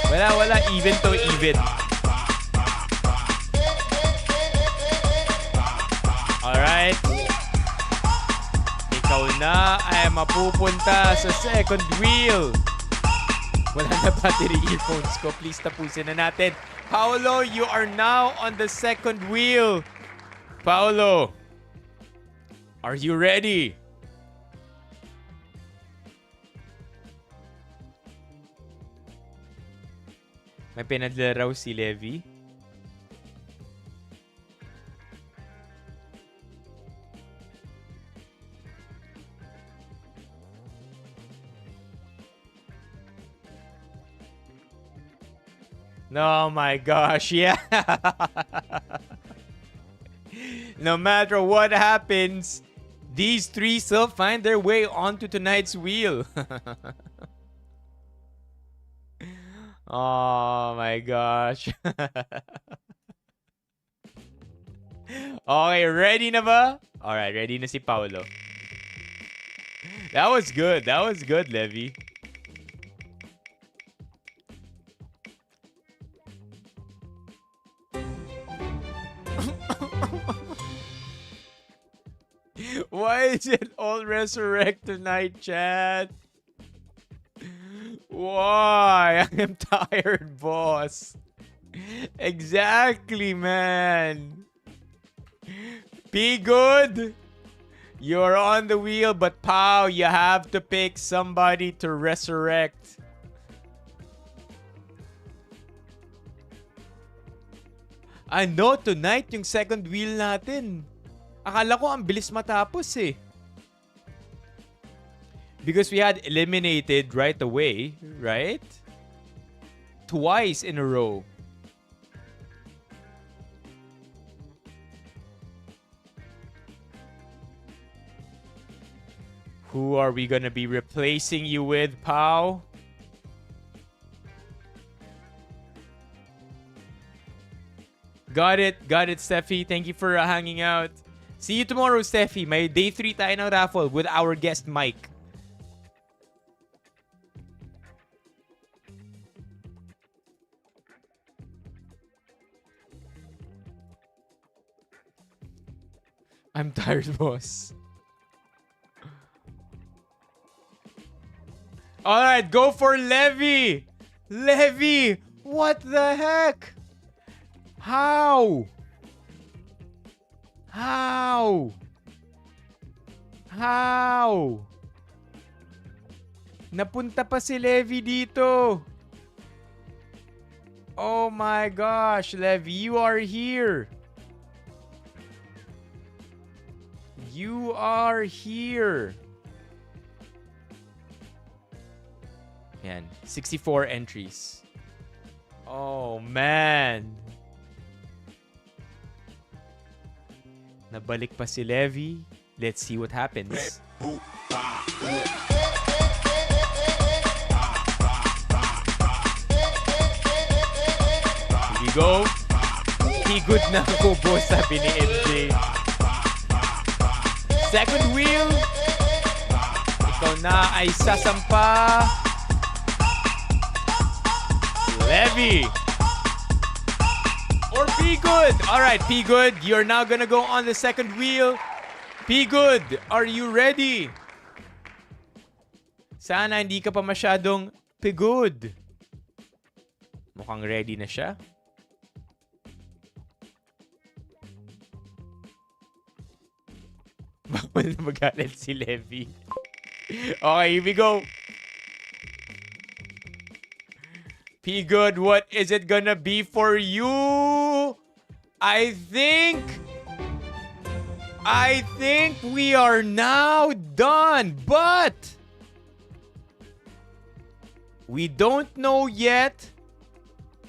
Wala. Even to even. Alright. Ikaw na ay mapupunta sa second wheel. Wala na battery earphones ko. Please tapusin na natin. Paolo, you are now on the second wheel. Paolo, are you ready? May pinadala raw si Levi. Oh my gosh, yeah. No matter what happens, these three still find their way onto tonight's wheel. Oh my gosh. Okay, ready na ba? Alright, ready na si Paolo. That was good. That was good, Levy. Why is it all resurrect tonight, chat? Why? I am tired, boss. Exactly, man. Be good. You're on the wheel, but Pow, you have to pick somebody to resurrect. Ano, tonight yung second wheel natin. Akala ko ang bilis matapos eh. Because we had eliminated right away, right? Twice in a row. Who are we gonna be replacing you with, Pau? Got it, Steffi. Thank you for hanging out. See you tomorrow, Steffi. May day 3 tayo ng raffle with our guest, Mike. I'm tired, boss. Alright, go for Levy! Levy! What the heck? How? How? How? Napunta pa si Levy dito. Oh my gosh, Levy, you are here. You are here. Yan, 64 entries. Oh, man. Nabalik pa si Levy. Let's see what happens. Here we go. Higod na ako, boss, sabi ni MJ. Second wheel. Ikaw na ay sasampa. Levy. Or P Good. Alright, P Good. You're now gonna go on the second wheel. P Good, are you ready? Sana hindi ka pa masyadong pigod. Mukhang ready na siya. Bawal na magalit si Levy. Okay, here we go. P Good, what is it gonna be for you? I think we are now done, but we don't know yet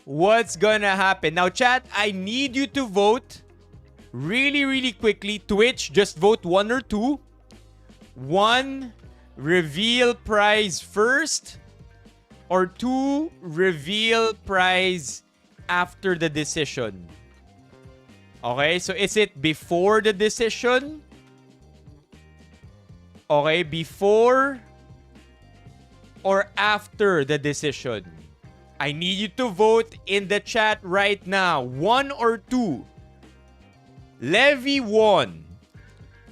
what's gonna happen. Now, chat, I need you to vote really quickly. Twitch, just vote 1 or 2. 1, reveal prize first. Or 2, reveal prize after the decision. Okay, so is it before the decision? Okay, before or after the decision? I need you to vote in the chat right now. 1 or 2. Levy won.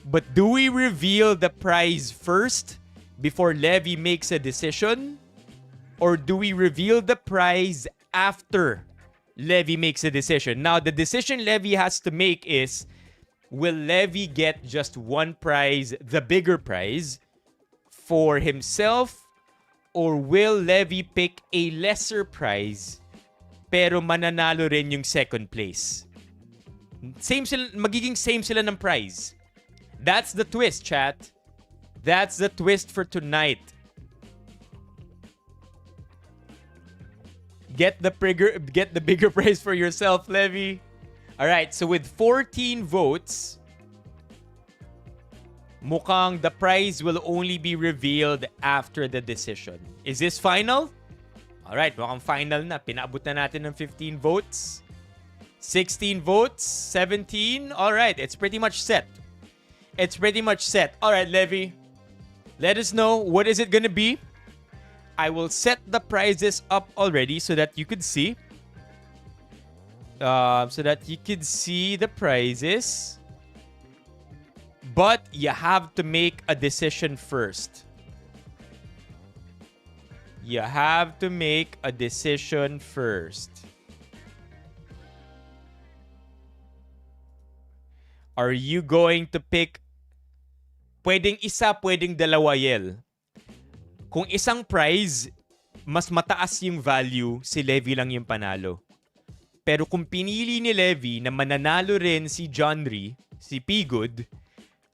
But do we reveal the prize first before Levy makes a decision? Or do we reveal the prize after Levy makes a decision? Now, the decision Levy has to make is, will Levy get just one prize, the bigger prize, for himself? Or will Levy pick a lesser prize, pero mananalo rin yung second place? Magiging same sila ng prize. That's the twist, chat. That's the twist for tonight. Get the bigger prize for yourself, Levy. All right, so with 14 votes, mukhang the prize will only be revealed after the decision. Is this final? Alright, mukhang final na. Pinaabot na natin ng 15 votes. 16 votes. 17. Alright, it's pretty much set. It's pretty much set. Alright, Levy. Let us know what is it gonna be. I will set the prizes up already so that you could see. So that you could see the prizes. But you have to make a decision first. You have to make a decision first. Are you going to pick? Pwedeng isa, pwedeng dalawa, Yel. Kung isang prize, mas mataas yung value, si Levy lang yung panalo. Pero kung pinili ni Levy na mananalo rin si Johnry, si P-Good,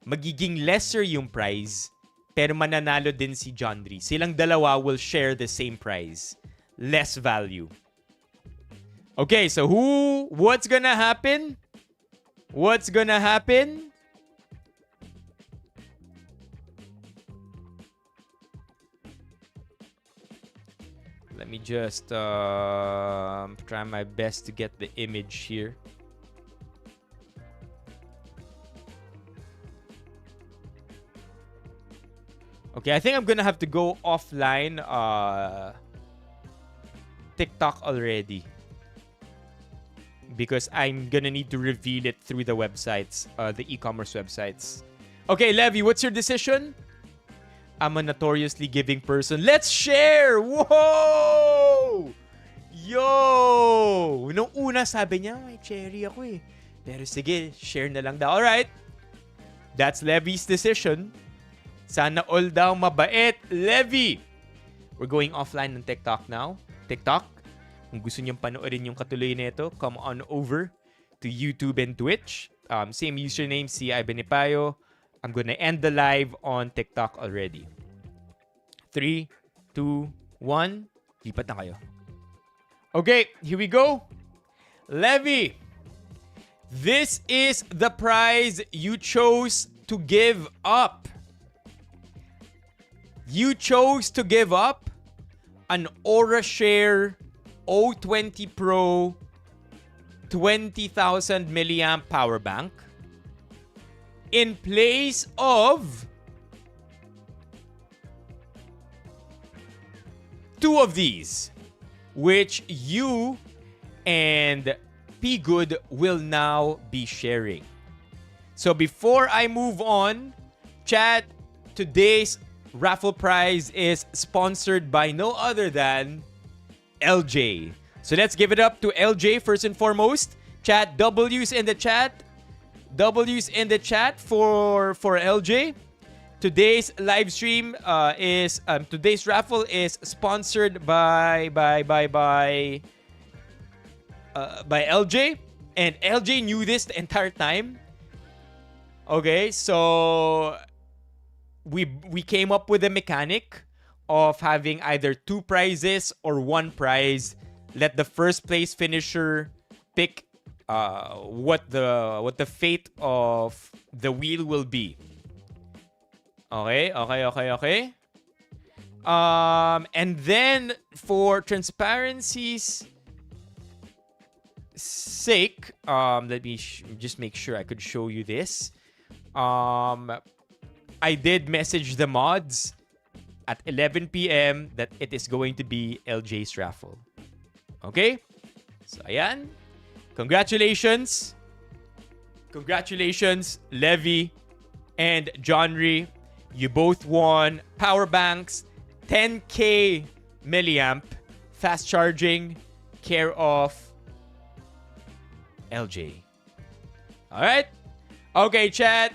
magiging lesser yung prize, pero mananalo din si Johnry. Silang dalawa will share the same prize. Less value. Okay, so what's gonna happen? What's gonna happen? Let me just try my best to get the image here. Okay, I think I'm gonna have to go offline TikTok already. Because I'm gonna need to reveal it through the websites, the e-commerce websites. Okay, Levy, what's your decision? I'm a notoriously giving person. Let's share! Whoa! Yo! Nung una sabi niya, may cherry ako eh. Pero sige, share na lang daw. Alright. That's Levy's decision. Sana all daw mabait. Levy! We're going offline ng TikTok now. TikTok, kung gusto niyong panoorin yung katuloy nito, come on over to YouTube and Twitch. Same username, CI Benipayo. I'm gonna end the live on TikTok already. 3, 2, 1. Lipat na kayo. Okay, here we go. Levy, this is the prize you chose to give up. You chose to give up an AuraShare O20 Pro 20,000 milliamp power bank in place of 2 of these, which you and P-Good will now be sharing. So before I move on, chat, today's raffle prize is sponsored by no other than LJ. So let's give it up to LJ first and foremost. Chat, W's in the chat. W's in the chat for LJ. Today's live stream today's raffle is sponsored by LJ, and LJ knew this the entire time. Okay, so we came up with a mechanic of having either 2 prizes or 1 prize. Let the first place finisher pick what the fate of the wheel will be. Okay. And then for transparency's sake, let me just make sure I could show you this. I did message the mods at 11 p.m. that it is going to be LJ's raffle. Okay? So, ayan. Congratulations. Congratulations, Levy and Johnry. You both won power banks, 10K milliamp, fast charging, care of LJ. Alright? Okay, chat.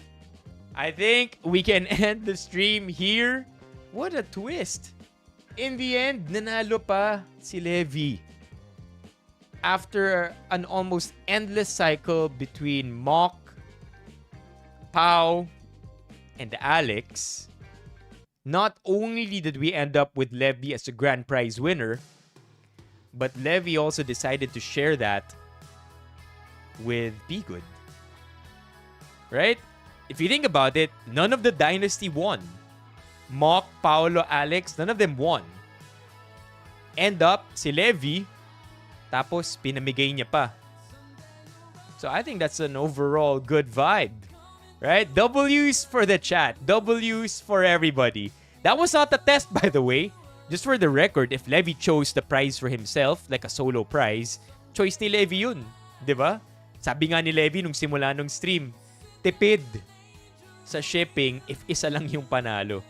I think we can end the stream here. What a twist. In the end, nanalo pa si Levy. After an almost endless cycle between Mock, Pau, and Alex, not only did we end up with Levy as a grand prize winner, but Levy also decided to share that with P-Good. Right? If you think about it, none of the dynasty won. Mock, Paolo, Alex, none of them won. End up, si Levy, tapos pinamigay niya pa. So I think that's an overall good vibe. Right? W's for the chat. W's for everybody. That was not a test, by the way. Just for the record, if Levy chose the prize for himself, like a solo prize, choice ni Levy yun. Diba? Sabi nga ni Levy nung simula nung stream, tipid sa shipping if isa lang yung panalo.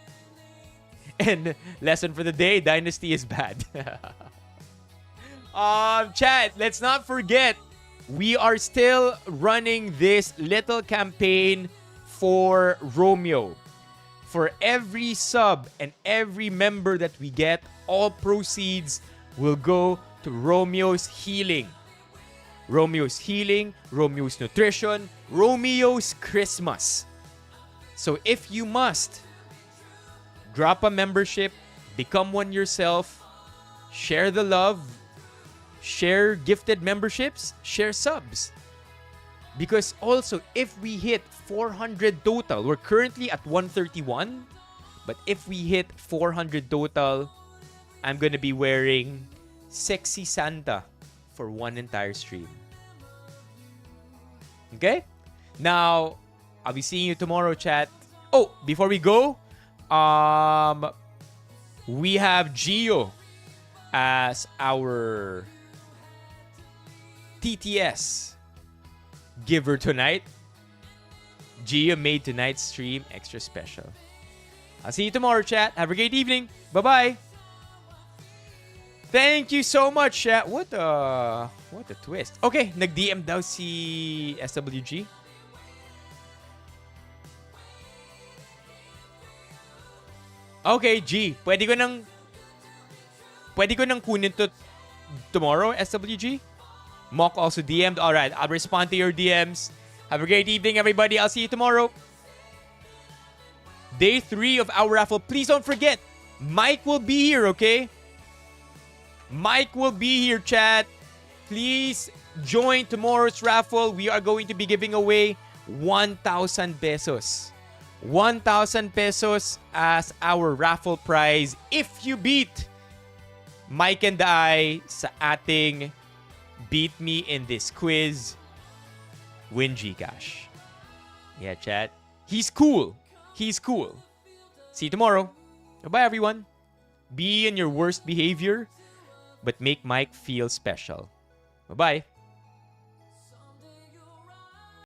And lesson for the day, Dynasty is bad. Chat, let's not forget, we are still running this little campaign for Romeo. For every sub and every member that we get, all proceeds will go to Romeo's healing. Romeo's healing, Romeo's nutrition, Romeo's Christmas. So if you must, drop a membership, become one yourself, share the love, share gifted memberships, share subs. Because also, if we hit 400 total, we're currently at 131, but if we hit 400 total, I'm gonna be wearing Sexy Santa for one entire stream. Okay? Now, I'll be seeing you tomorrow, chat. Oh, before we go, we have Gio as our TTS giver tonight. Gio made tonight's stream extra special. I'll see you tomorrow, chat. Have a great evening. Bye-bye. Thank you so much, chat. What a twist. Okay, nag-DM daw si SWG. Okay, G. Pwede ko nang kunin to tomorrow, SWG? Mock also DM'd. Alright, I'll respond to your DMs. Have a great evening, everybody. I'll see you tomorrow. Day 3 of our raffle. Please don't forget, Mike will be here, okay? Mike will be here, chat. Please join tomorrow's raffle. We are going to be giving away 1,000 pesos. 1,000 pesos as our raffle prize if you beat Mike and I sa ating Beat Me in This Quiz win Gcash. Yeah, chat. He's cool. He's cool. See you tomorrow. Bye, everyone. Be in your worst behavior, but make Mike feel special. Bye-bye.